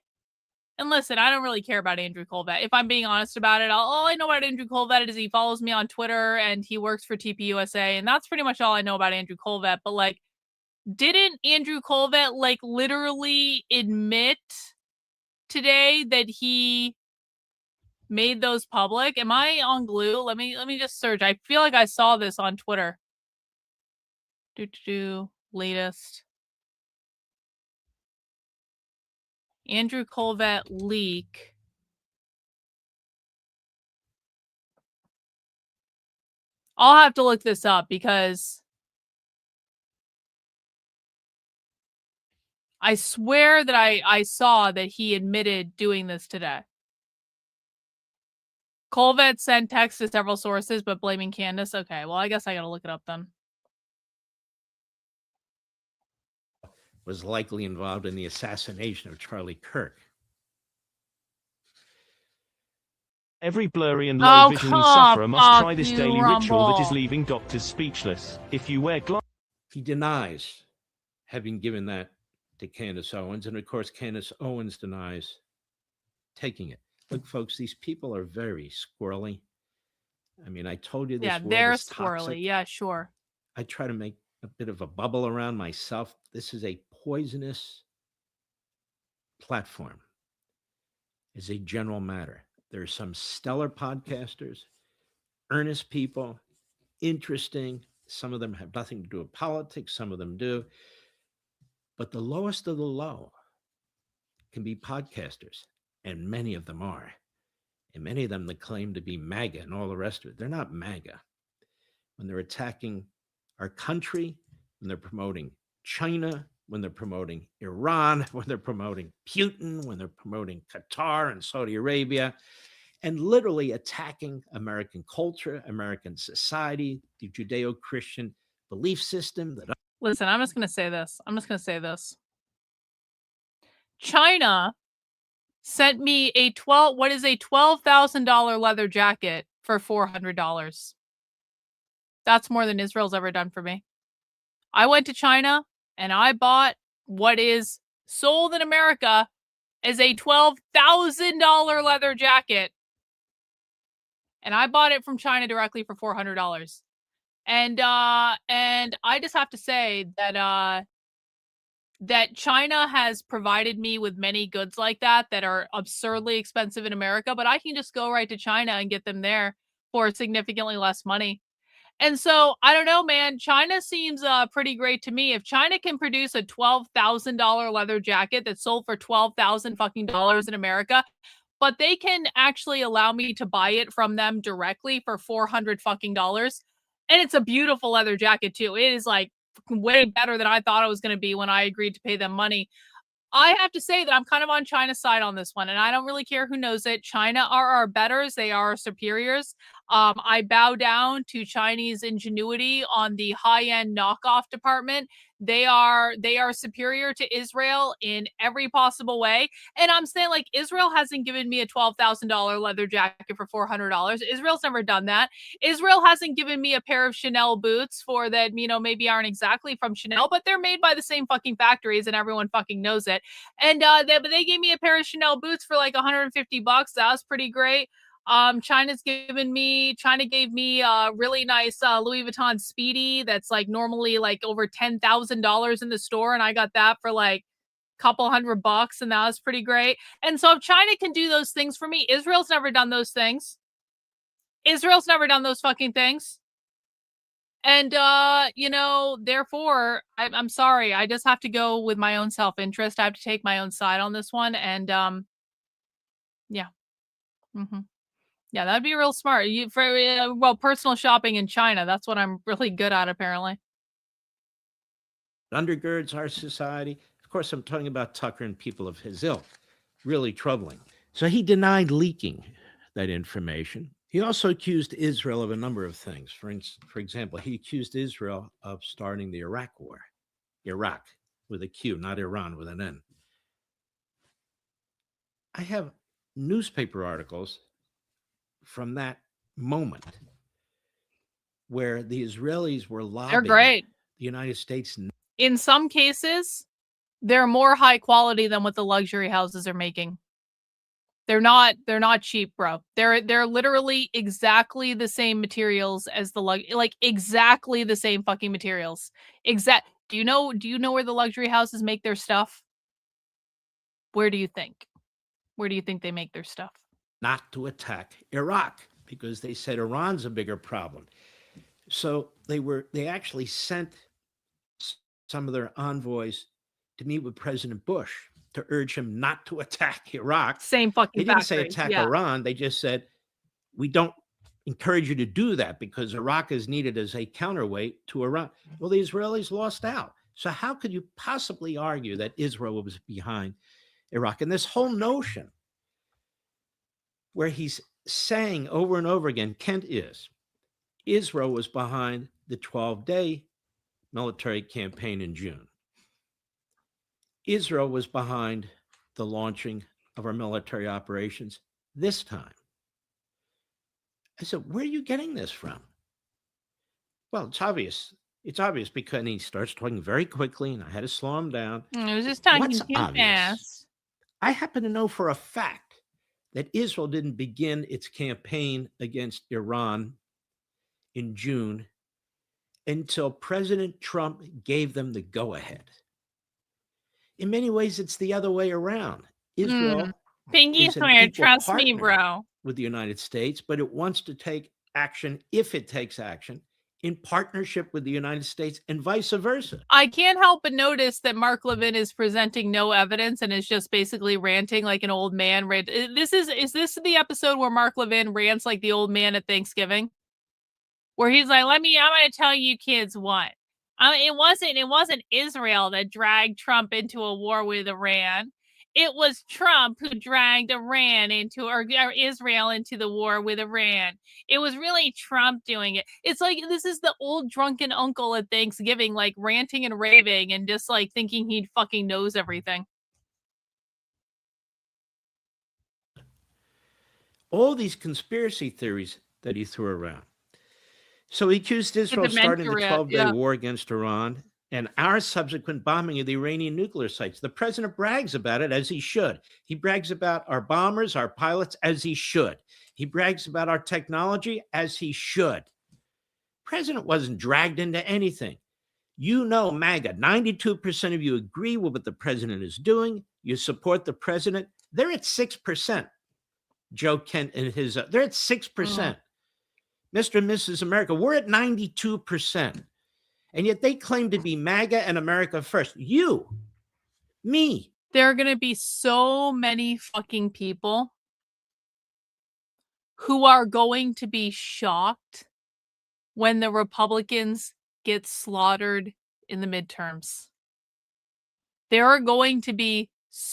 And listen, I don't really care about Andrew Colvett. If I'm being honest about it, all I know about Andrew Colvett is he follows me on Twitter and he works for TPUSA, and that's pretty much all I know about Andrew Colvett. But like, didn't Andrew Colvett like literally admit today that he made those public? Am I on glue? Let me just search. I feel like I saw this on Twitter. Latest Andrew Colvett leak. I'll have to look this up because I swear that I saw that he admitted doing this today. Colvett sent text to several sources, but blaming Candace. Okay, well, I guess I gotta look it up then. Was likely involved in the assassination of Charlie Kirk. Every blurry and low vision sufferer must try this daily ritual that is leaving doctors speechless. If you wear glasses. He denies having given that to Candace Owens. And of course, Candace Owens denies taking it. Look, folks, these people are very squirrely. I mean, I told you this world they're is squirrely. toxic. Yeah, sure. I try to make a bit of a bubble around myself. This is a poisonous platform. As a general matter. There are some stellar podcasters, earnest people, interesting. Some of them have nothing to do with politics. Some of them do. But the lowest of the low can be podcasters, and many of them are. And many of them that claim to be MAGA and all the rest of it, they're not MAGA. When they're attacking our country, when they're promoting China, when they're promoting Iran, when they're promoting Putin, when they're promoting Qatar and Saudi Arabia, and literally attacking American culture, American society, the Judeo-Christian belief system. Listen, I'm just going to say this. China sent me a $12,000 leather jacket for $400. That's more than Israel's ever done for me. I went to China and I bought what is sold in America as a $12,000 leather jacket. And I bought it from China directly for $400. And I just have to say that that China has provided me with many goods like that are absurdly expensive in America, but I can just go right to China and get them there for significantly less money. And so I don't know, man. China seems pretty great to me. If China can produce a $12,000 leather jacket that's sold for $12,000 fucking dollars in America, but they can actually allow me to buy it from them directly for $400 fucking dollars, and it's a beautiful leather jacket too. It is like way better than I thought it was going to be when I agreed to pay them money. I have to say that I'm kind of on China's side on this one, and I don't really care who knows it. China are our betters. They are our superiors. I bow down to Chinese ingenuity on the high-end knockoff department. They are superior to Israel in every possible way. And I'm saying, like, Israel hasn't given me a $12,000 leather jacket for $400. Israel's never done that. Israel hasn't given me a pair of Chanel boots for that, maybe aren't exactly from Chanel, but they're made by the same fucking factories and everyone fucking knows it. And they gave me a pair of Chanel boots for like $150. That was pretty great. China gave me a really nice Louis Vuitton Speedy that's like normally like over $10,000 in the store, and I got that for like a couple $100, and that was pretty great. And so if China can do those things for me, Israel's never done those things. Israel's never done those fucking things. And therefore I'm sorry, I just have to go with my own self-interest. I have to take my own side on this one. And yeah. Yeah, that'd be real smart. Personal shopping in China. That's what I'm really good at, apparently. Undergirds our society. Of course, I'm talking about Tucker and people of his ilk. Really troubling. So he denied leaking that information. He also accused Israel of a number of things. For example, he accused Israel of starting the Iraq War. Iraq with a Q, not Iran with an N. I have newspaper articles from that moment where the Israelis were lobbying the United States. In some cases, they're more high quality than what the luxury houses are making. They're not cheap, bro. They're literally exactly the same materials as exactly the same fucking materials. Do you know where the luxury houses make their stuff? Where do you think? Where do you think they make their stuff? Not to attack Iraq because they said Iran's a bigger problem. So they actually sent some of their envoys to meet with President Bush to urge him not to attack Iraq. Same fucking They didn't say factory. attack Yeah. Iran. They just said, we don't encourage you to do that because Iraq is needed as a counterweight to Iran. Well, the Israelis lost out. So how could you possibly argue that Israel was behind Iraq? And this whole notion where he's saying over and over again, Kent is, Israel was behind the 12-day military campaign in June. Israel was behind the launching of our military operations this time. I said, where are you getting this from? Well, it's obvious. It's obvious because he starts talking very quickly, and I had to slow him down. It was just talking What's too obvious? fast. I happen to know for a fact that Israel didn't begin its campaign against Iran in June until President Trump gave them the go-ahead. In many ways, it's the other way around. Israel Pinky is an swear, equal trust me, partner bro. with the United States, but it wants to take action if it takes action in partnership with the United States and vice versa. I can't help but notice that Mark Levin is presenting no evidence and is just basically ranting like an old man. Is this the episode where Mark Levin rants like the old man at Thanksgiving? Where he's like, I'm going to tell you kids what. It wasn't Israel that dragged Trump into a war with Iran. It was Trump who dragged Israel into the war with Iran. It was really Trump doing it. It's like this is the old drunken uncle at Thanksgiving, like ranting and raving and just like thinking he fucking knows everything. All these conspiracy theories that he threw around. So he accused Israel of starting the 12-day war against Iran and our subsequent bombing of the Iranian nuclear sites. The president brags about it, as he should. He brags about our bombers, our pilots, as he should. He brags about our technology, as he should. The president wasn't dragged into anything. You know, MAGA, 92% of you agree with what the president is doing. You support the president. They're at 6%. Joe Kent and his, they're at 6%. Mr. and Mrs. America, we're at 92%. And yet they claim to be MAGA and America first. You, me. There are going to be so many fucking people who are going to be shocked when the Republicans get slaughtered in the midterms. There are going to be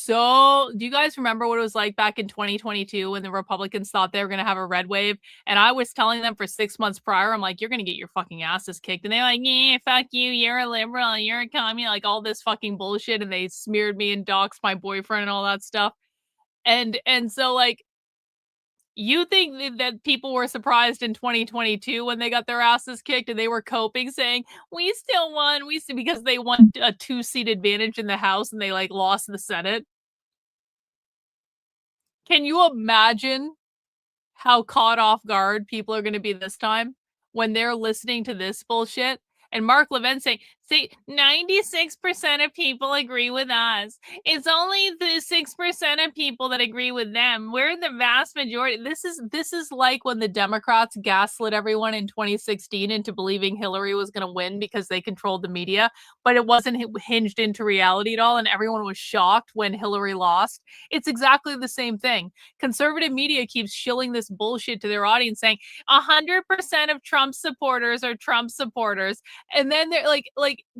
do you guys remember what it was like back in 2022 when the Republicans thought they were going to have a red wave? And I was telling them for 6 months prior, I'm like, you're going to get your fucking asses kicked. And they're like, yeah, fuck you. You're a liberal. You're a communist. Like all this fucking bullshit. And they smeared me and doxed my boyfriend and all that stuff. And so like, you think that people were surprised in 2022 when they got their asses kicked and they were coping saying, we still won, because they won a 2-seat advantage in the House and they like lost the Senate. Can you imagine how caught off guard people are going to be this time when they're listening to this bullshit? And Mark Levin saying, see, 96% of people agree with us. It's only the 6% of people that agree with them. We're the vast majority. This is like when the Democrats gaslit everyone in 2016 into believing Hillary was going to win because they controlled the media, but it wasn't hinged into reality at all, and everyone was shocked when Hillary lost. It's exactly the same thing. Conservative media keeps shilling this bullshit to their audience saying 100% of Trump supporters are Trump supporters. And then they're like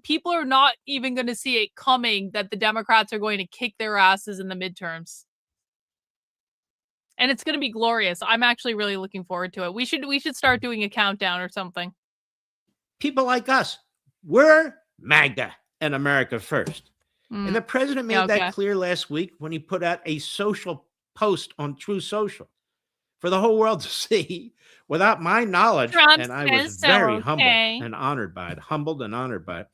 people are not even going to see it coming that the Democrats are going to kick their asses in the midterms. And it's going to be glorious. I'm actually really looking forward to it. We should start doing a countdown or something. People like us, we're MAGA and America first. And the president made that clear last week when he put out a social post on True Social for the whole world to see without my knowledge. Trump and I was very humbled and honored by it.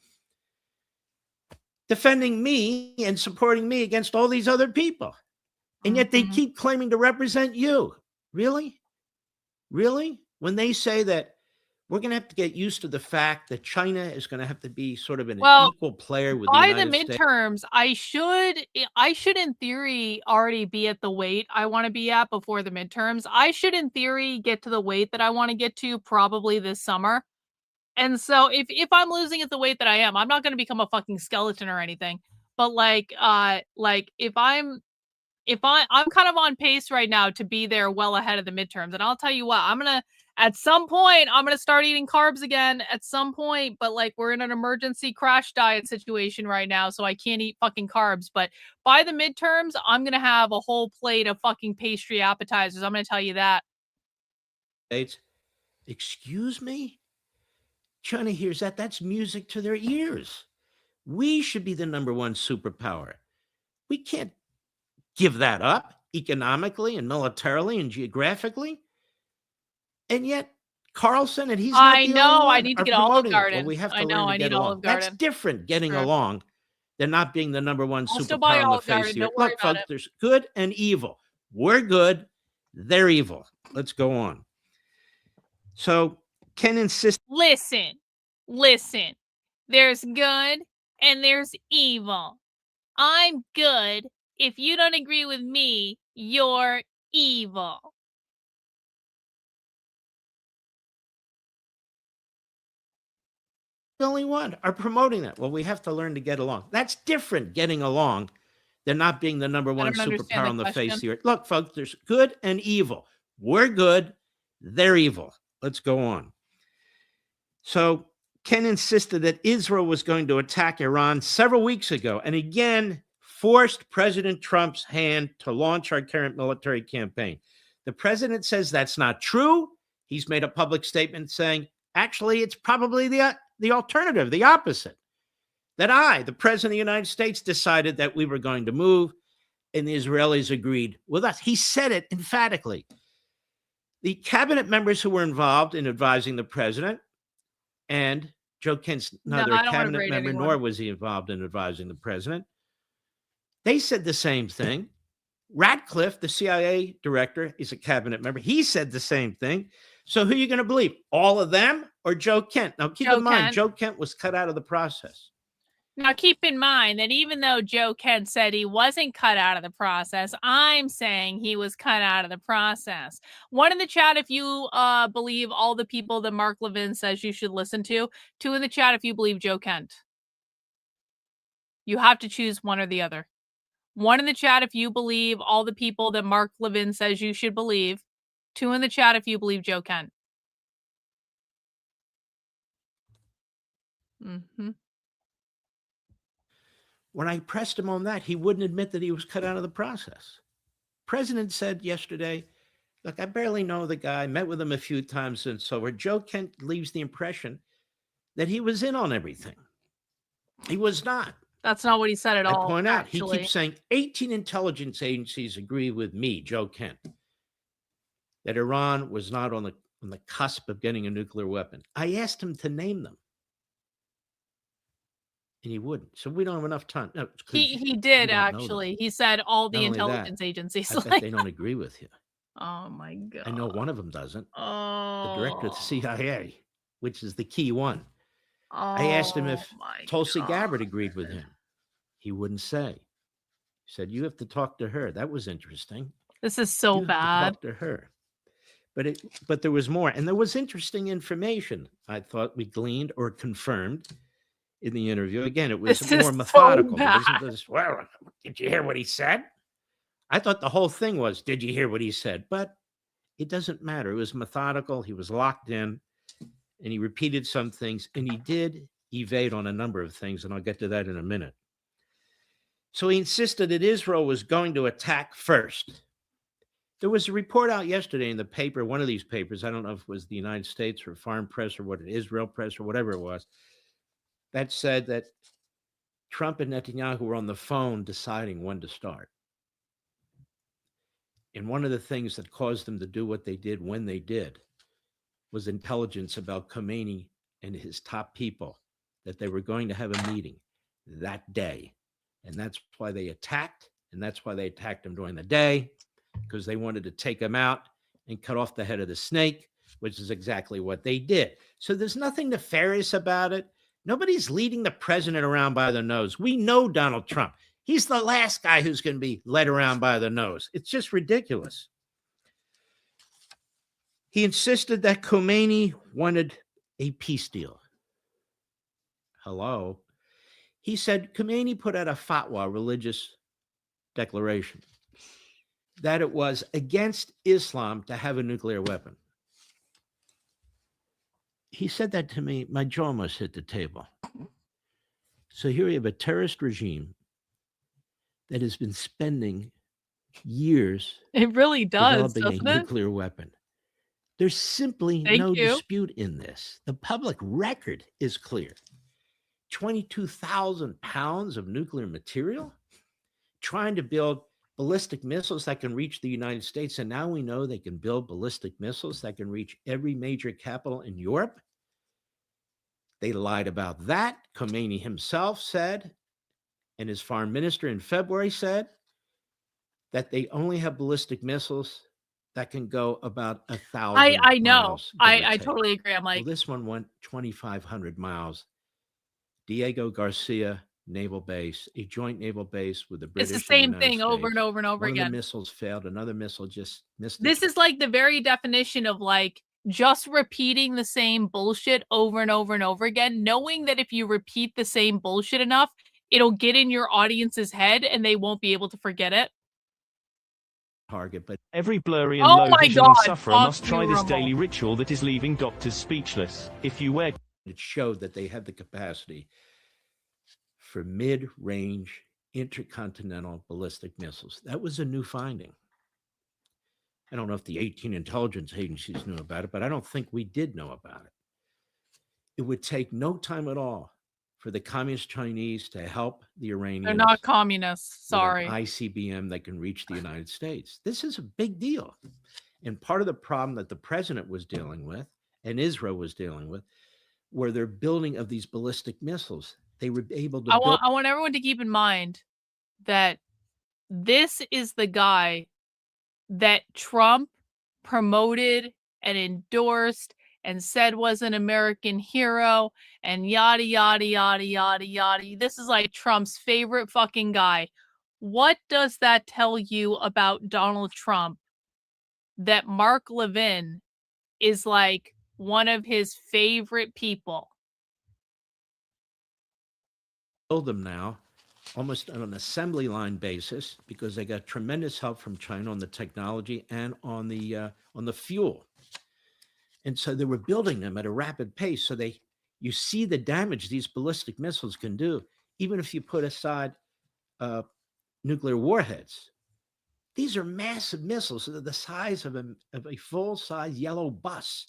Defending me and supporting me against all these other people. And yet they keep claiming to represent you. Really? Really? When they say that we're going to have to get used to the fact that China is going to have to be sort of an equal player with the United States. By the midterms, I should in theory already be at the weight I want to be at before the midterms. I should in theory get to the weight that I want to get to probably this summer. And so if I'm losing at the weight that I am, I'm not going to become a fucking skeleton or anything. But like if I'm kind of on pace right now to be there well ahead of the midterms. And I'll tell you what, at some point, I'm going to start eating carbs again at some point. But like we're in an emergency crash diet situation right now, so I can't eat fucking carbs. But by the midterms, I'm going to have a whole plate of fucking pastry appetizers. I'm going to tell you that. Excuse me? China hears that. That's music to their ears. We should be the number one superpower. We can't give that up economically and militarily and geographically. And yet Carlson and he's not the only one, I need to get Olive Garden. Well, we have to learn to get along. That's different, getting along, than not being the number one superpower on the face of the earth. Look, folks, there's good and evil. We're good. They're evil. Let's go on. So Ken insists. Listen. There's good and there's evil. I'm good. If you don't agree with me, you're evil. the only one, are promoting that. Well, we have to learn to get along. That's different, getting along, than not being the number one superpower on the face of the earth. Look, folks, there's good and evil. We're good. They're evil. Let's go on. So Ken insisted that Israel was going to attack Iran several weeks ago, and again forced President Trump's hand to launch our current military campaign. The president says that's not true. He's made a public statement saying, actually, it's probably the alternative, the opposite. That I, the president of the United States, decided that we were going to move, and the Israelis agreed with us. He said it emphatically. The cabinet members who were involved in advising the president, and Joe Kent's neither a cabinet member nor was he involved in advising the president, they said the same thing. Ratcliffe, the CIA director, is a cabinet member. He said the same thing. So who are you going to believe? All of them or Joe Kent? Now, keep in mind, Joe Kent was cut out of the process. Now, keep in mind that even though Joe Kent said he wasn't cut out of the process, I'm saying he was cut out of the process. One in the chat if you believe all the people that Mark Levin says you should listen to. Two in the chat if you believe Joe Kent. You have to choose one or the other. One in the chat if you believe all the people that Mark Levin says you should believe. Two in the chat if you believe Joe Kent. Mm-hmm. When I pressed him on that, he wouldn't admit that he was cut out of the process. President said yesterday, look, I barely know the guy, met with him a few times and so where Joe Kent leaves the impression that he was in on everything. He was not. That's not what he said at all. I point out, he keeps saying 18 intelligence agencies agree with me, Joe Kent, that Iran was not on the cusp of getting a nuclear weapon. I asked him to name them. And he wouldn't. So we don't have enough time. No, he did actually. He said all the intelligence agencies. I bet they don't agree with you. Oh my God. I know one of them doesn't. Oh. The director of the CIA, which is the key one. I asked him if Tulsi Gabbard agreed with him. He wouldn't say. He said, you have to talk to her. That was interesting. This is so bad. Talk to her. But there was more. And there was interesting information I thought we gleaned or confirmed in the interview. Again, it was more methodical. So It wasn't just, well, did you hear what he said? I thought the whole thing was, did you hear what he said? But it doesn't matter. It was methodical. He was locked in and he repeated some things and he did evade on a number of things. And I'll get to that in a minute. So he insisted that Israel was going to attack first. There was a report out yesterday in the paper, one of these papers, I don't know if it was the United States or Foreign Press or what, Israel Press or whatever it was, that said that Trump and Netanyahu were on the phone deciding when to start. And one of the things that caused them to do what they did when they did was intelligence about Khomeini and his top people, that they were going to have a meeting that day. And that's why they attacked. And that's why they attacked him during the day, because they wanted to take him out and cut off the head of the snake, which is exactly what they did. So there's nothing nefarious about it. Nobody's leading the president around by the nose. We know Donald Trump. He's the last guy who's going to be led around by the nose. It's just ridiculous. He insisted that Khomeini wanted a peace deal. Hello. He said Khomeini put out a fatwa, religious declaration, that it was against Islam to have a nuclear weapon. He said that to me, my jaw almost hit the table. So here we have a terrorist regime that has been spending years. It really does, developing doesn't a it? nuclear weapon. There's simply no dispute in this. The public record is clear. 22,000 pounds of nuclear material, trying to build ballistic missiles that can reach the United States. And now we know they can build ballistic missiles that can reach every major capital in Europe. They lied about that. Khomeini himself said, and his foreign minister in February said, that they only have ballistic missiles that can go about 1,000 I know. miles, give or I take. totally agree. I'm like, Well, this one went 2,500 miles. Diego Garcia Naval Base, a joint naval base with the British. it's the same thing over and over and over One again. of the missiles failed. Another missile just missed. This is like the very definition of like just repeating the same bullshit over and over and over again, knowing that if you repeat the same bullshit enough, it'll get in your audience's head and they won't be able to forget it. Target, but every blurry and Oh low my visioning God, sufferer must try this fuck you, daily ritual that is leaving doctors speechless. If you wear, it showed that they had the capacity for mid-range intercontinental ballistic missiles. That was a new finding. I don't know if the 18 intelligence agencies knew about it, but I don't think we did know about it. It would take no time at all for the communist Chinese to help the Iranians. They're not communists. Sorry. With an ICBM that can reach the United States. This is a big deal. And part of the problem that the president was dealing with and Israel was dealing with were their building of these ballistic missiles. They were able to I want everyone to keep in mind that this is the guy that Trump promoted and endorsed and said was an American hero and yada, yada, yada, yada, yada. This is like Trump's favorite fucking guy. What does that tell you about Donald Trump? That Mark Levin is like one of his favorite people. Build them now almost on an assembly line basis because they got tremendous help from China on the technology and on the fuel. And so they were building them at a rapid pace. So you see the damage these ballistic missiles can do, even if you put aside nuclear warheads. These are massive missiles. They're the size of a full-size yellow bus,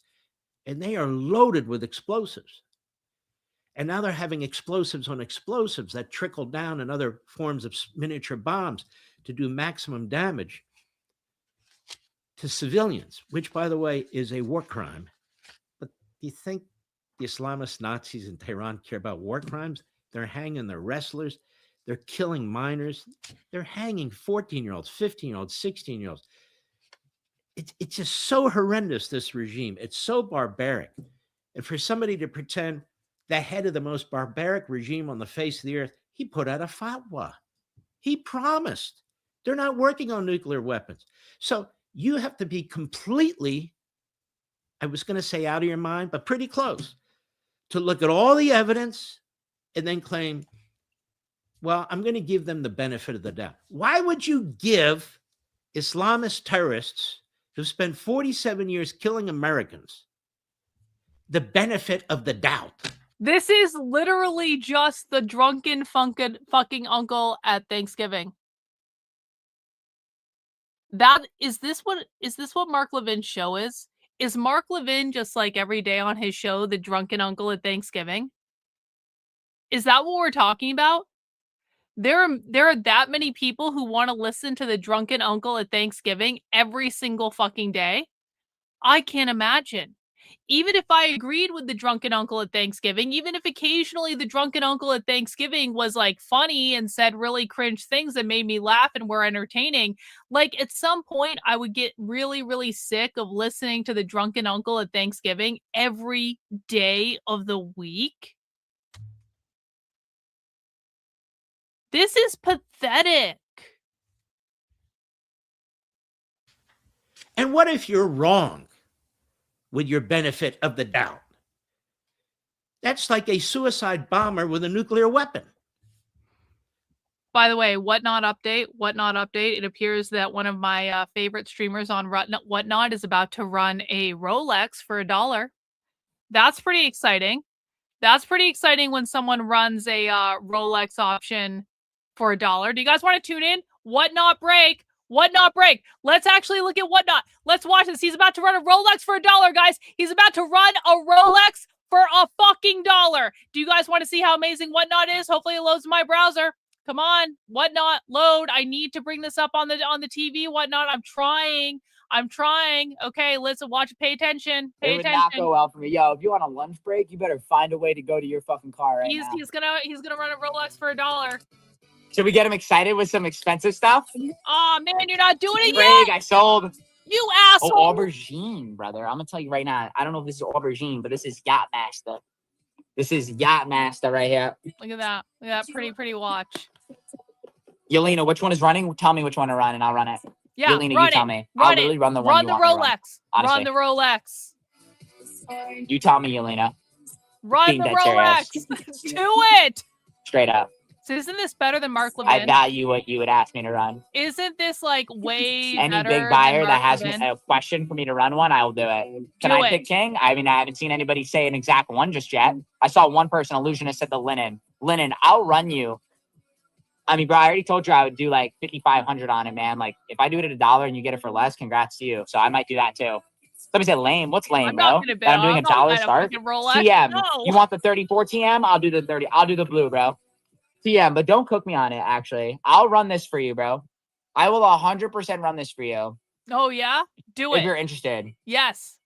and they are loaded with explosives. And now they're having explosives on explosives that trickle down in other forms of miniature bombs to do maximum damage to civilians, which, by the way, is a war crime. But do you think the Islamist Nazis in Tehran care about war crimes? They're hanging their wrestlers. They're killing minors. They're hanging 14-year-olds, 15-year-olds, 16-year-olds. It's just so horrendous, this regime. It's so barbaric. And for somebody to pretend the head of the most barbaric regime on the face of the earth, he put out a fatwa. He promised. They're not working on nuclear weapons. So you have to be completely, I was going to say out of your mind, but pretty close, to look at all the evidence and then claim, well, I'm going to give them the benefit of the doubt. Why would you give Islamist terrorists who spent 47 years killing Americans the benefit of the doubt? This is literally just the drunken fucking uncle at Thanksgiving. Is this what Mark Levin's show is? Is Mark Levin just like every day on his show, the drunken uncle at Thanksgiving? Is that what we're talking about? There are that many people who want to listen to the drunken uncle at Thanksgiving every single fucking day. I can't imagine. Even if I agreed with the drunken uncle at Thanksgiving, even if occasionally the drunken uncle at Thanksgiving was like funny and said really cringe things that made me laugh and were entertaining, like at some point I would get really, really sick of listening to the drunken uncle at Thanksgiving every day of the week. This is pathetic. And what if you're wrong with your benefit of the doubt? That's like a suicide bomber with a nuclear weapon. By the way, Whatnot update. It appears that one of my favorite streamers on Whatnot is about to run a Rolex for $1. That's pretty exciting. That's pretty exciting when someone runs a Rolex option for $1. Do you guys want to tune in? Whatnot break. Whatnot break. Let's actually look at Whatnot. Let's watch this. He's about to run a Rolex for $1, guys. He's about to run a Rolex for a fucking $1. Do you guys want to see how amazing Whatnot is? Hopefully it loads my browser. Come on, Whatnot, load. I need to bring this up on the TV. Whatnot. I'm trying. Okay, listen, watch, pay attention. It would not go well for me. Yo, if you want a lunch break, you better find a way to go to your fucking car right now. He's gonna run a Rolex for $1. Should we get him excited with some expensive stuff? Oh man, you're not doing it Greg, yet. I sold. You asshole. Oh, aubergine, brother. I'm gonna tell you right now. I don't know if this is aubergine, but this is Yacht Master. This is Yacht Master right here. Look at that. Look at that pretty watch. Yelena, which one is running? Tell me which one to run, and I'll run it. Yeah, Yelena, run you tell it. me. Run I'll literally run the one Run you the want me to Rolex. run, Run the Rolex. You tell me, Yelena. Run Being the dead Rolex. serious. Do it. Straight up. So isn't this better than Mark Levin? I value what you would ask me to run. Isn't this like way Any better big buyer than that Mark has Levin? a question for me to run one, I will do it. Can Do I it. pick King? I mean, I haven't seen anybody say an exact one just yet. I saw one person, illusionist, said the linen. Linen, I'll run you. I mean, bro, I already told you I would do like 5,500 on it, man. Like, if I do it at $1 and you get it for less, congrats to you. So I might do that too. Somebody said lame. What's lame, I'm bro? not gonna bet. That I'm doing I'm a not dollar gonna start. fucking Rolex. TM, No. you want the 34 TM? I'll do the 30. I'll do the blue, bro. TM, but don't cook me on it, actually. I'll run this for you, bro. I will 100% run this for you. Oh yeah, do it. If you're interested. Yes,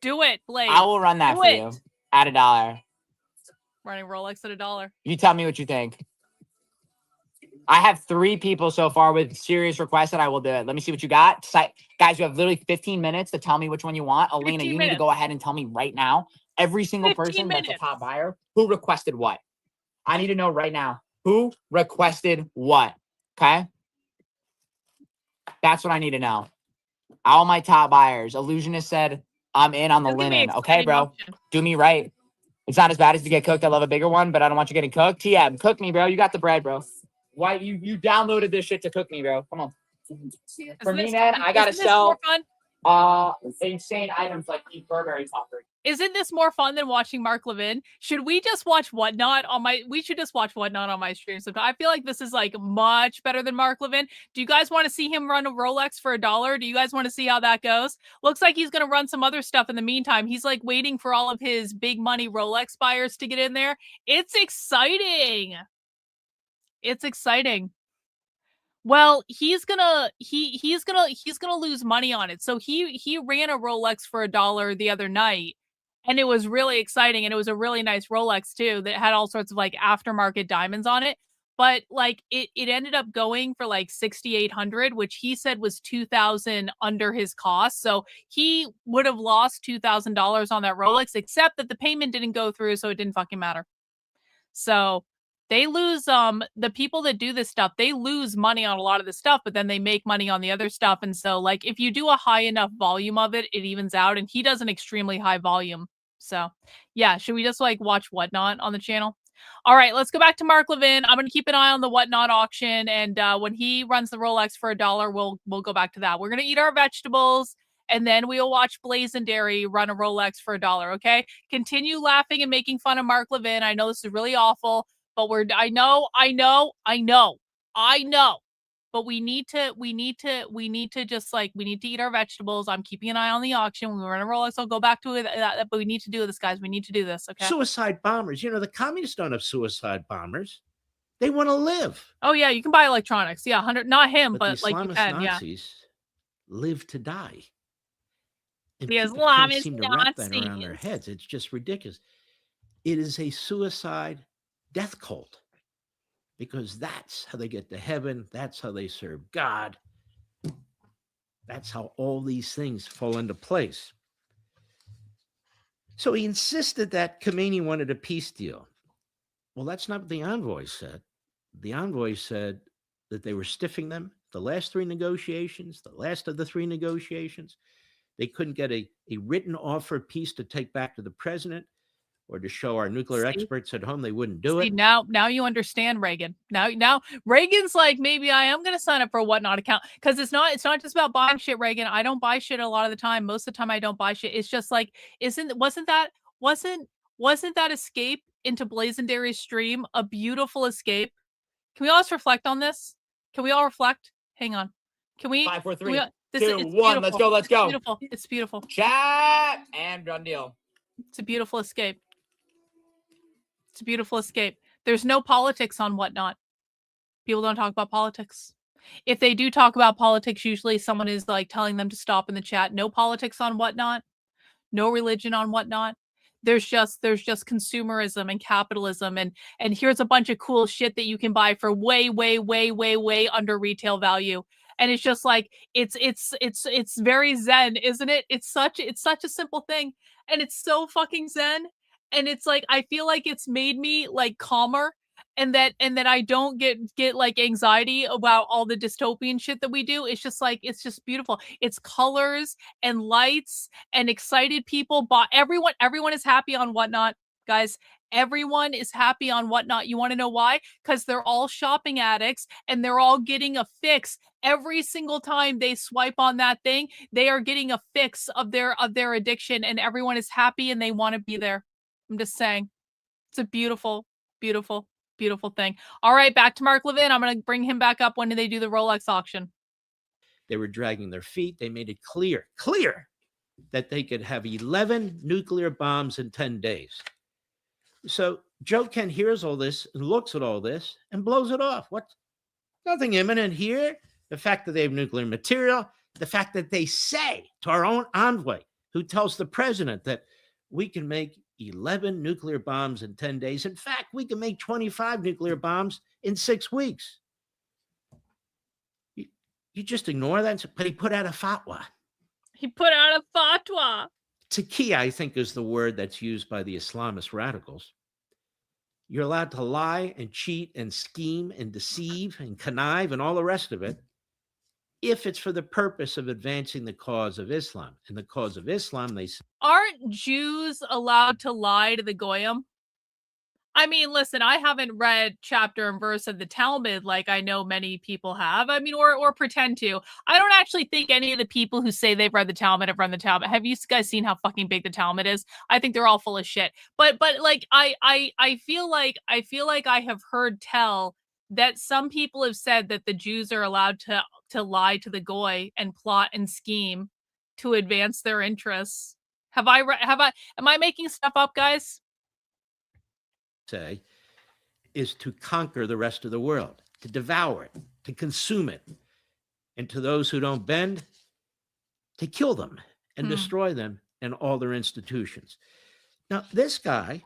do it, Blade. I will run that Do for it. you at $1. Running Rolex at $1. You tell me what you think. I have 3 people so far with serious requests that I will do it. Let me see what you got. Guys, you have literally 15 minutes to tell me which one you want. Alina, you need to go ahead and tell me right now. Every single person that's a top buyer who requested what. I need to know right now who requested what. Okay? That's what I need to know. All my top buyers. Illusionist said, I'm in on the linen. Okay, bro. Do me right. It's not as bad as to get cooked. I love a bigger one, but I don't want you getting cooked. TM, cook me, bro. You got the bread, bro. Why you downloaded this shit to cook me, bro? Come on. For me, man, I gotta sell insane items like these Burberry poppers. Isn't this more fun than watching Mark Levin? Should we just watch Whatnot on my? We should just watch Whatnot on my stream. So I feel like this is like much better than Mark Levin. Do you guys want to see him run a Rolex for $1? Do you guys want to see how that goes? Looks like he's gonna run some other stuff in the meantime. He's like waiting for all of his big money Rolex buyers to get in there. It's exciting. It's exciting. Well, he's gonna lose money on it. So he ran a Rolex for $1 the other night, and it was really exciting, and it was a really nice Rolex too that had all sorts of like aftermarket diamonds on it. But like it ended up going for like 6,800, which he said was 2,000 under his cost. So he would have lost $2,000 on that Rolex, except that the payment didn't go through, so it didn't fucking matter. So they lose the people that do this stuff, they lose money on a lot of the stuff, but then they make money on the other stuff. And so like if you do a high enough volume of it, it evens out, and he does an extremely high volume. So yeah, should we just like watch Whatnot on the channel? All right, let's go back to Mark Levin. I'm gonna keep an eye on the Whatnot auction, and when he runs the Rolex for $1, we'll go back to that. We're gonna eat our vegetables, and then we'll watch Blazendary run a Rolex for $1. Okay, continue laughing and making fun of Mark Levin. I know this is really awful. But I know. But we need to eat our vegetables. I'm keeping an eye on the auction. When we run a Rolex, I'll go back to it. But we need to do this, guys. We need to do this. Okay. Suicide bombers. You know, the communists don't have suicide bombers. They want to live. Oh yeah, you can buy electronics. Yeah, 100. Not him, but the like you can. Nazis live to die. And the people can't Islamist seem to wrap that Nazis. around their heads. It's just ridiculous. It is a suicide death cult, because that's how they get to heaven. That's how they serve God. That's how all these things fall into place. So he insisted that Khomeini wanted a peace deal. Well, that's not what the envoy said. The envoy said that they were stiffing them. The last 3 negotiations, the last of the 3 negotiations, they couldn't get a written offer of peace to take back to the president, or to show our nuclear experts at home they wouldn't do it. Now you understand Reagan. Now Reagan's like, maybe I am going to sign up for a Whatnot account, because it's not just about buying shit, Reagan. I don't buy shit a lot of the time. Most of the time I don't buy shit. It's just like, wasn't that escape into Blazendary's stream a beautiful escape? Can we all just reflect on this? Can we all reflect? Hang on. Can we? 5, 4, 3, 2, it's 1. Let's go. Let's go. It's beautiful. It's beautiful. Chat and done deal. It's a beautiful escape. It's a beautiful escape. There's no politics on Whatnot. People don't talk about politics. If they do talk about politics, usually someone is like telling them to stop in the chat. No politics on Whatnot. No religion on Whatnot. There's just consumerism and capitalism, and here's a bunch of cool shit that you can buy for way under retail value. And it's just like it's very zen, isn't it? It's such a simple thing, and it's so fucking zen. And it's like, I feel like it's made me like calmer and that I don't get like anxiety about all the dystopian shit that we do. It's just like, it's just beautiful. It's colors and lights and excited people. But everyone is happy on Whatnot, guys. Everyone is happy on Whatnot. You want to know why? Because they're all shopping addicts and they're all getting a fix. Every single time they swipe on that thing, they are getting a fix of their addiction, and everyone is happy and they want to be there. I'm just saying. It's a beautiful, beautiful, beautiful thing. All right, back to Mark Levin. I'm going to bring him back up when they do the Rolex auction. They were dragging their feet. They made it clear that they could have 11 nuclear bombs in 10 days. So Joe Kent hears all this and looks at all this and blows it off. What? Nothing imminent here. The fact that they have nuclear material, the fact that they say to our own envoy, who tells the president that we can make 11 nuclear bombs in 10 days. In fact, we can make 25 nuclear bombs in 6 weeks. You just ignore that, but he put out a fatwa. He put out a fatwa. Taqiyya, I think, is the word that's used by the Islamist radicals. You're allowed to lie and cheat and scheme and deceive and connive and all the rest of it if it's for the purpose of advancing the cause of Islam. And the cause of Islam, they say, aren't Jews allowed to lie to the Goyim? I mean, listen, I haven't read chapter and verse of the Talmud like I know many people have. I mean, or pretend to. I don't actually think any of the people who say they've read the Talmud have read the Talmud. Have you guys seen how fucking big the Talmud is? I think they're all full of shit. But like I feel like I have heard tell that some people have said that the Jews are allowed to lie to the Goy and plot and scheme to advance their interests. Am I making stuff up, guys? say is to conquer the rest of the world, to devour it, to consume it, and to those who don't bend, to kill them and destroy them and all their institutions. Now, this guy,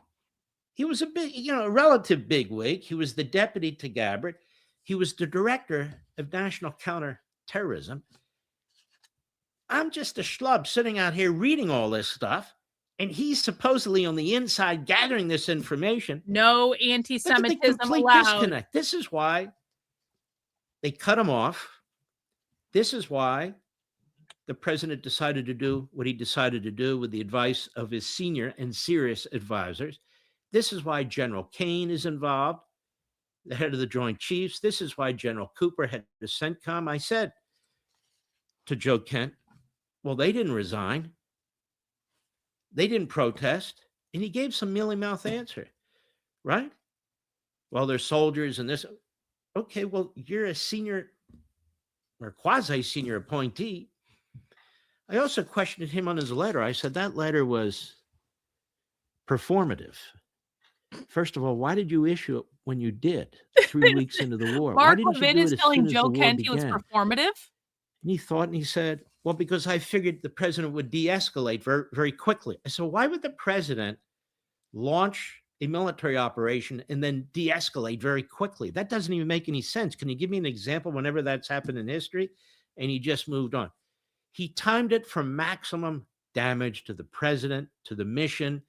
he was a relative bigwig. He was the deputy to Gabbard. He was the director of national counterterrorism. I'm just a schlub sitting out here reading all this stuff. And he's supposedly on the inside gathering this information. No anti-Semitism allowed. Disconnect. This is why they cut him off. This is why the president decided to do what he decided to do with the advice of his senior and serious advisors. This is why General Kane is involved, the head of the Joint Chiefs. This is why General Cooper, head of CENTCOM. I said to Joe Kent, well, they didn't resign. They didn't protest, and he gave some mealy-mouthed answer, right? Well, they're soldiers and this. Okay, well, you're a senior or quasi-senior appointee. I also questioned him on his letter. I said that letter was performative. First of all, why did you issue it when you did 3 weeks into the war? Mark Levin is telling Joe Kent he was performative? And he thought, and he said, well, because I figured the president would de-escalate very, very quickly. So why would the president launch a military operation and then de-escalate very quickly? That doesn't even make any sense. Can you give me an example whenever that's happened in history? And he just moved on. He timed it for maximum damage to the president, to the mission,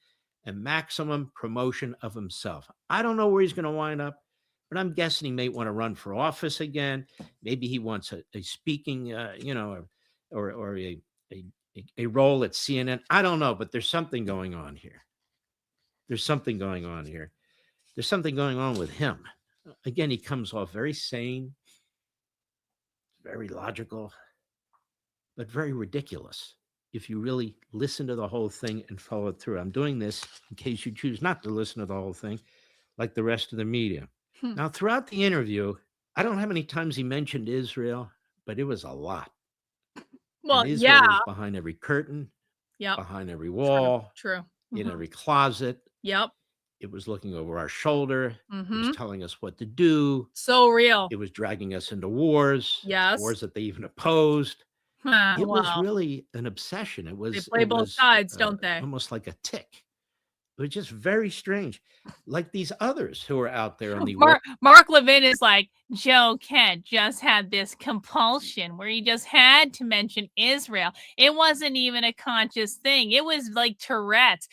and maximum promotion of himself. I don't know where he's going to wind up, but I'm guessing he may want to run for office again. Maybe he wants a speaking, or a role at CNN. I don't know, but there's something going on here. There's something going on here. There's something going on with him. Again, he comes off very sane, very logical, but very ridiculous if you really listen to the whole thing and follow it through. I'm doing this in case you choose not to listen to the whole thing, like the rest of the media. Now, throughout the interview, I don't know how many times he mentioned Israel, but it was a lot. Well, and Israel was behind every curtain, behind every wall, true. In every closet. Yep. It was looking over our shoulder. It was telling us what to do. So real. It was dragging us into wars. Yes. Wars that they even opposed. It was Wow. really an obsession. It was. They play it both was, sides, don't they? Almost like a tick. It was just very strange. Like these others who are out there on the Mark Levin is like, Joe Kent just had this compulsion where he just had to mention Israel. It wasn't even a conscious thing. It was like Tourette's.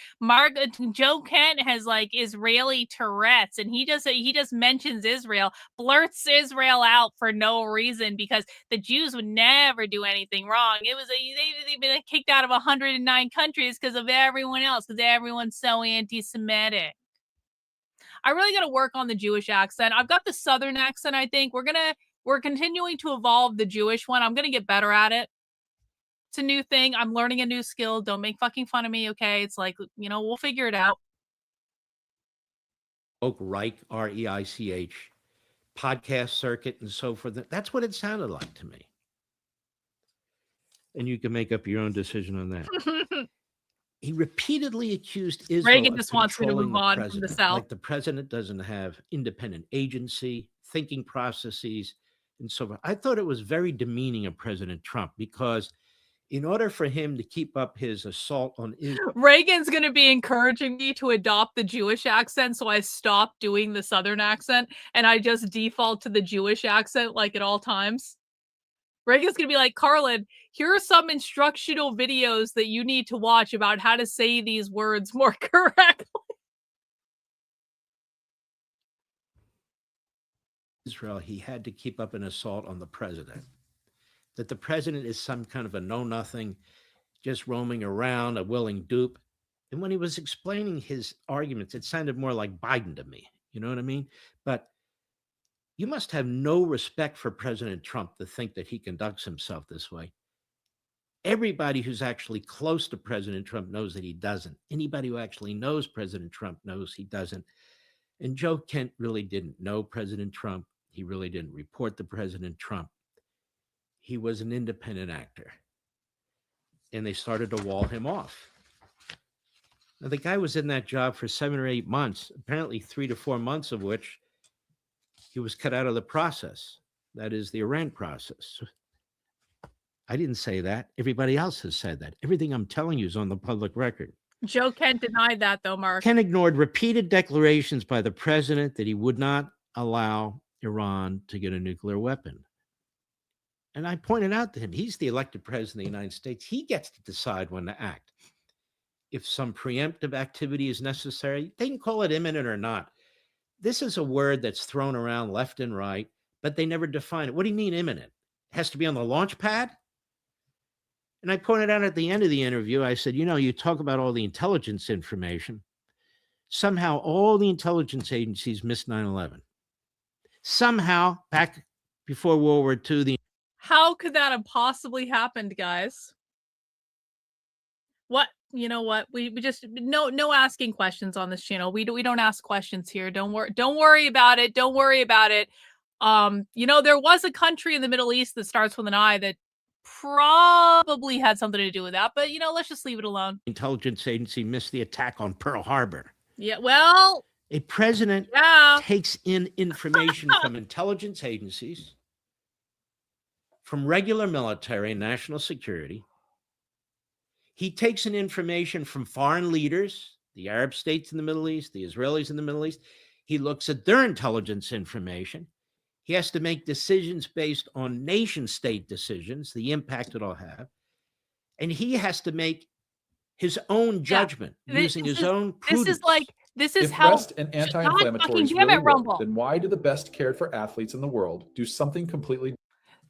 Joe Kent has like Israeli Tourette's, and he just mentions Israel, blurts Israel out for no reason because the Jews would never do anything wrong. It was they've been kicked out of 109 countries because of everyone else, because everyone's so anti-Semitic. I really got to work on the Jewish accent. I've got the Southern accent, I think. We're continuing to evolve the Jewish one. I'm going to get better at it. It's a new thing. I'm learning a new skill. Don't make fucking fun of me, okay? It's like, we'll figure it out. Reich, R-E-I-C-H, podcast circuit and so forth. That's what it sounded like to me. And you can make up your own decision on that. He repeatedly accused Israel Reagan of just wants me to move on from the South. Like the president doesn't have independent agency, thinking processes, and so forth. I thought it was very demeaning of President Trump because in order for him to keep up his assault on Israel... Reagan's going to be encouraging me to adopt the Jewish accent, so I stop doing the Southern accent, and I just default to the Jewish accent like at all times. Reagan's going to be like, Karlyn, here are some instructional videos that you need to watch about how to say these words more correctly. Israel, he had to keep up an assault on the president. That the president is some kind of a know-nothing, just roaming around, a willing dupe. And when he was explaining his arguments, it sounded more like Biden to me. You know what I mean? But you must have no respect for President Trump to think that he conducts himself this way. Everybody who's actually close to President Trump knows that he doesn't. Anybody who actually knows President Trump knows he doesn't. And Joe Kent really didn't know President Trump. He really didn't report to President Trump. He was an independent actor. And they started to wall him off. Now, the guy was in that job for 7 or 8 months, apparently 3 to 4 months of which he was cut out of the process. That is the Iran process. I didn't say that. Everybody else has said that. Everything I'm telling you is on the public record. Joe Kent denied that, though, Mark. Kent ignored repeated declarations by the president that he would not allow Iran to get a nuclear weapon. And I pointed out to him, he's the elected president of the United States. He gets to decide when to act. If some preemptive activity is necessary, they can call it imminent or not. This is a word that's thrown around left and right, but they never define it. What do you mean imminent? It has to be on the launch pad? And I pointed out at the end of the interview, I said, you talk about all the intelligence information. Somehow all the intelligence agencies missed 9/11. Somehow, back before World War II, how could that have possibly happened, guys? What? You know what? We just no asking questions on this channel. We don't ask questions here. Don't worry about it. Don't worry about it. There was a country in the Middle East that starts with an I that probably had something to do with that, but let's just leave it alone. Intelligence agency missed the attack on Pearl Harbor. Yeah, well, a president takes in information from intelligence agencies, from regular military and national security. He takes in information from foreign leaders, the Arab states in the Middle East, the Israelis in the Middle East. He looks at their intelligence information. He has to make decisions based on nation state decisions, the impact it'll have. And he has to make his own judgment using his own prudence. This is if how rest and anti-inflammatories really work, then why do the best cared for athletes in the world do something completely?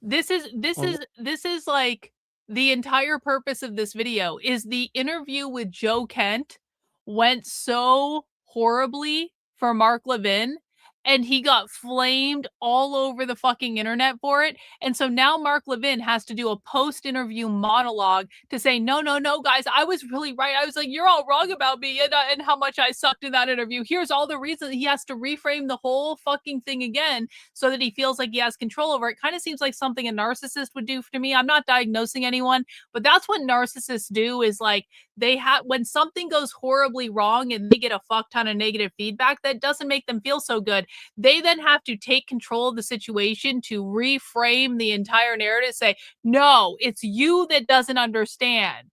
This is like the entire purpose of this video is the interview with Joe Kent went so horribly for Mark Levin. And he got flamed all over the fucking internet for it. And so now Mark Levin has to do a post-interview monologue to say, no, guys, I was really right. I was like, you're all wrong about me and how much I sucked in that interview. Here's all the reasons. He has to reframe the whole fucking thing again so that he feels like he has control over it. Kind of seems like something a narcissist would do to me. I'm not diagnosing anyone, but that's what narcissists do is like when something goes horribly wrong and they get a fuck ton of negative feedback, that doesn't make them feel so good. They then have to take control of the situation to reframe the entire narrative, say, no, it's you that doesn't understand.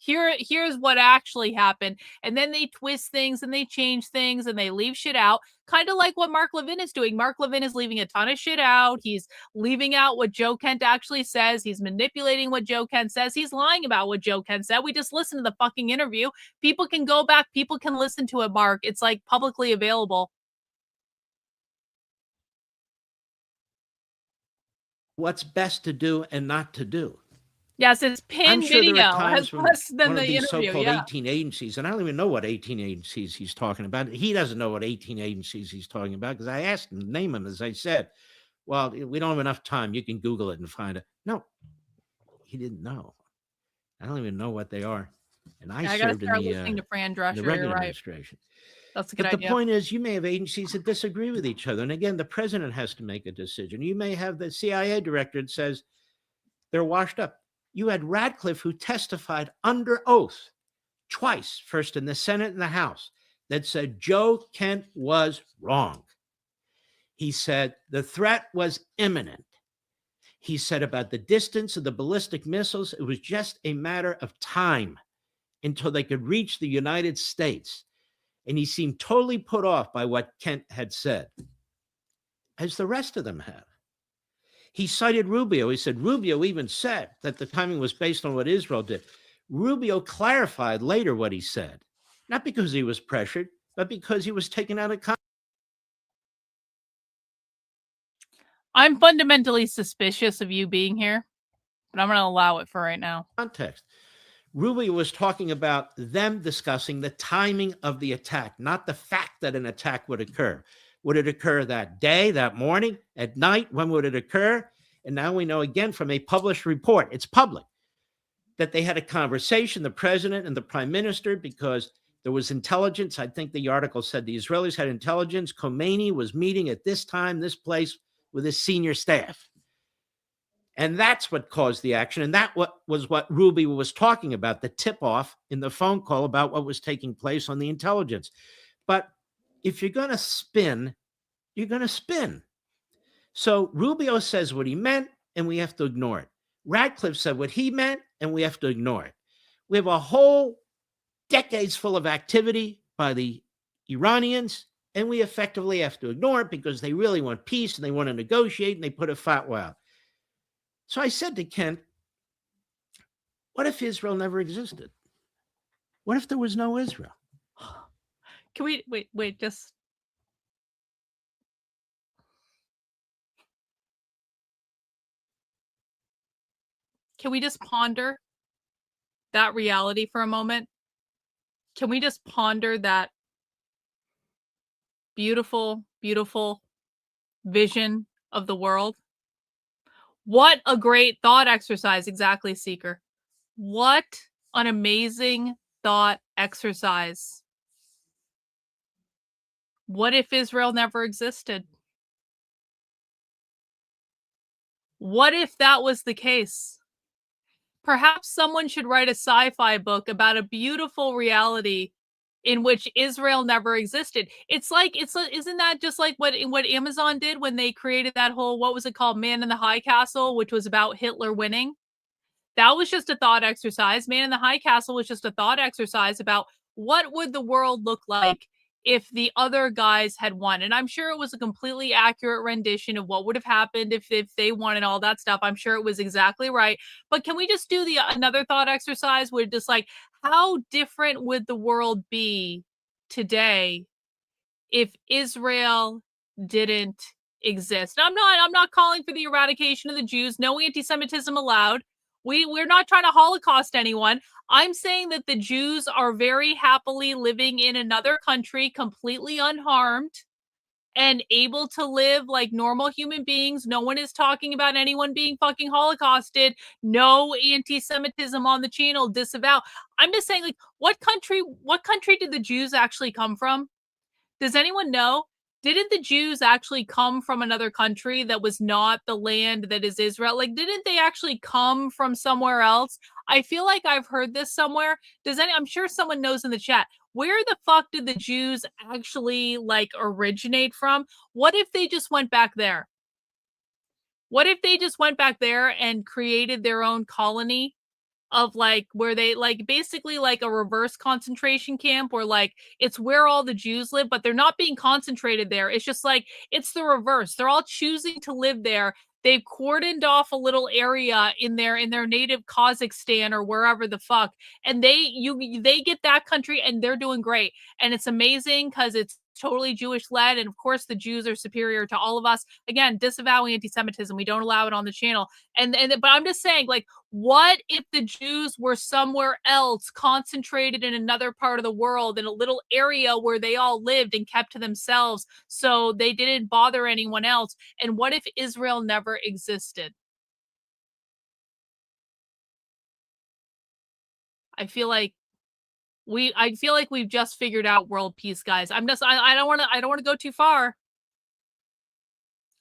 Here's what actually happened. And then they twist things and they change things and they leave shit out. Kind of like what Mark Levin is doing. Mark Levin is leaving a ton of shit out. He's leaving out what Joe Kent actually says. He's manipulating what Joe Kent says. He's lying about what Joe Kent said. We just listened to the fucking interview. People can go back. People can listen to it, Mark. It's like publicly available. What's best to do and not to do. Yes, it's pinned video. Has less than the interview. So-called Yeah. 18 agencies, and I don't even know what 18 agencies he's talking about. He doesn't know what 18 agencies he's talking about because I asked him to name them. As I said, well, we don't have enough time. You can Google it and find it. No, he didn't know. I don't even know what they are. And I gotta served start in listening to Fran Drescher. the Reagan You're right. administration. That's a good But idea. the point is, you may have agencies that disagree with each other. And again, the president has to make a decision. You may have the CIA director that says they're washed up. You had Radcliffe, who testified under oath twice, first in the Senate and the House, that said Joe Kent was wrong. He said the threat was imminent. He said about the distance of the ballistic missiles, it was just a matter of time until they could reach the United States. And he seemed totally put off by what Kent had said, as the rest of them have. He cited Rubio. He said Rubio even said that the timing was based on what Israel did. Rubio clarified later what he said, not because he was pressured, but because he was taken out of context. I'm fundamentally suspicious of you being here, but I'm going to allow it for right now. Rubio was talking about them discussing the timing of the attack, not the fact that an attack would occur. Would it occur that day, that morning, at night? When would it occur? And now we know again from a published report, it's public, that they had a conversation, the president and the prime minister, because there was intelligence. I think the article said the Israelis had intelligence. Khomeini was meeting at this time, this place, with his senior staff. And that's what caused the action. And that was what Rubio was talking about, the tip-off in the phone call about what was taking place on the intelligence. But if you're going to spin, you're going to spin. So Rubio says what he meant, and we have to ignore it. Radcliffe said what he meant, and we have to ignore it. We have a whole decades full of activity by the Iranians, and we effectively have to ignore it because they really want peace, and they want to negotiate, and they put a fatwa out. So I said to Kent, what if Israel never existed? What if there was no Israel? Can we wait, just can we just ponder that reality for a moment? Can we just ponder that beautiful, beautiful vision of the world? What a great thought exercise. Exactly, Seeker. What an amazing thought exercise. What if Israel never existed? What if that was the case? Perhaps someone should write a sci-fi book about a beautiful reality in which Israel never existed. Isn't that just like what Amazon did when they created that whole, what was it called, Man in the High Castle, which was about Hitler winning? That was just a thought exercise. Man in the High Castle was just a thought exercise about what would the world look like if the other guys had won. And I'm sure it was a completely accurate rendition of what would have happened if they won and all that stuff. I'm sure it was exactly right. But can we just do another thought exercise where just like, how different would the world be today if Israel didn't exist? Now, I'm not calling for the eradication of the Jews. No anti-Semitism allowed. We're not trying to Holocaust anyone. I'm saying that the Jews are very happily living in another country, completely unharmed and able to live like normal human beings. No one is talking about anyone being fucking Holocausted. No anti-Semitism on the channel, disavow. I'm just saying, like, what country did the Jews actually come from? Does anyone know? Didn't the Jews actually come from another country that was not the land that is Israel? Like, didn't they actually come from somewhere else? I feel like I've heard this somewhere. I'm sure someone knows in the chat. Where the fuck did the Jews actually like originate from? What if they just went back there? What if they just went back there and created their own colony of like where they like basically like a reverse concentration camp where like it's where all the Jews live, but they're not being concentrated there. It's just like it's the reverse. They're all choosing to live there. They've cordoned off a little area in their native Kazakhstan or wherever the fuck, and they get that country and they're doing great, and it's amazing because it's totally Jewish led, and of course the Jews are superior to all of us. Again, disavowing anti-Semitism, we don't allow it on the channel. But I'm just saying, like, what if the Jews were somewhere else, concentrated in another part of the world, in a little area where they all lived and kept to themselves, so they didn't bother anyone else? And what if Israel never existed? I feel like we've just figured out world peace, guys. I don't want to go too far.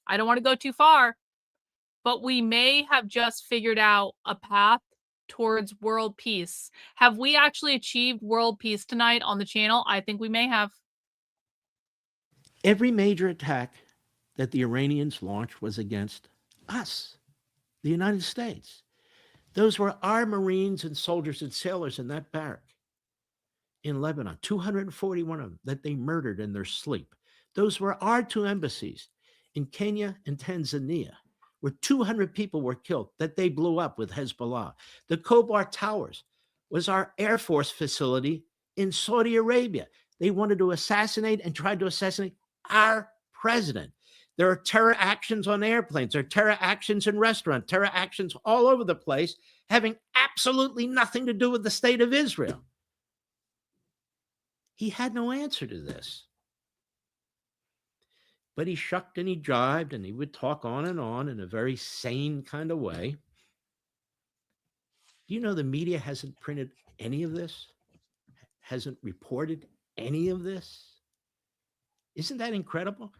I don't want to go too far. But we may have just figured out a path towards world peace. Have we actually achieved world peace tonight on the channel? I think we may have. Every major attack that the Iranians launched was against us, the United States. Those were our Marines and soldiers and sailors in that barrack in Lebanon, 241 of them that they murdered in their sleep. Those were our two embassies in Kenya and Tanzania, where 200 people were killed that they blew up with Hezbollah. The Khobar Towers was our Air Force facility in Saudi Arabia. They wanted to assassinate and tried to assassinate our president. There are terror actions on airplanes. There are terror actions in restaurants, terror actions all over the place, having absolutely nothing to do with the state of Israel. He had no answer to this. But he shucked and he jived and he would talk on in a very sane kind of way. Do you know the media hasn't printed any of this? Hasn't reported any of this? Isn't that incredible?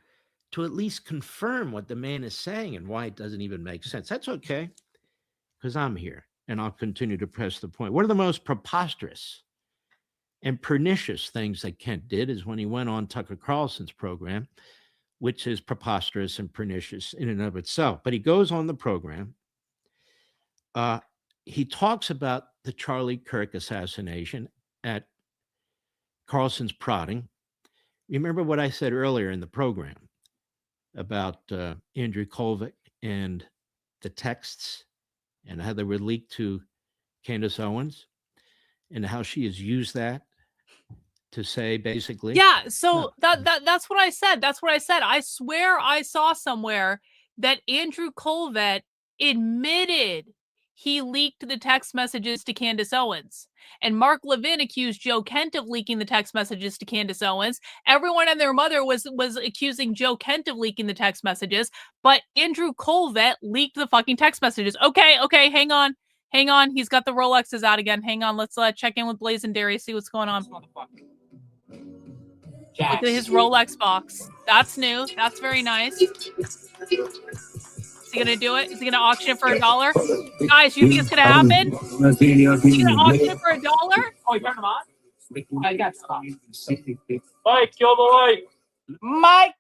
To at least confirm what the man is saying and why it doesn't even make sense. That's okay, because I'm here and I'll continue to press the point. One of the most preposterous and pernicious things that Kent did is when he went on Tucker Carlson's program, which is preposterous and pernicious in and of itself. But he goes on the program. He talks about the Charlie Kirk assassination at Carlson's prodding. Remember what I said earlier in the program about Andrew Colvin and the texts and how they were leaked to Candace Owens and how she has used that to say basically. Yeah, so that's what I said. That's what I said. I swear I saw somewhere that Andrew Colvin admitted he leaked the text messages to Candace Owens. And Mark Levin accused Joe Kent of leaking the text messages to Candace Owens. Everyone and their mother was accusing Joe Kent of leaking the text messages, but Andrew Colvin leaked the fucking text messages. Okay, hang on. He's got the Rolexes out again. Hang on, let's check in with Blazendary, see what's going on. Look at his Rolex box. That's new. That's very nice. Is he gonna do it? Is he gonna auction it for $1? Guys, you think it's gonna happen? Is he gonna auction it for $1? Oh, you turned him on? I got stopped. Mike, kill the light. Mike!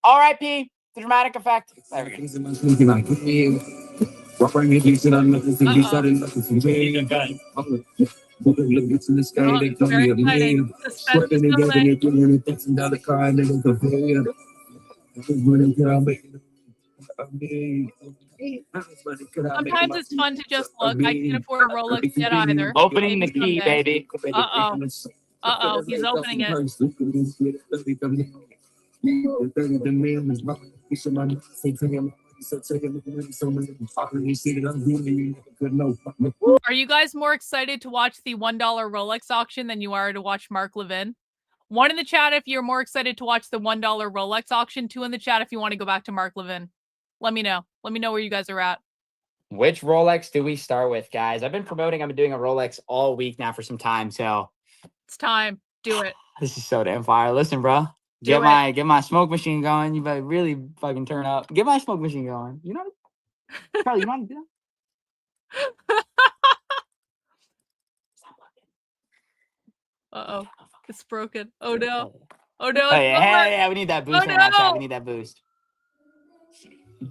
R.I.P. The dramatic effect. There we go. Sometimes it's fun to just look. I can't afford a Rolex yet either. Opening the key, baby. Uh-oh, he's opening it. Are you guys more excited to watch the $1 Rolex auction than you are to watch Mark Levin? One in the chat if you're more excited to watch the $1 Rolex auction. 2 in the chat if you want to go back to Mark Levin. Let me know. Let me know where you guys are at. Which Rolex do we start with, guys? I've been doing a Rolex all week now for some time, so it's time. Do it. This is so damn fire. Listen, bro. Get my smoke machine going. You better really fucking turn up. Get my smoke machine going. You know, Charlie, you know how to do that? Uh-oh. It's broken. Oh no. Oh no. Oh, yeah, we need that boost. Oh, no. We need that boost.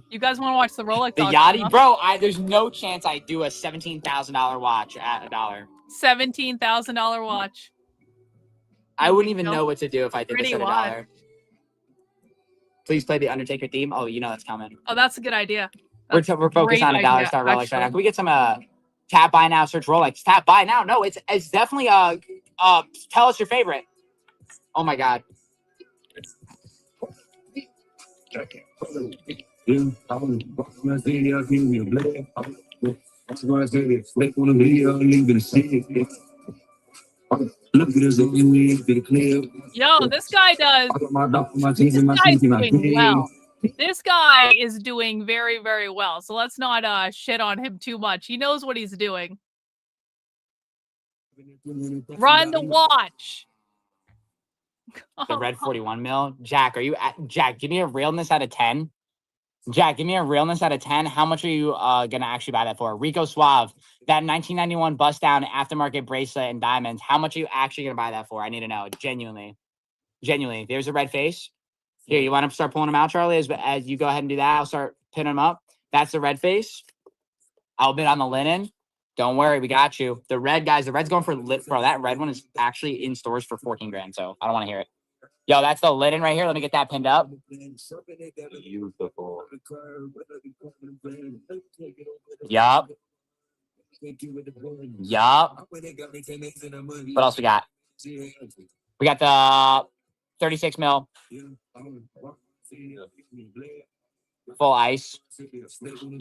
You guys want to watch the Rolex? The auction, Yachty, bro. There's no chance I do a $17,000 watch at $1. $17,000 watch. I wouldn't even know what to do if I did Pretty this at watch. $1. Please play the Undertaker theme. Oh, you know that's coming. Oh, that's a good idea. We're focused on a $1 star Rolex right now. Can we get some tap buy now, search Rolex? Tap buy now. No, it's definitely tell us your favorite. Oh my god. Yo, this guy does. This guy's doing well. This guy is doing very, very well. So let's not shit on him too much. He knows what he's doing. Run the watch. The red 41 mil. Jack, are you Jack? Give me a realness out of 10. Jack, give me a realness out of 10. How much are you gonna actually buy that for? Rico Suave, that 1991 bust down aftermarket bracelet and diamonds. How much are you actually gonna buy that for? I need to know. Genuinely. There's a red face. Here, you want to start pulling them out, Charlie? As you go ahead and do that, I'll start pinning them up. That's the red face. I'll bid on the linen. Don't worry, we got you. The red, guys, the red's going for lit, bro. That red one is actually in stores for 14 grand, so I don't want to hear it. Yo, that's the linen right here. Let me get that pinned up. Beautiful. Yup. What else we got? We got the 36 mil. Full ice. Oh,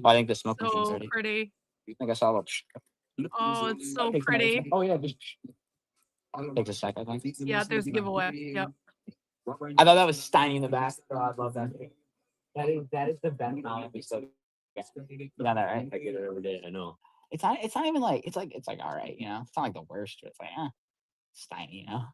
I think the smoke machine's ready. Pretty. I think I saw a little. Oh, it's so pretty. Oh, yeah. Just takes a sec, I think. Yeah, there's a giveaway. Yep. I thought that was Steiny in the back. Oh, I love that. That is the best comic. So, yeah, that right? I get it every day. I know. It's not even like it's like all right, you know. It's not like the worst. But it's like Steiny, you know.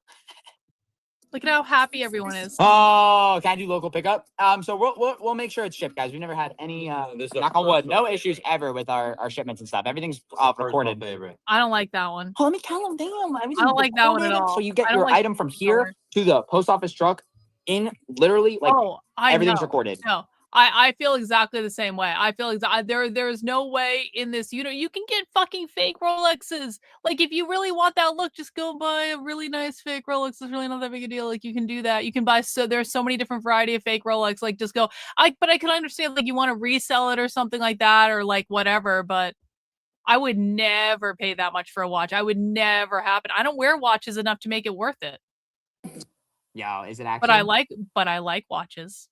Look at how happy everyone is. Oh, can I do local pickup? So we'll make sure it's shipped, guys. We've never had any knock on wood, no issues ever with our shipments and stuff. Everything's recorded. I don't like that one. Oh, let me tell them. Damn, I don't like that one at all. So you get your item from here to the post office truck in literally like everything's recorded. No. I feel exactly the same way. I feel there's no way in this, you can get fucking fake Rolexes. Like if you really want that look, just go buy a really nice fake Rolex. It's really not that big a deal. Like you can do that. You can buy there's so many different variety of fake Rolex. Like just go. But I can understand like you want to resell it or something like that or like whatever. But I would never pay that much for a watch. I would never happen. I don't wear watches enough to make it worth it. Yo, is it actually? But I like watches.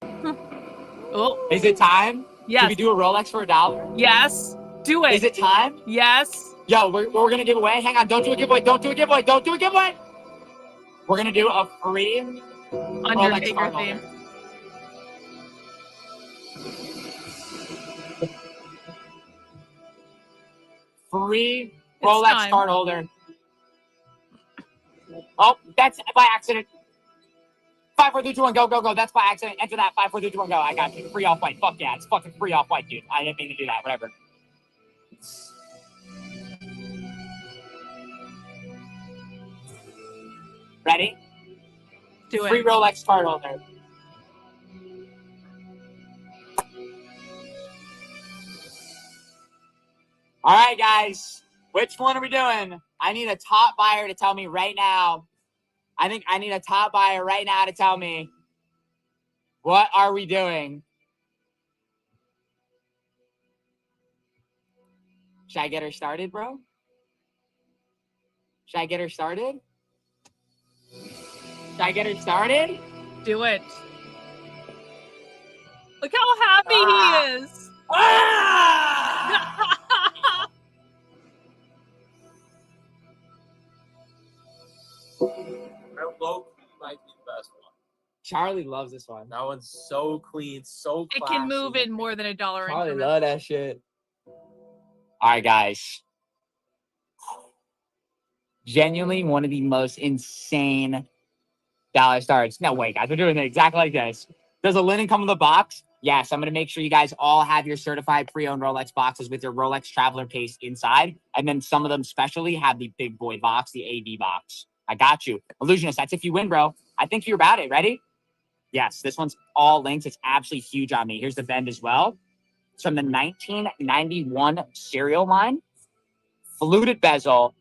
Oh. Is it time? Yes. Can we do a Rolex for $1? Yes. Do it. Is it time? Yes. Yo, we're gonna give away. Hang on, don't do a giveaway. Don't do a giveaway. Don't do a giveaway. We're gonna do a free Undertaker theme. Free Rolex card holder. Oh, that's by accident. 5, 4, 3, 2, 1, go, go, go. That's by accident. Enter that. 5, 4, 3, 2, 1, go. I got you. Free off-white. Fuck yeah. It's fucking free off-white, dude. I didn't mean to do that. Whatever. Ready? Do it. Free Rolex card holder. All right, guys. Which one are we doing? I need a top buyer to tell me right now. I think I need a top buyer right now to tell me what are we doing? Should I get her started, bro? Should I get her started? Should I get her started? Do it. Look how happy he is. Like the best one. Charlie loves this one. That one's so clean, so classy. It can move in more than $1. Charlie love that shit. All right, guys. Genuinely one of the most insane dollar starts. No way, guys. We're doing it exactly like this. Does a linen come with a box? Yes, I'm going to make sure you guys all have your certified pre-owned Rolex boxes with your Rolex Traveler case inside. And then some of them specially have the big boy box, the AV box. I got you. Illusionist, that's if you win, bro. I think you're about it. Ready? Yes, this one's all linked. It's absolutely huge on me. Here's the bend as well. It's from the 1991 serial line. Fluted bezel.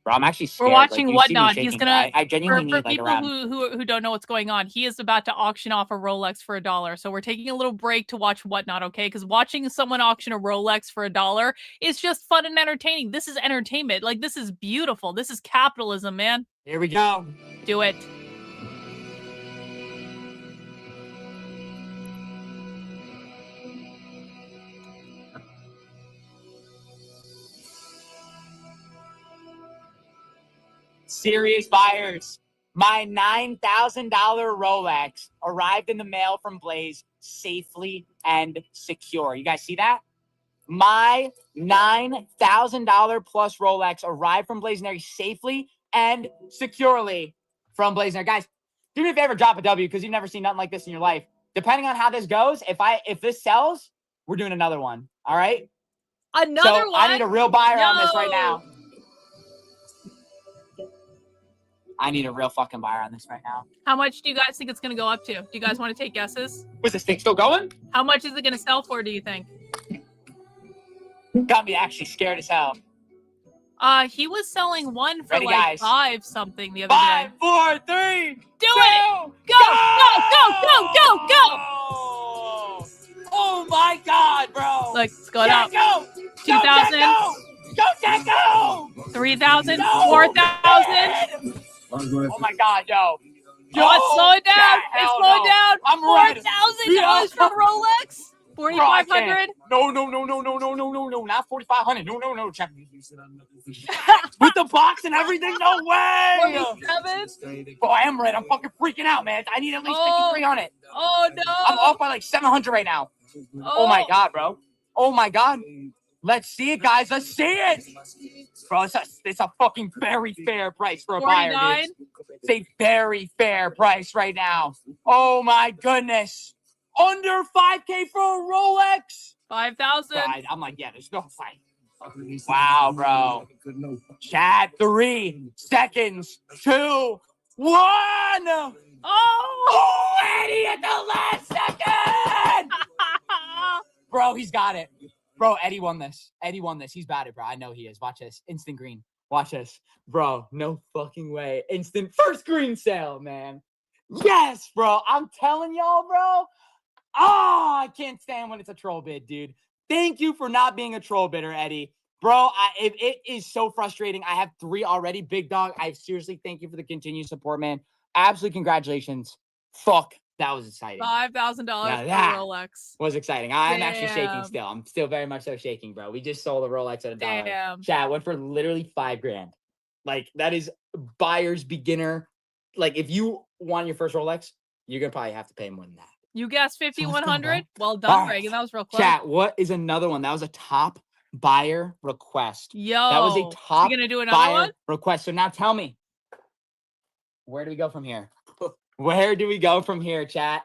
Bro, I'm actually scared. We're watching like, you see me Whatnot. shaking, He's gonna. I genuinely For need like people around. who don't know what's going on, he is about to auction off a Rolex for $1. So we're taking a little break to watch Whatnot, okay? Because watching someone auction a Rolex for $1 is just fun and entertaining. This is entertainment. Like, this is beautiful. This is capitalism, man. Here we go. Do it. Serious buyers. My $9,000 Rolex arrived in the mail from Blaze safely and secure. You guys see that? My $9,000 plus Rolex arrived from Blazonary safely and securely from Blazonary. Guys, do me a favor, drop a W because you've never seen nothing like this in your life. Depending on how this goes, if this sells, we're doing another one. All right? Another one? I need a real buyer on this right now. I need a real fucking buyer on this right now. How much do you guys think it's going to go up to? Do you guys want to take guesses? Was this thing still going? How much is it going to sell for, do you think? Got me actually scared as hell. He was selling one for Ready, like guys? 5 something the other day. 5, 4, 3, Do it! Go! Go! Oh my god, bro! Look, it's going up. Go! 2,000. Go, Deco! 3,000. No! 4,000. Oh my god, yo. Oh, it's slowing down. It's slowing down. I'm ready. $4,000 for Rolex. 4,500. No, not 4,500. No, check. With the box and everything, no way. 47. Bro, I am ready. I'm fucking freaking out, man. I need at least 5,300. Oh no. I'm off by like 700 right now. Oh my god, bro. Oh my god. Let's see it, guys. Let's see it. Bro, it's a fucking very fair price for a buyer, dude. It's a very fair price right now. Oh my goodness. Under 5K for a Rolex. 5,000. I'm like, yeah, there's no fight. Wow, bro. Chat, 3 seconds, 2, 1. Oh, Eddie at the last second. Bro, he's got it. Bro, Eddie won this. He's about it, bro. I know he is. Watch this. Instant green. Watch this. Bro, no fucking way. Instant first green sale, man. Yes, bro. I'm telling y'all, bro. Oh, I can't stand when it's a troll bid, dude. Thank you for not being a troll bidder, Eddie. Bro, it is so frustrating. I have 3 already. Big dog, I seriously thank you for the continued support, man. Absolutely congratulations. Fuck. That was exciting. $5,000 for Rolex. Was exciting. I'm actually shaking still. I'm still very much so shaking, bro. We just sold a Rolex at $1. Damn. Chat went for literally $5,000. Like, that is buyer's beginner. Like, if you want your first Rolex, you're gonna probably have to pay more than that. You guessed 5,100. Well done, Reagan. That was real close. Chat, what is another one? That was a top buyer request. Yo, that was a top you gonna do another buyer one? request. So now tell me, where do we go from here? Where do we go from here, chat?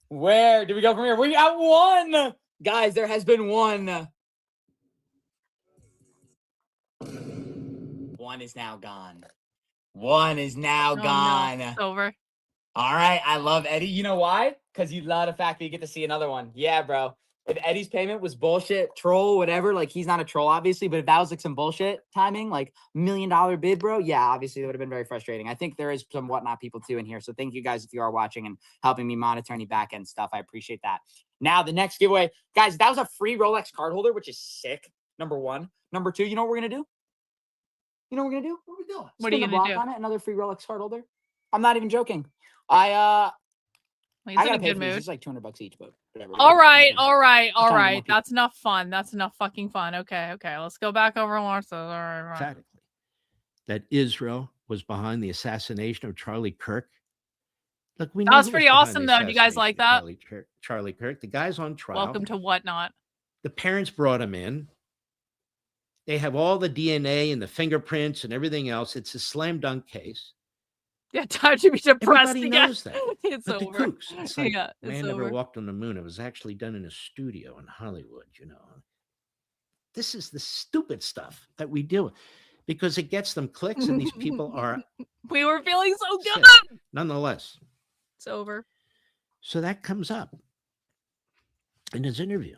Where do we go from here? We got one. Guys, there has been one. One is now gone. One is now gone. No. It's over. All right. I love Eddie. You know why? Because you love the fact that you get to see another one. Yeah, bro. If Eddie's payment was bullshit, troll, whatever, like he's not a troll, obviously, but if that was like some bullshit timing, like $1 million bid, bro, yeah, obviously it would have been very frustrating. I think there is some Whatnot people too in here. So thank you guys if you are watching and helping me monitor any back end stuff. I appreciate that. Now, the next giveaway, guys, that was a free Rolex card holder, which is sick. Number 1. Number 2, you know what we're going to do? You know what we're going to do? What are we doing? What are you going to do? On it, another free Rolex card holder. I'm not even joking. I gotta pay for these. It's like $200 each, but whatever. All right. That's enough fun. That's enough fucking fun. Okay. Let's go back over and watch this. All right. Emphatically, that Israel was behind the assassination of Charlie Kirk. Look, we know that was who pretty behind awesome, the though. Do you guys like that? Charlie Kirk. The guy's on trial. Welcome to Whatnot. The parents brought him in. They have all the DNA and the fingerprints and everything else. It's a slam dunk case. Yeah, time to be depressed Everybody again. knows that. It's but over. The kooks. It's like, yeah, it's man over. never walked on the moon. It was actually done in a studio in Hollywood, you know. This is the stupid stuff that we do because it gets them clicks and these people are we were feeling so good. Nonetheless. It's over. So that comes up. in his interview.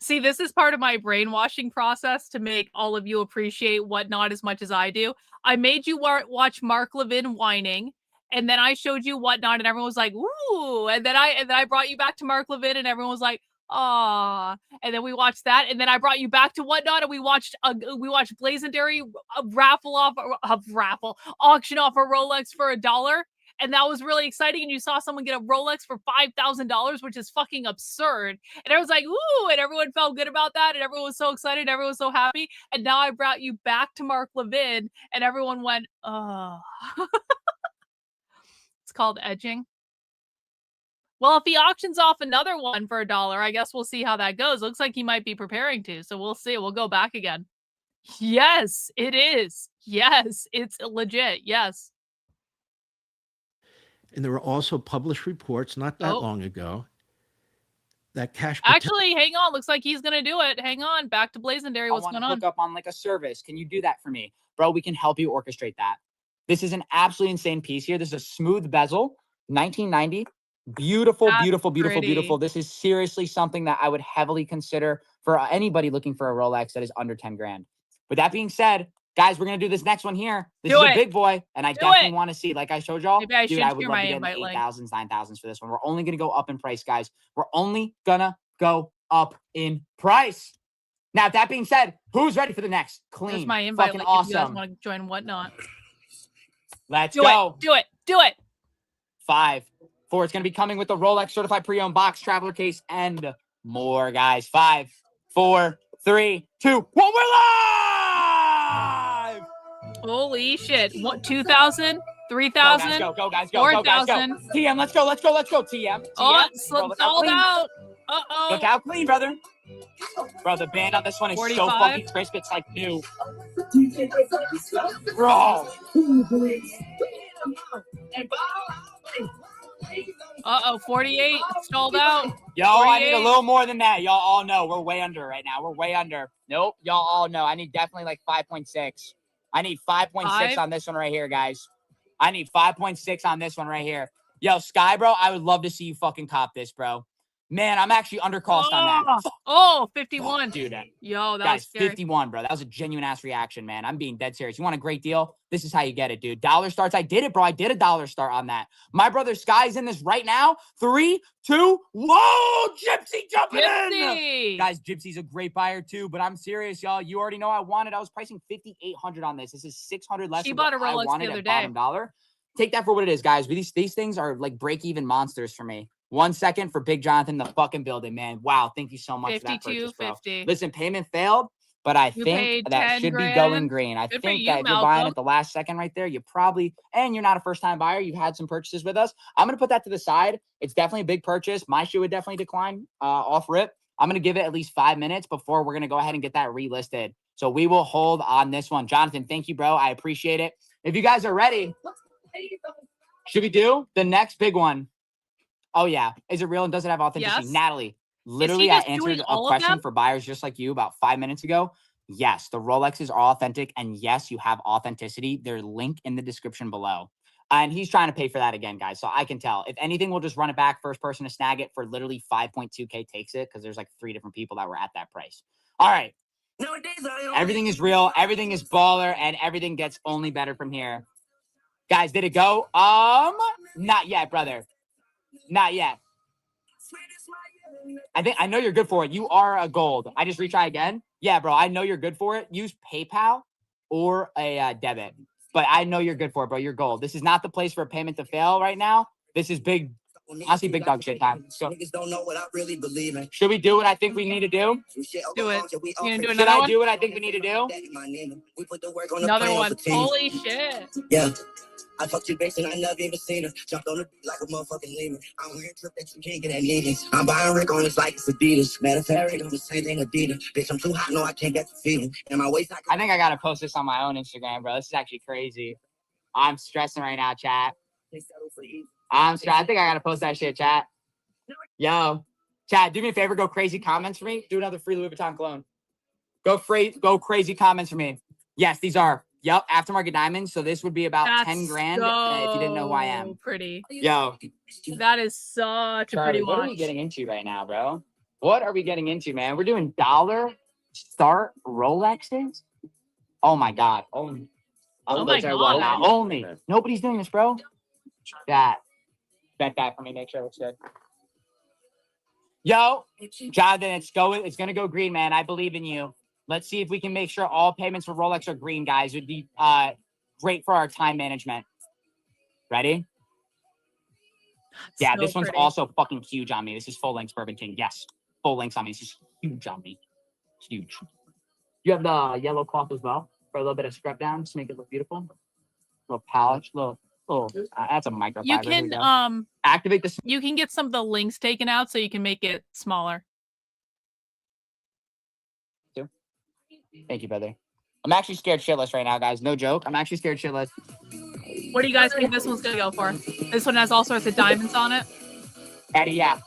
See, this is part of my brainwashing process to make all of you appreciate Whatnot as much as I do. I made you watch Mark Levin whining, and then I showed you Whatnot, and everyone was like, "Ooh!" And then I brought you back to Mark Levin, and everyone was like, "Ah!" And then we watched that, and then I brought you back to Whatnot, and we watched Blazendary auction off a Rolex for $1. And that was really exciting. And you saw someone get a Rolex for $5,000, which is fucking absurd. And I was like, ooh, and everyone felt good about that. And everyone was so excited. And everyone was so happy. And now I brought you back to Mark Levin, and everyone went, oh. It's called edging. Well, if he auctions off another one for $1, I guess we'll see how that goes. Looks like he might be preparing to. So we'll see. We'll go back again. Yes, it is. Yes, it's legit. Yes. And there were also published reports not that long ago that Cash Actually, hang on. Looks like he's going to do it. Hang on. Back to Blazendary. What's going on? Hook up on like a service. Can you do that for me? Bro, we can help you orchestrate that. This is an absolutely insane piece here. This is a smooth bezel, 1990. Beautiful, That's beautiful, beautiful, pretty. beautiful. This is seriously something that I would heavily consider for anybody looking for a Rolex that is under 10 grand. With that being said, guys, we're going to do this next one here. This is a big boy, and I definitely want to see, like I showed y'all, Maybe I dude, should I would hear love my to get invite an link. 8,000s, 9,000s for this one. We're only going to go up in price, guys. We're only going to go up in price. Now, that being said, who's ready for the next? Clean, There's my invite fucking link if you guys awesome. want to join Whatnot. Let's Do go. it. Do it. Do it. 5, 4. It's going to be coming with the Rolex certified pre-owned box, traveler case, and more, guys. 5, 4, 3, 2, 1. We're live! Holy shit. What, 2,000? 3,000? Go, guys, go, 4,000. TM, let's go, TM. Oh, Bro, look how sold clean. out. Uh-oh. Look how clean, brother. Bro, the band on this one is 45? so fucking crisp. It's like new. Bro. Uh-oh, 48. Sold out. Yo, I need a 48. little more than that. Y'all all know we're way under right now. We're way under. Nope, y'all all know. I need definitely like 5.6. I need 5.6 on this one right here, guys. I need 5.6 on this one right here. Yo, Sky, bro, I would love to see you fucking cop this, bro. Man, I'm actually under cost on that. Oh, 51. Dude, Yo, that guys, was scary. 51, bro. That was a genuine ass reaction, man. I'm being dead serious. You want a great deal? This is how you get it, dude. Dollar starts. I did it, bro. I did a $1 start on that. My brother Sky's in this right now. 3, 2, whoa! Gypsy jumping in! Guys, Gypsy's a great buyer too, but I'm serious, y'all. You already know I wanted. I was pricing 5,800 on this. This is 600 less She than bought a what I Rolex wanted the other at day. bottom dollar. Take that for what it is, guys. These things are like break-even monsters for me. 1 second for Big Jonathan, the fucking building, man. Wow, thank you so much for that purchase, bro. 52.50. Listen, payment failed, but I You think paid that 10 should grand. be going green. I Good for think you, that if you're buying Malcolm. at the last second right there, you probably, and you're not a first-time buyer, you've had some purchases with us. I'm going to put that to the side. It's definitely a big purchase. My shoe would definitely decline off rip. I'm going to give it at least 5 minutes before we're going to go ahead and get that relisted. So we will hold on this one. Jonathan, thank you, bro. I appreciate it. If you guys are ready, should we do the next big one? Oh, yeah. Is it real and does it have authenticity? Yes. Natalie, literally, I just doing answered a all of question them? for buyers just like you about 5 minutes ago. Yes, the Rolexes are authentic. And yes, you have authenticity. There's a link in the description below. And he's trying to pay for that again, guys. So I can tell. If anything, we'll just run it back. First person to snag it for literally 5.2K takes it because there's like 3 different people that were at that price. All right. Everything is real. Everything is baller. And everything gets only better from here. Guys, did it go? Not yet, brother. Not yet. I know you're good for it. You are a gold. I just retry again. Yeah, bro. I know you're good for it. Use PayPal or a debit. But I know you're good for it, bro. You're gold. This is not the place for a payment to fail right now. This is big. Honestly, big dog shit time. So, should we do what I think we need to do? Do it. You gonna do Should another I one? do what I think we need to do? Another one. Holy shit. Yeah. I fucked your bitch and I never even seen her. Jumped on the beat like a motherfucking lemur. I'm wearing trip that you can't get at meetings. I'm buying Rick on this like it's Adidas. Matter of fact, I'm the same thing Adidas. Bitch, I'm too hot, no, I can't get the feeling. And my waist, I think I gotta post this on my own Instagram, bro. This is actually crazy. I'm stressing right now, chat. I think I gotta post that shit, chat. Yo, chat, do me a favor, go crazy comments for me. Do another free Louis Vuitton clone. Go crazy comments for me. Yes, these are. Yep, aftermarket diamonds. So this would be about That's 10 grand if you didn't know who I am. Pretty. Yo, That is such a Charlie, pretty what watch. are we getting into right now, bro? What are we getting into, man? We're doing dollar start Rolexes. Oh my god. Only. Oh my Tell you what, God. only. Nobody's doing this, bro. That. Bet that for me. Make sure it's good. Yo, Jonathan, it's gonna go green, man. I believe in you. Let's see if we can make sure all payments for Rolex are green, guys. It would be great for our time management. Ready? Yeah, So this one's pretty. also fucking huge on me. This is full length Bourbon King. Yes, full length on me. This is huge on me. It's huge. You have the yellow cloth as well for a little bit of scrub down to make it look beautiful. Little polish, little. That's a microfiber. You Here we can go. Activate this. You can get some of the links taken out so you can make it smaller. Thank you, brother. I'm actually scared shitless right now, guys. No joke. I'm actually scared shitless. What do you guys think this one's gonna go for? This one has all sorts of diamonds on it. Eddie, yeah.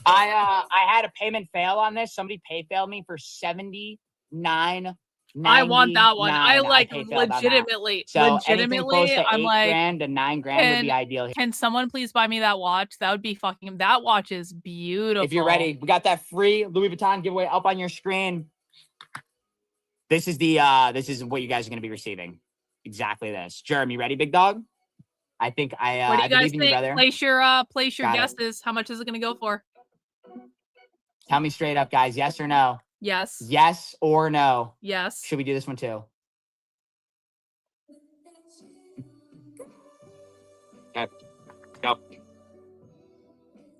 I had a payment fail on this. Somebody failed me for $79.99. I want that one. I like pay failed on that. legitimately. So anything close to I'm like, $8,000 to $9,000 would be ideal here. Can someone please buy me that watch? That would be fucking. That watch is beautiful. If you're ready, we got that free Louis Vuitton giveaway up on your screen. This is what you guys are gonna be receiving. Exactly this. Jeremy, ready, big dog? I think What do you I guys believe in you, think? brother. Place your Got it. guesses. How much is it gonna go for? Tell me straight up, guys. Yes or no? Yes. Yes or no? Yes. Should we do this one too? Okay. Go.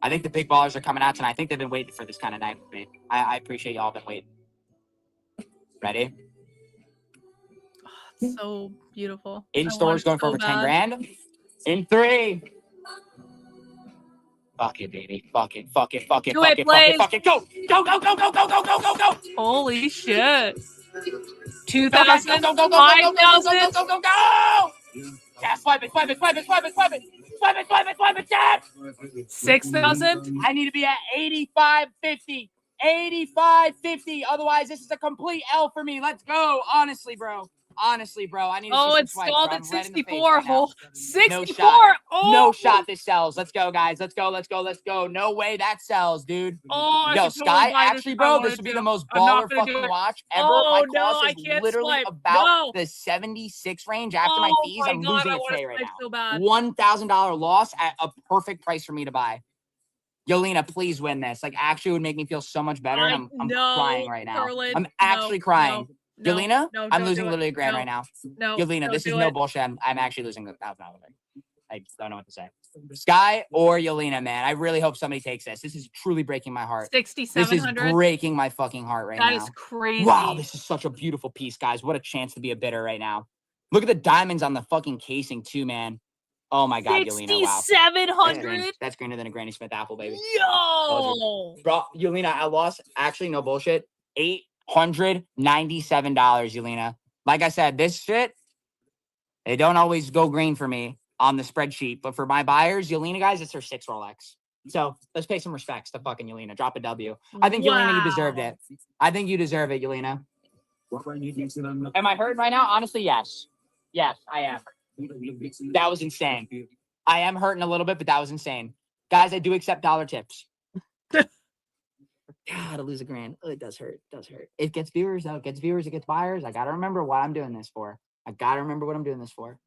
I think the big ballers are coming out tonight. I think they've been waiting for this kind of night with me. I appreciate y'all been waiting. Ready? So beautiful. In stores going for over 10 grand. In 3. Fuck it, baby. Fuck it. Fuck it. Fuck it. Do Fuck it, it. Fuck please. it. Fuck it. Go. Go. Go. Go. Go. Go. Go. Go. Go. Go. Holy shit. 2,000. Go. Go. Go. Go. Go. Go. Go. Go. Go. Go. Go. Yeah, swipe it. Swipe it. Swipe it. Swipe it. Swipe it. Swipe it. Swipe it. Swipe it. Chat. 6,000. I need to be at 85.50. 85.50. Otherwise, this is a complete L for me. Let's go. Honestly, bro. Honestly, bro. I need to see some It's swipes, stalled bro. at I'm red in the face 64. right now. 64. No shot. Oh. No shot this sells. Let's go, guys. Let's go. Let's go. Let's go. No way that sells, dude. Oh, I Yo, could Sky, totally buy this actually, if I bro, wanted this would be to. the most I'm not baller gonna do fucking it. watch ever. Oh, My no, cost I is can't literally swipe. about No. the 76 range after my Oh fees. my I'm God, losing I it wanna today right swipe now. so bad. $1,000 loss at a perfect price for me to buy. Yolena, please win this. Like, actually would make me feel so much better. And I'm no, crying right now. Karlyn, I'm actually crying. no, Yelena, no, I'm don't losing do it. literally $1,000 No, right now. no, Yelena, don't this is do no it. bullshit. I'm actually losing $1,000. I don't know what to say. Sky or Yelena, man. I really hope somebody takes this. This is truly breaking my heart. This is 6,700. breaking my fucking heart right now. That is crazy. Wow, this is such a beautiful piece, guys. What a chance to be a bidder right now. Look at the diamonds on the fucking casing too, man. Oh my God, Yelena, wow. 6,700. That's greener than a Granny Smith apple, baby. Yo. Bro, Yelena, I lost, actually, no bullshit, $897, Yelena. Like I said, this shit, they don't always go green for me on the spreadsheet, but for my buyers, Yelena, guys, it's her 6 Rolex. So let's pay some respects to fucking Yelena. Drop a W. I think, Yelena, you deserved it. I think you deserve it, Yelena. Am I hurting right now? Honestly, yes. Yes, I am. That was insane. I am hurting a little bit, but that was insane. Guys, I do accept dollar tips. God, to lose $1,000. Oh, it does hurt. It does hurt. It gets viewers, though. It gets viewers. It gets buyers. I got to remember what I'm doing this for. I got to remember what I'm doing this for.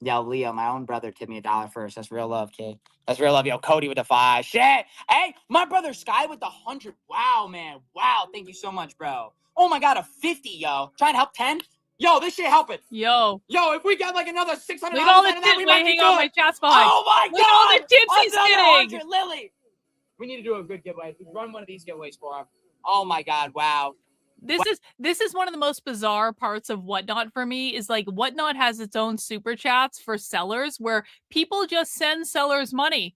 Yo, Leo, my own brother tipped me $1 first. That's real love, kid. That's real love. Yo, Cody with the 5. Shit. Hey, my brother Sky with the 100. Wow, man. Wow. Thank you so much, bro. Oh, my God, a 50, yo. Trying to help 10? Yo, this shit helping. Yo, if we got like another $600 look at all the out of that, tips. we Wait, might be hang on, good. my chat's behind. Oh my Look at all the God! tips he's Another getting. 100, Lily. We need to do a good giveaway. Run one of these giveaways for him. Oh my God! Wow. This is one of the most bizarre parts of Whatnot for me is like Whatnot has its own super chats for sellers where people just send sellers money.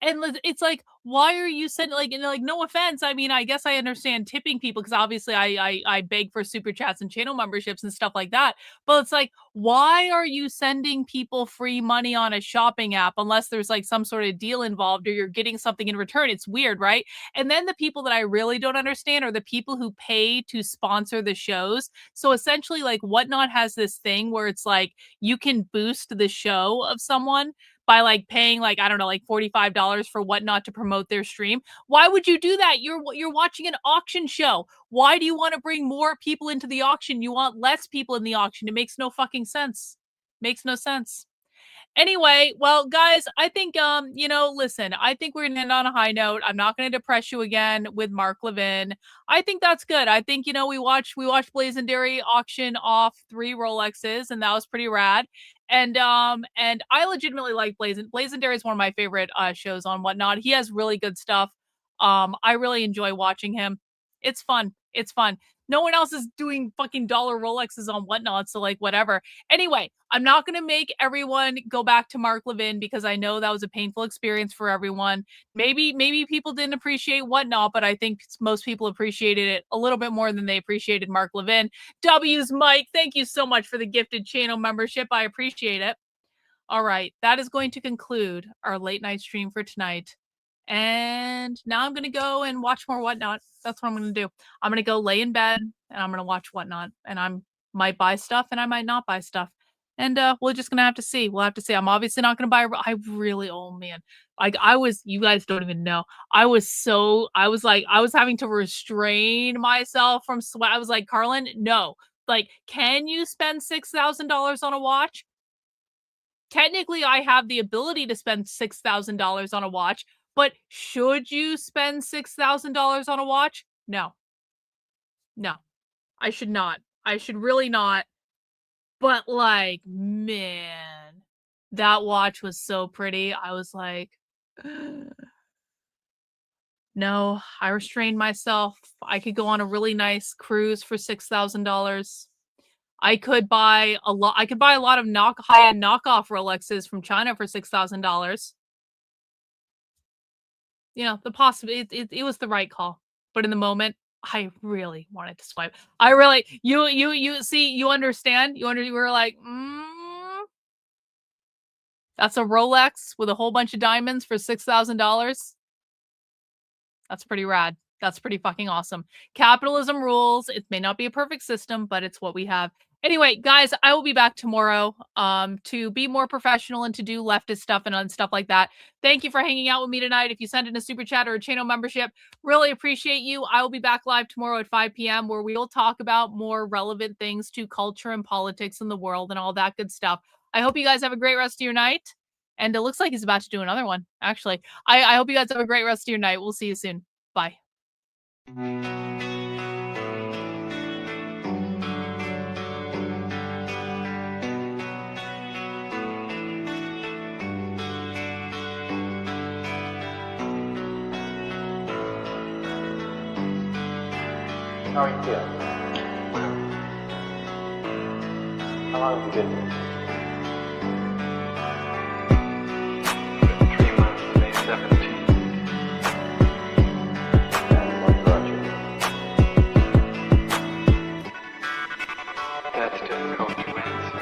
And it's like, why are you sending no offense. I mean, I guess I understand tipping people because obviously I beg for super chats and channel memberships and stuff like that. But it's like, why are you sending people free money on a shopping app unless there's like some sort of deal involved or you're getting something in return? It's weird, right? And then the people that I really don't understand are the people who pay to sponsor the shows. So essentially, like Whatnot has this thing where it's like you can boost the show of someone by like paying like, I don't know, like $45 for Whatnot to promote their stream. Why would you do that? You're watching an auction show. Why do you want to bring more people into the auction? You want less people in the auction. It makes no fucking sense. Makes no sense. Anyway, well, guys, I think, listen, I think we're going to end on a high note. I'm not going to depress you again with Mark Levin. I think that's good. I think, we watched Blazendary auction off 3 Rolexes, and that was pretty rad. And I legitimately like Blazendary is one of my favorite shows on Whatnot. He has really good stuff. I really enjoy watching him. It's fun. It's fun. No one else is doing fucking dollar Rolexes on Whatnot, so like whatever. Anyway, I'm not going to make everyone go back to Mark Levin because I know that was a painful experience for everyone. Maybe people didn't appreciate Whatnot, but I think most people appreciated it a little bit more than they appreciated Mark Levin. W's Mike, thank you so much for the gifted channel membership. I appreciate it. All right, that is going to conclude our late night stream for tonight. And now I'm going to go and watch more Whatnot. That's what I'm going to do. I'm going to go lay in bed and I'm going to watch Whatnot. And I might buy stuff and I might not buy stuff. And we're just going to have to see. We'll have to see. I'm obviously not going to buy. Oh man. Like you guys don't even know. I was having to restrain myself from sweat. I was like, Karlyn, no. Like, can you spend $6,000 on a watch? Technically, I have the ability to spend $6,000 on a watch. But should you spend $6,000 on a watch? No. No. I should not. I should really not. But like, man, that watch was so pretty. I was like, no, I restrained myself. I could go on a really nice cruise for $6,000. I could buy a lot. I could buy a lot of high-end knockoff Rolexes from China for $6,000. The possibility, it was the right call. But in the moment, I really wanted to swipe. I really, you understand? You were like, that's a Rolex with a whole bunch of diamonds for $6,000. That's pretty rad. That's pretty fucking awesome. Capitalism rules. It may not be a perfect system, but it's what we have. Anyway, guys, I will be back tomorrow to be more professional and to do leftist stuff and stuff like that. Thank you for hanging out with me tonight. If you send in a super chat or a channel membership, really appreciate you. I will be back live tomorrow at 5 p.m. where we will talk about more relevant things to culture and politics in the world and all that good stuff. I hope you guys have a great rest of your night. And it looks like he's about to do another one, actually. I hope you guys have a great rest of your night. We'll see you soon. Bye. How are you feeling? How long have you been here? 3 months, May 17th. And what brought you here? That's difficult to answer.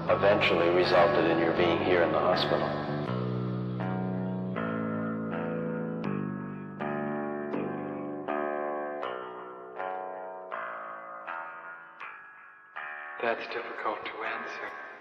eventually resulted in your being here in the hospital. That's difficult to answer.